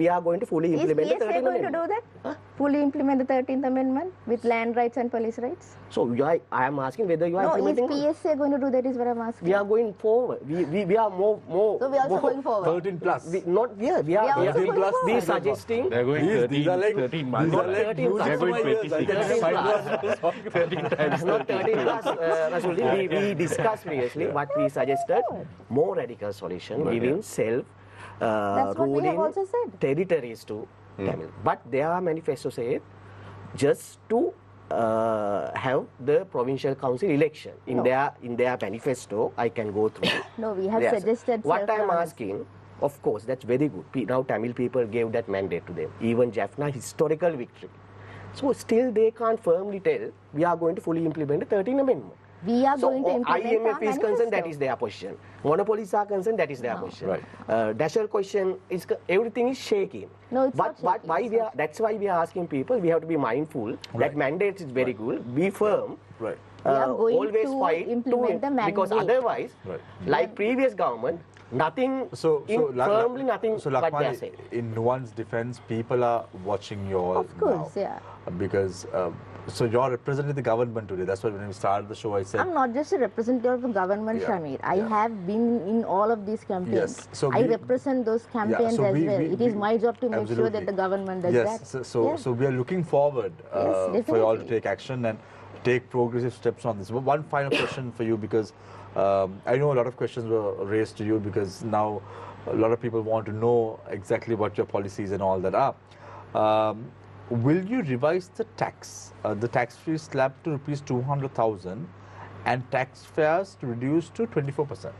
we are going to fully Is implement the PSA 13th going to Amendment. do that? Fully implement the 13th Amendment with land rights and police rights? So I am asking whether you are No, implementing. is PSA going to do that is what I'm asking. We are going forward. We are more. So we are also more- going forward. 13 plus. Not yeah. We are also going plus. We forward. suggesting. They're going These are like 13 months. These are like 13 news They're of my going ears. I 26. think 13 5 13 times. Not 13 plus, Rasul. We discussed previously what we suggested. More radical solution, giving self That's what we have ruling also said. territories to Tamil. But their manifesto said just to have the provincial council election in their manifesto. I can go through. No, we have Yes. suggested What I'm self-governance. asking, of course, that's very good. Now Tamil people gave that mandate to them. Even Jaffna, historical victory. So still they can't firmly tell we are going to fully implement the 13th Amendment. We are going to implement IMF our is concerned, that manifesto. is their position. Monopolies are concerned, that is their position. Right. Dasher question is everything is shaking. No, it's but not shaking, why it's we not are? That's why we are asking people. We have to be mindful that mandate is very good. Be firm. Right. We are going always to fight implement the because mandate. otherwise, Right. like previous government, nothing firmly nothing. So but they are Lakmali, saying. in Nuwan's defense, people are watching you all Of course, now. yeah. Because so you're representing the government today. That's why when we started the show, I said. I'm not just a representative of the government, Yeah, Shamir. I yeah. have been in all of these campaigns. Yes, so I we- represent those campaigns so as we- well. we- It is we- my job to make sure that absolutely. the government does Yes, that. so we are looking forward Yes, for you all to definitely. take action and take progressive steps on this. But one final question for you, because I know a lot of questions were raised to you, because now a lot of people want to know exactly what your policies and all that are. Will you revise the tax-free slab to rupees 200,000 and tax fares to reduce to 24%?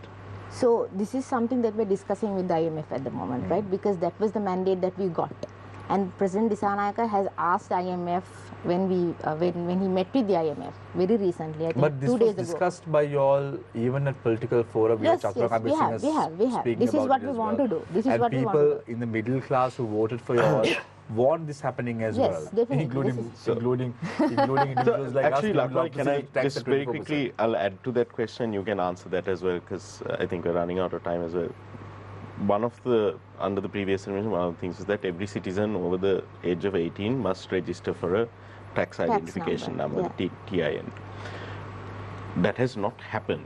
So this is something that we're discussing with the IMF at the moment, right? Because that was the mandate that we got. And President Disanayaka has asked IMF when he met with the IMF very recently, I think But this 2 was days ago. discussed by you all even at political fora. Yes, Chakra yes, Kabir we Singh have, is we have. speaking This is about what it we as want well. to do. This is and what we want to people in the middle class who voted for you all want this happening as Yes, well, definitely. including This including individuals like Actually, us. who would love Lakmali, to can see I it taxed just at very 24%. quickly, I'll add to that question, you can answer that as well, because I think we're running out of time as well. Under the previous administration, one of the things is that every citizen over the age of 18 must register for a tax identification number, the TIN. That has not happened.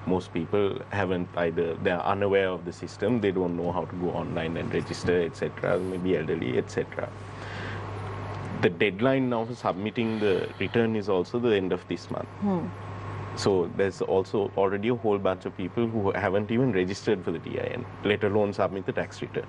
Most people haven't either, they're unaware of the system, they don't know how to go online and register, etc., maybe elderly, etc. The deadline now for submitting the return is also the end of this month. So there's also already a whole bunch of people who haven't even registered for the TIN, let alone submit the tax return.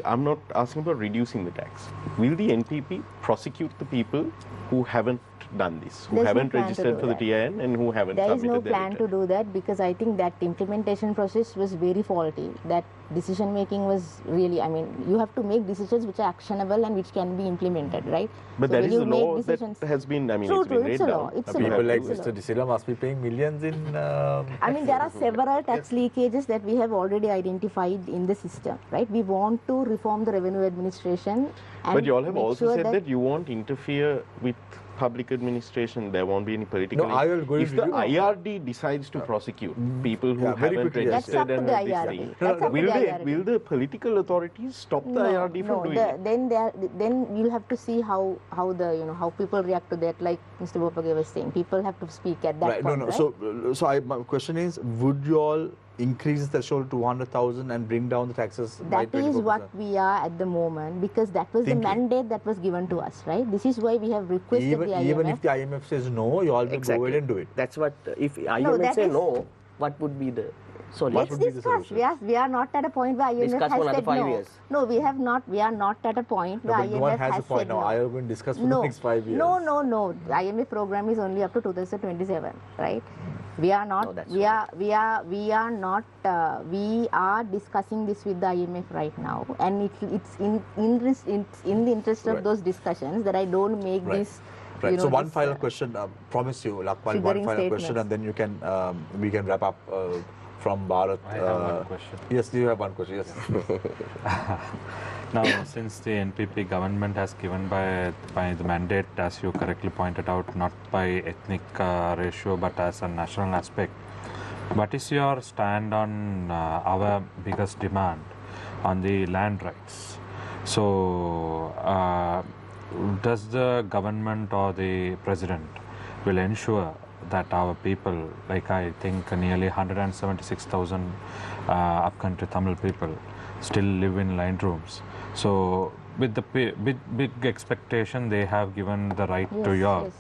I'm not asking about reducing the tax. Will the NPP prosecute the people who haven't done this, who There's no haven't plan to registered do for the that. TIN and who haven't There is submitted no their plan to return? do that, because I think that implementation process was very faulty. That decision making was really, I mean, you have to make decisions which are actionable and which can be implemented, right? But So that when is you the make law decisions- that has been, I mean, True, it's been true, it's laid a law, down. it's a People law. like It's a Mr. law. De Silva must be paying millions in. I mean, there are several tax leakages that we have already identified in the system, right? We want to reform the revenue administration. And But you all have make also sure said that you won't interfere with public administration. There won't be any political. No, I will go if the into- IRD decides to prosecute people who Yeah, very haven't quickly, That's registered up to and the have this IRD. thing, That's up to the IRD. will the political authorities stop the IRD from doing it? Then you'll have to see how how people react to that. Like Mr. Bopage was saying, people have to speak at that Right. point. No. Right? So my question is, would you all increase the threshold to 200,000 and bring down the taxes by 24%? That is what we are at the moment, because that was Thinking. the mandate that was given to us, right? This is why we have requested the IMF. Even if the IMF says no, you all will go ahead and do it. That's what, if IMF say no, what would be the solution? Let's discuss. We are not at a point where IMF Discuss has for another said 5 no. years. No, we are not at a point No, where but no IMF one has a has point said now. no. I am going to discuss for the next 5 years. No. The IMF program is only up to 2027, right? We are not. We are discussing this with the IMF right now, and it's in the interest of those discussions that I don't make this. Right. So one final question. Promise you, Lakmali, one final question, and then you can we can wrap up from Barath. I have one question. Yes, you have one question. Yes. Now, since the NPP government has given by the mandate, as you correctly pointed out, not by ethnic ratio but as a national aspect, what is your stand on our biggest demand on the land rights? So, does the government or the president will ensure that our people, like I think nearly 176,000 upcountry Tamil people, still live in line rooms? So with the big expectation, they have given the right to yours. Yes.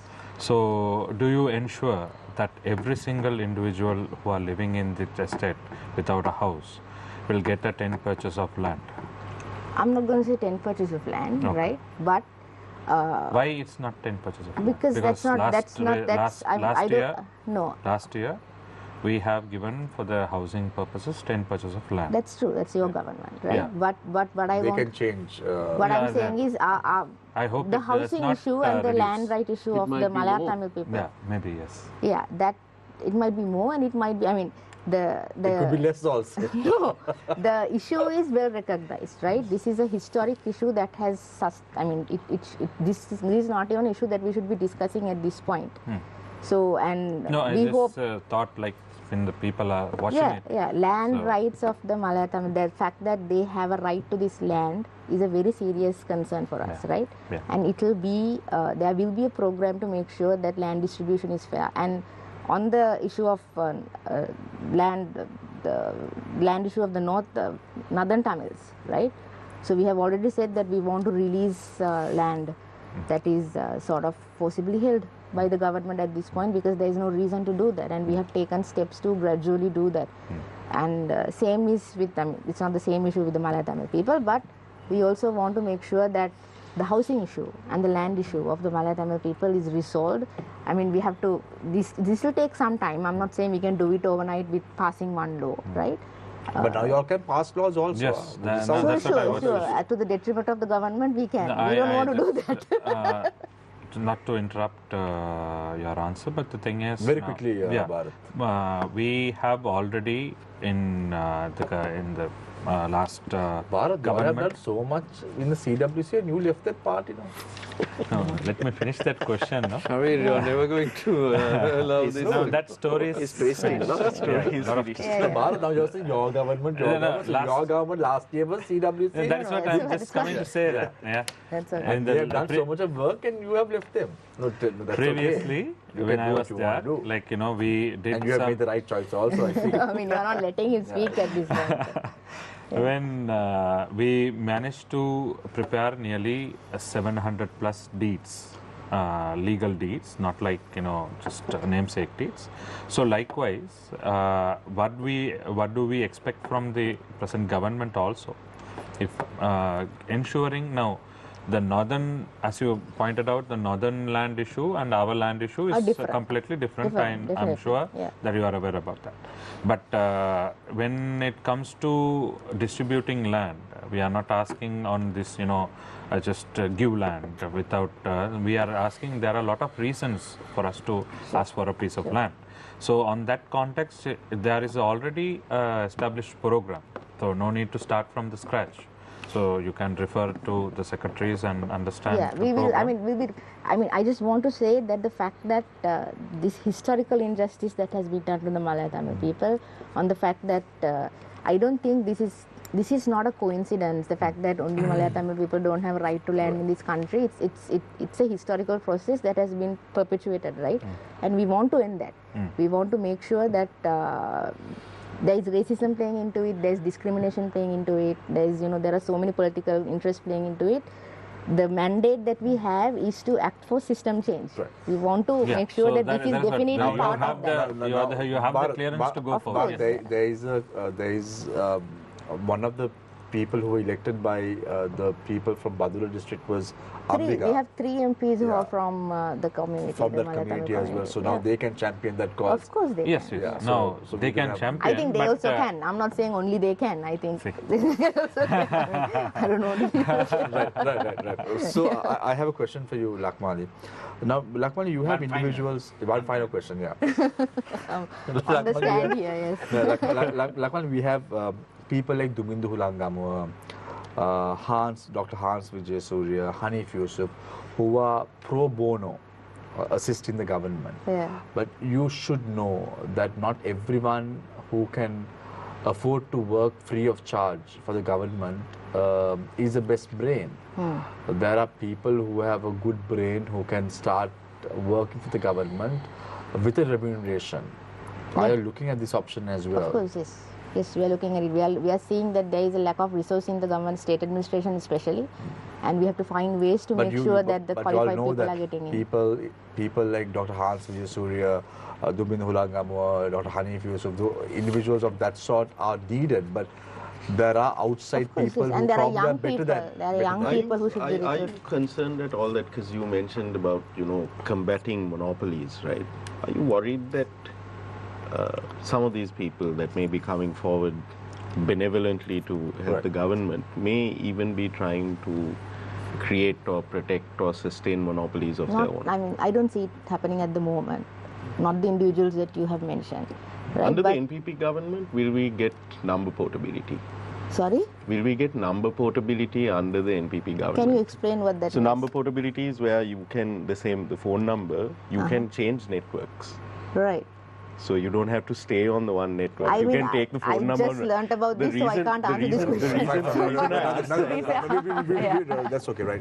So do you ensure that every single individual who are living in the estate without a house will get a 10 purchase of land? I'm not going to say 10 purchase of land, Okay. right? But Why it's not 10 purchase of land? because that's not Last year, we have given for the housing purposes 10 purchase of land. That's true. That's your government, right? Yeah. But what I They want. can change. What Yeah, I'm saying is, I hope the it does housing not, issue and the reduce. land right issue It of might the be Malaya more. Tamil people. Yeah, maybe yes. Yeah, that it might be more, and it might be. I mean, It could be less also. no, the issue is well recognized, right? This is a historic issue that has. This is not even an issue that we should be discussing at this point. So, and No, I we hope. just thought like when the people are watching it. Land So- rights of the Malaya Tamil, the fact that they have a right to this land is a very serious concern for us, right? Yeah. And it will be, there will be a program to make sure that land distribution is fair. And on the issue of land, the land issue of the northern Tamils, right? So we have already said that we want to release land that is sort of forcibly held by the government at this point, because there is no reason to do that, and we have taken steps to gradually do that. And same is with, it's not the same issue with the Malaya Tamil people, but we also want to make sure that the housing issue and the land issue of the Malaya Tamil people is resolved. I mean, we have to, this will take some time. I'm not saying we can do it overnight with passing one law, right? But now you all can pass laws also. Yes, This no, sounds- that's what I was- To the detriment of the government, we can. No, we don't want to do just, that. Not to interrupt your answer, but the thing is, Very quickly, Barath. We have already in the last Bharat, you all have government. done so much in the CWC and you left that party now. No, let me finish that question. No? Shamir, you're never going to allow this. No, that story is twisting, no? lot of So Bharat, now you're saying your government, your government last year was CWC. That's what I'm just coming to say. That yeah. That's okay. And they have done so much of work and you have left them. No, that's Previously, okay. You when can I do was what you want there, to do. like we did And you have some. made the right choice also, I think. I mean, you're not letting him speak at this point. When we managed to prepare nearly 700 plus deeds, legal deeds, not like just namesake deeds. So likewise, what do we expect from the present government also? If ensuring now the northern, as you pointed out, the northern land issue and our land issue is different. completely different. I'm Definitely, sure yeah. that you are aware about that. But when it comes to distributing land, we are not asking on this, just give land without, we are asking, there are a lot of reasons for us to ask for a piece of land. So on that context, there is already established program. So no need to start from the scratch. So you can refer to the secretaries and understand. Yeah, the we will. program. I just want to say that the fact that this historical injustice that has been done to the Malaya Tamil people, on the fact that I don't think this is not a coincidence. The fact that only Malaya Tamil people don't have a right to land in this country, it's a historical process that has been perpetuated, right? And we want to end that. We want to make sure that there is racism playing into it, there is discrimination playing into it, there is, there are so many political interests playing into it. The mandate that we have is to act for system change. Right. We want to make sure that this is definitely part of that. You have the clearance to go forward. There is one of the people who were elected by the people from Badula district was Ambiga. We have 3 MPs who are from the community. From the that Malayalam community as well. So now they can champion that cause. Of course they can. Yes. Yeah, No, so they we can have- champion. I think they but, also can. I'm not saying only they can. I think they also can. I don't know. Right. So I have a question for you, Lakmali. Now, Lakmali, you have individuals. One final question, yeah. Understand here, yes. Lakmali, we have people like Dumindu Hulangamu, Dr. Hans Vijay Surya, Hanif Yusuf, who are pro bono assisting the government. Yeah. But you should know that not everyone who can afford to work free of charge for the government is the best brain. There are people who have a good brain who can start working for the government with a remuneration. Are you looking at this option as well? Of course, yes. Yes, we are looking at it. We are seeing that there is a lack of resource in the government, state administration especially, and we have to find ways to make sure that the qualified people are getting in. People like Dr. Hans Vijay Surya, Dubin Hulangamu, Dr. Hanif Yusuf, individuals of that sort are needed, but there are outside people who and there are probably young better people. than. There are young people who should be Are you recruited. concerned at all that, because you mentioned about, combating monopolies, right? Are you worried that some of these people that may be coming forward benevolently to help the government may even be trying to create or protect or sustain monopolies of their own? I mean, I don't see it happening at the moment. Not the individuals that you have mentioned. Right? Under the NPP government, will we get number portability? Sorry? Will we get number portability under the NPP government? Can you explain what that So means? number portability is where you can, the phone number, you can change networks. Right. So you don't have to stay on the one network. I you mean, can take the I phone number. just learnt about this, so I can't answer this question. That's okay, right?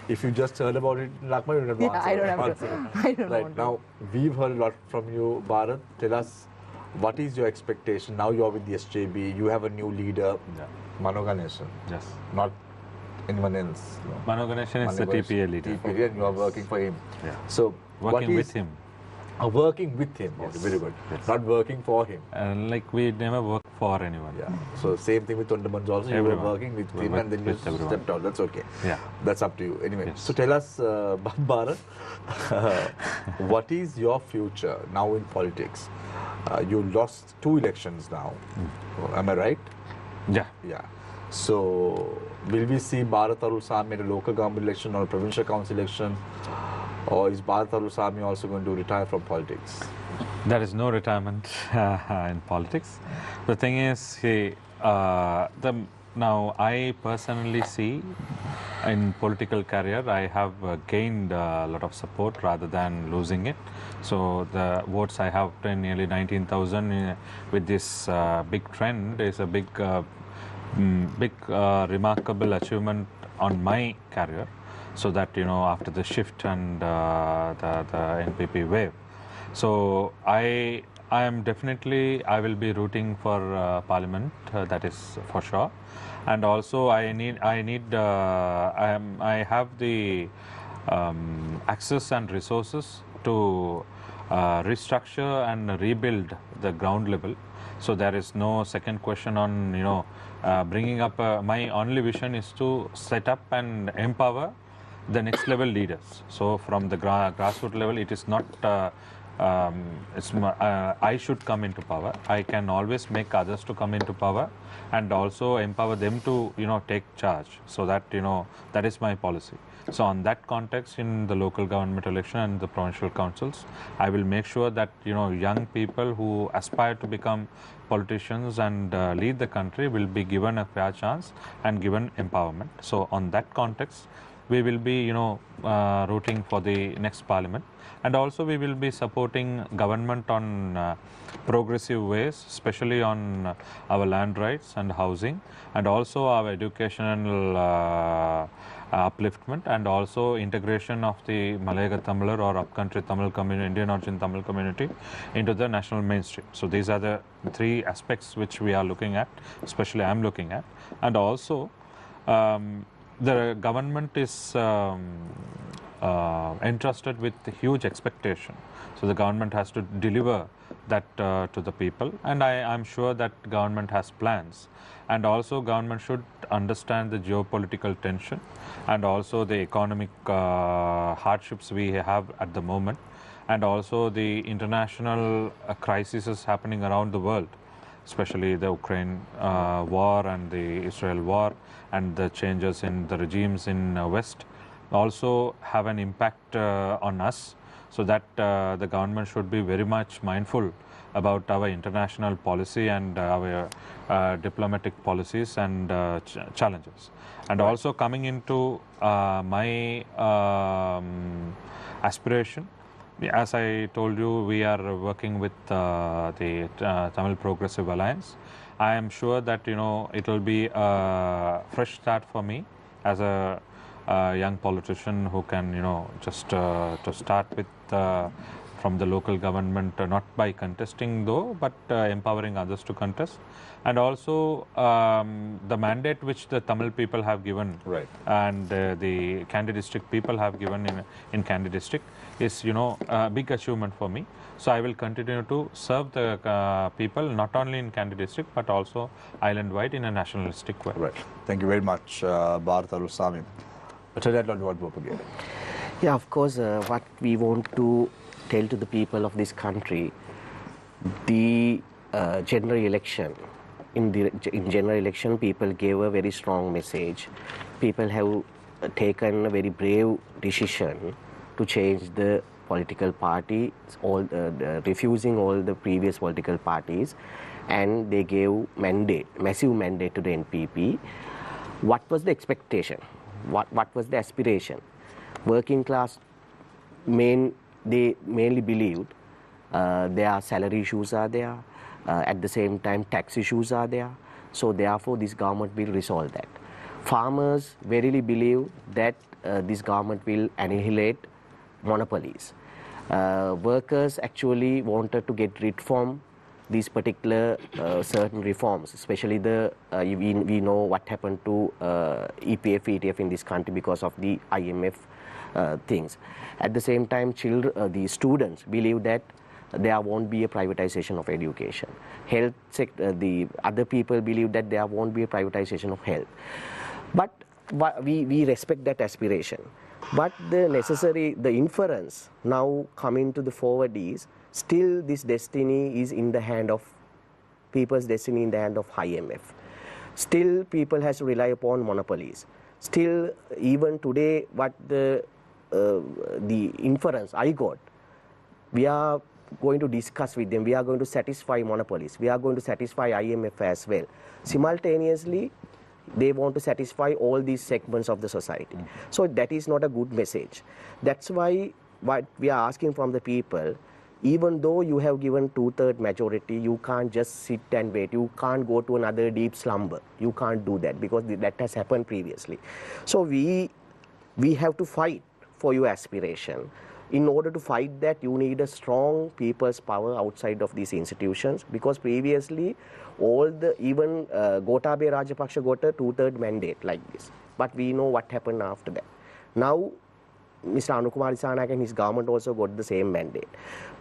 If you just heard about it, Lakmali, you don't have to answer. I don't have to. I don't know. Right, now, we've heard a lot from you, Barath. Tell us, what is your expectation? Now you're with the SJB, you have a new leader, Mano Ganesan, Yes. not anyone else. No. Mano Ganesan is the TPA leader. TPA, and you are working for him. Yeah. So, Working with him. Working with him, Yes. very good. Yes. Not working for him. Like we never work for anyone. Yeah. So same thing with Tondamans also. You Everyone. were working with him and then you with everyone. stepped out. That's okay. Yeah. That's up to you. Anyway, Yes. so tell us, Bharat, what is your future now in politics? You lost 2 elections now. Am I right? Yeah. Yeah. So will we see Barath Arullsamy at a local government election or a provincial council election? Or is Barath Arullsamy also going to retire from politics? There is no retirement in politics. The thing is, now I personally see in political career, I have gained a lot of support rather than losing it. So the votes I have obtained, nearly 19,000 with this big trend, is a big remarkable achievement on my career. So that, after the shift and the NPP wave. So I am definitely, I will be rooting for Parliament, that is for sure. And also I have the access and resources to restructure and rebuild the ground level. So there is no second question on, bringing up, my only vision is to set up and empower the next level leaders. So from the grassroots level, it is not I should come into power. I can always make others to come into power and also empower them to take charge. So that that is my policy. So on that context, in the local government election and the provincial councils, I will make sure that young people who aspire to become politicians and lead the country will be given a fair chance and given empowerment. So on that context, we will be, rooting for the next parliament, and also we will be supporting government on progressive ways, especially on our land rights and housing, and also our educational upliftment, and also integration of the Malayaga Tamilar or upcountry Tamil community, Indian origin Tamil community into the national mainstream. So these are the three aspects which we are looking at, especially I am looking at. And also the government is entrusted with huge expectation. So the government has to deliver that to the people, and I am sure that government has plans, and also government should understand the geopolitical tension and also the economic hardships we have at the moment, and also the international crises happening around the world, especially the Ukraine war and the Israel war and the changes in the regimes in West also have an impact on us. So that the government should be very much mindful about our international policy and our diplomatic policies and challenges. And also coming into my aspiration, as I told you, we are working with the Tamil Progressive Alliance. I am sure that it will be a fresh start for me as a young politician who can just to start with from the local government, not by contesting though, but empowering others to contest. And also the mandate which the Tamil people have given, right, and the Kandy district people have given in Kandy district is a big achievement for me. So I will continue to serve the people not only in Kandy district but also island-wide in a nationalistic way. Right. Thank you very much, Barath, Arullsamy. Yeah, of course, what we want to tell to the people of this country, the general election, in general election, people gave a very strong message. People have taken a very brave decision to change the political party, refusing all the previous political parties, and they gave massive mandate to the NPP. What was the expectation? What was the aspiration? Working class, they mainly believed their salary issues are there, at the same time tax issues are there, so therefore this government will resolve that. Farmers verily believe that this government will annihilate monopolies. Workers actually wanted to get rid from these particular certain reforms, especially we know what happened to EPF, ETF in this country because of the IMF things. At the same time, the students believe that there won't be a privatization of education. Health sector, the other people believe that there won't be a privatization of health. But we respect that aspiration. But the inference now coming to the forward is, still this destiny is in the hand of, people's destiny in the hand of IMF. Still people has to rely upon monopolies. Still, even today, what the inference I got, we are going to discuss with them, we are going to satisfy monopolies, we are going to satisfy IMF as well. Simultaneously, they want to satisfy all these segments of the society. So that is not a good message. That's why what we are asking from the people, even though you have given 2/3 majority, you can't just sit and wait. You can't go to another deep slumber. You can't do that because that has happened previously. So we have to fight for your aspiration. In order to fight that, you need a strong people's power outside of these institutions, because previously even Gotabaya Rajapaksa got a 2/3 mandate like this. But we know what happened after that. Now, Mr. Anukumar Dissanayake and his government also got the same mandate.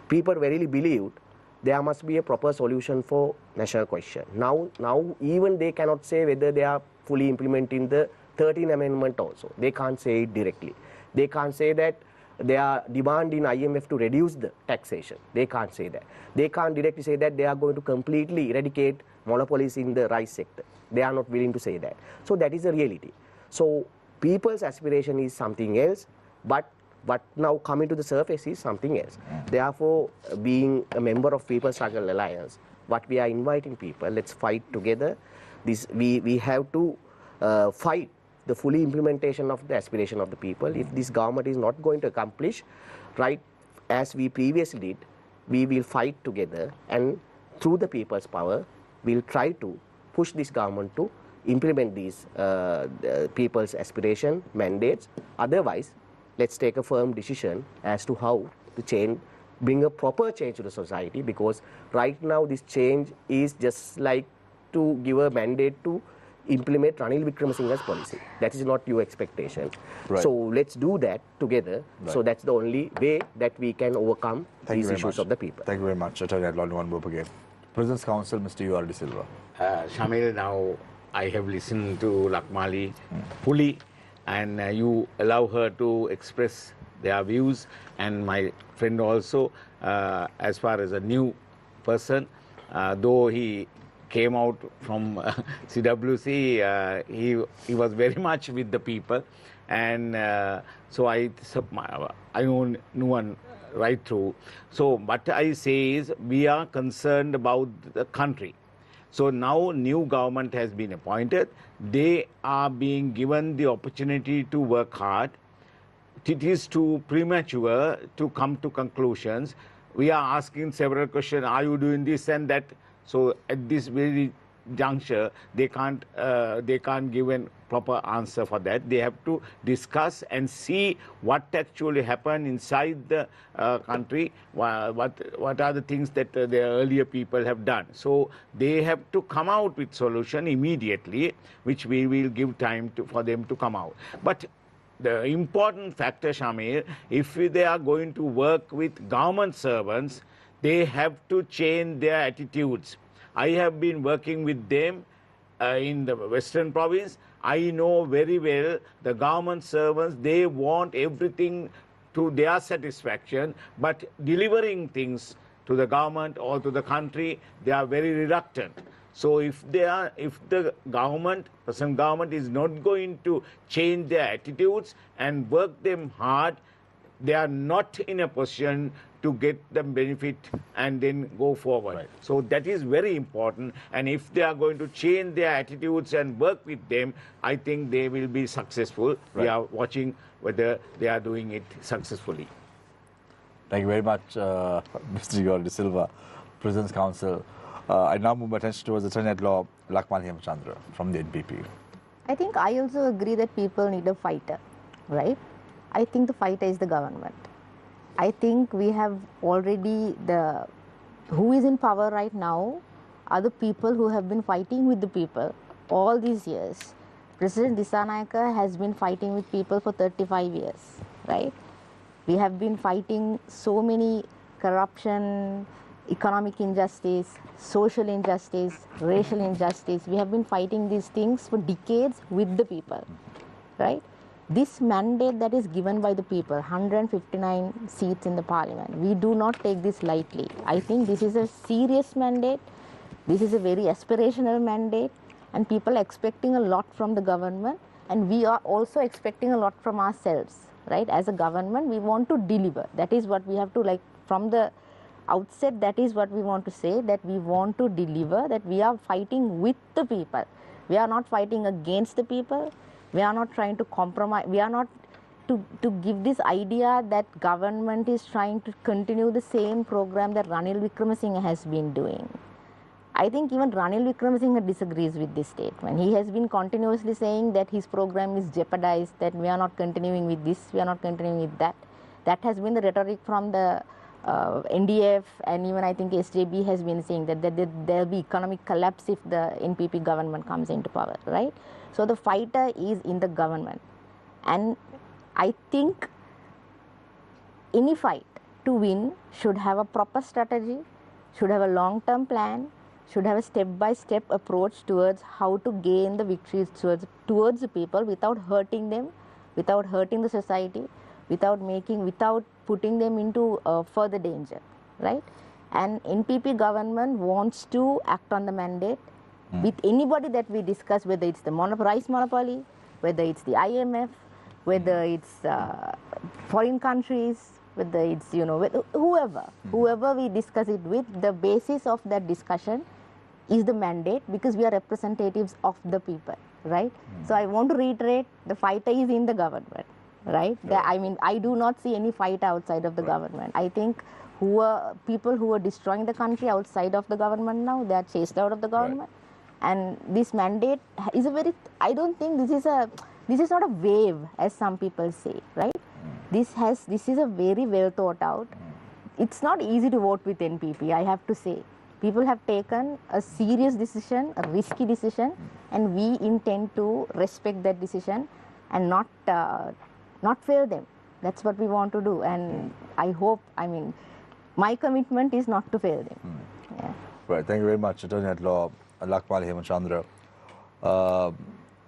People really believed there must be a proper solution for national question. Now even they cannot say whether they are fully implementing the 13th Amendment also. They can't say it directly. They can't say that they are demanding IMF to reduce the taxation. They can't say that. They can't directly say that they are going to completely eradicate monopolies in the rice sector. They are not willing to say that. So that is the reality. So people's aspiration is something else, but what now coming to the surface is something else. Therefore, being a member of People's Struggle Alliance, what we are inviting people, let's fight together. We have to fight the fully implementation of the aspiration of the people. If this government is not going to accomplish, right, as we previously did, we will fight together, and through the people's power, we'll try to push this government to implement these people's aspiration, mandates. Otherwise, let's take a firm decision as to how to change, bring a proper change to the society, because right now this change is just like to give a mandate to implement Ranil Wickremesinghe's policy. That is not your expectation. Right. So let's do that together. Right. So that's the only way that we can overcome these issues of the people. Thank you very much, Attorney at Law Nuwan Bopage. President's Counsel, Mr. U.R.D. Silva. Shamil, now I have listened to Lakmali fully, and you allow her to express their views, and my friend also, as far as a new person, though he came out from CWC, he was very much with the people, and so I know Nuwan right through. So what I say is, we are concerned about the country. So now new government has been appointed. They are being given the opportunity to work hard. It is too premature to come to conclusions. We are asking several questions. Are you doing this and that? So at this very juncture, they can't give a proper answer for that. They have to discuss and see what actually happened inside the country, what are the things that the earlier people have done. So they have to come out with solution immediately, which we will give time for them to come out. But the important factor, Shamir, if they are going to work with government servants, they have to change their attitudes. I have been working with them in the Western Province. I know very well the government servants, they want everything to their satisfaction, but delivering things to the government or to the country, they are very reluctant. So if the government, present government is not going to change their attitudes and work them hard, they are not in a position to get the benefit and then go forward. Right. So that is very important, and if they are going to change their attitudes and work with them, I think they will be successful. Right. We are watching whether they are doing it successfully. Thank you very much, Mr. U.R.D. Silva, President's Counsel. I now move my attention towards Attorney at Law, Lakmali Hemachandra from the NPP. I think I also agree that people need a fighter, right? I think the fighter is the government. I think we have already who is in power right now are the people who have been fighting with the people all these years. President Dissanayaka has been fighting with people for 35 years, right? We have been fighting so many corruption, economic injustice, social injustice, racial injustice. We have been fighting these things for decades with the people, right? This mandate that is given by the people, 159 seats in the parliament, we do not take this lightly. I think this is a serious mandate. This is a very aspirational mandate, and people are expecting a lot from the government, and we are also expecting a lot from ourselves, right? As a government, we want to deliver. That is what we have to, like, from the outset, that is what we want to say, that we want to deliver, that we are fighting with the people. We are not fighting against the people. We are not trying to compromise. We are not to give this idea that government is trying to continue the same program that Ranil Wickremesinghe has been doing. I think even Ranil Wickremesinghe disagrees with this statement. He has been continuously saying that his program is jeopardized, that we are not continuing with this, we are not continuing with that. That has been the rhetoric from the NDF, and even I think SJB has been saying that there will be economic collapse if the NPP government comes into power, right? So the fighter is in the government, and I think any fight to win should have a proper strategy, should have a long-term plan, should have a step-by-step approach towards how to gain the victories towards the people without hurting them, without hurting the society, without putting them into further danger, right? And NPP government wants to act on the mandate with anybody that we discuss, whether it's the rice monopoly, whether it's the IMF, whether it's foreign countries, whether it's, whoever we discuss it with, the basis of that discussion is the mandate, because we are representatives of the people, right? So I want to reiterate, the fighter is in the government, right? I do not see any fight outside of the government. I think people who are destroying the country outside of the government now, they are chased out of the government. And this mandate is a very, I don't think this is not a wave as some people say, right? This is a very well thought out. It's not easy to vote with NPP, I have to say. People have taken a serious decision, a risky decision, and we intend to respect that decision and not fail them. That's what we want to do, and I hope, my commitment is not to fail them. Yeah. Right, thank you very much, Attorney at Law Lakmali Hemachandra.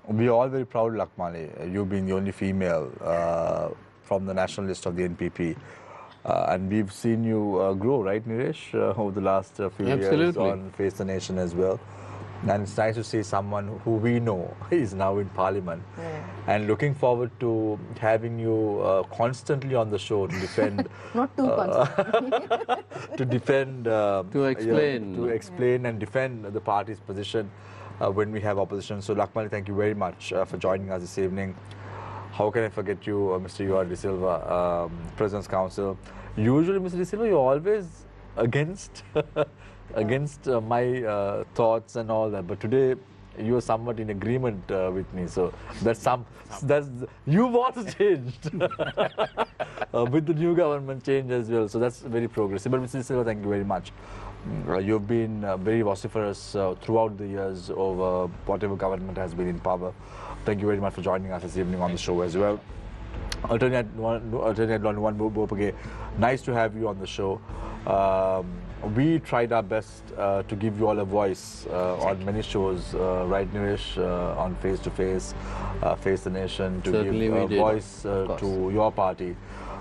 We are all very proud, Lakmali, you being the only female from the national list of the NPP. And we've seen you grow, right, Niresh, over the last few years on Face the Nation as well. And it's nice to see someone who we know is now in Parliament. Yeah. And looking forward to having you constantly on the show to defend. Not too constantly. To defend. To explain. To explain and defend the party's position when we have opposition. So, Lakmali, thank you very much for joining us this evening. How can I forget you, Mr. De Silva, President's Council. Usually, Mr. De Silva, you're always against my thoughts and all that. But today, you are somewhat in agreement with me. So you've also changed with the new government change as well. So that's very progressive. But Mr. De Silva, thank you very much. You've been very vociferous throughout the years over whatever government has been in power. Thank you very much for joining us this evening on the show as well. Attorney Nuwan Bopage, nice to have you on the show. We tried our best to give you all a voice on many shows, right, Niresh, on Face to Face, Face the Nation, to Certainly give a we did, voice to your party.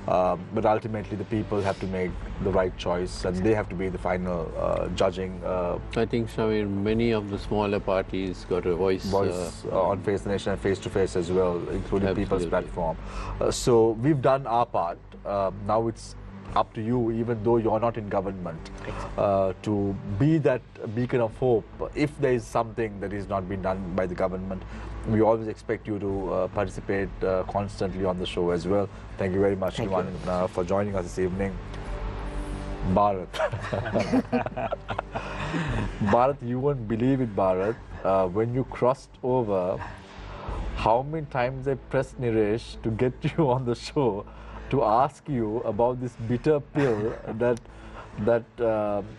But ultimately, the people have to make the right choice, and they have to be the final judging. I think, Shamir, many of the smaller parties got a voice On Face the Nation and Face to Face as well, including Absolutely. People's Platform. So we've done our part. Now it's up to you, even though you're not in government, to be that beacon of hope. If there is something that is not being done by the government, we always expect you to participate constantly on the show as well. Thank you very much, Nuwan, for joining us this evening. Barath. Barath, you won't believe it, Barath. When you crossed over, how many times I pressed Niresh to get you on the show to ask you about this bitter pill that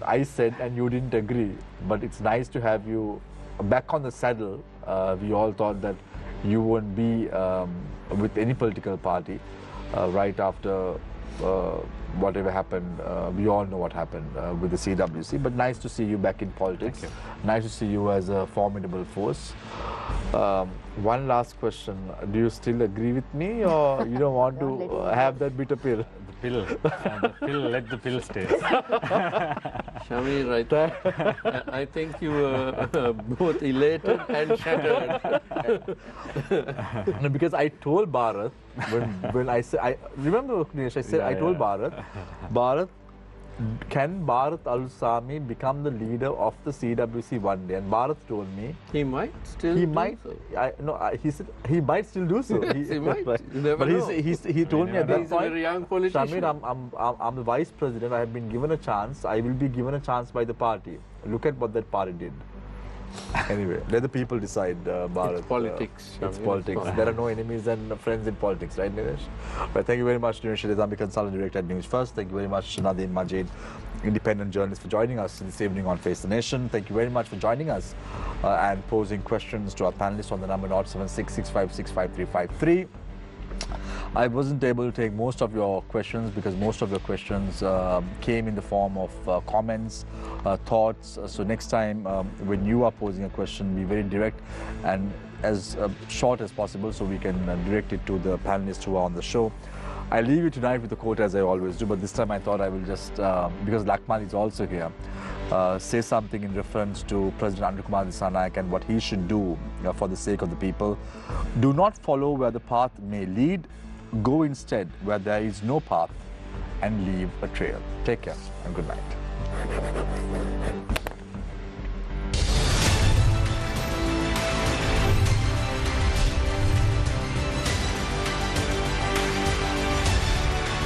I said and you didn't agree. But it's nice to have you back on the saddle. We all thought that you wouldn't be with any political party right after whatever happened. We all know what happened with the CWC, but nice to see you back in politics. Nice to see you as a formidable force. One last question. Do you still agree with me, or you don't want to have that bitter pill? Let the pill stay. Shamir, I think you were both elated and shattered. No, because I told Barath, when I said, I remember, Niresh, I said, I told Barath, can Barath Arullsamy become the leader of the CWC one day? And Barath told me He might still he do might. so. He said he might still do so. He might. But, You never but know. he told me at that He's a point, very young politician. Shamir, I'm the vice president. I have been given a chance. I will be given a chance by the party. Look at what that party did. Anyway, let the people decide, Barath. It's politics. It's Shamir, politics. fine. There are no enemies and friends in politics, right, Niresh? But thank you very much, Niresh Nizami, Consultant Director at Newsfirst. Thank you very much, Nadeem Majid, independent journalist, for joining us this evening on Face the Nation. Thank you very much for joining us and posing questions to our panelists on the number 07665655353. I wasn't able to take most of your questions because most of your questions came in the form of comments, thoughts. So next time when you are posing a question, be very direct and as short as possible so we can direct it to the panelists who are on the show. I leave you tonight with the quote as I always do, but this time I thought I will just, because Lakmali is also here, say something in reference to President Andrew Kumar Dissanayake and what he should do for the sake of the people. Do not follow where the path may lead. Go instead where there is no path and leave a trail. Take care and good night.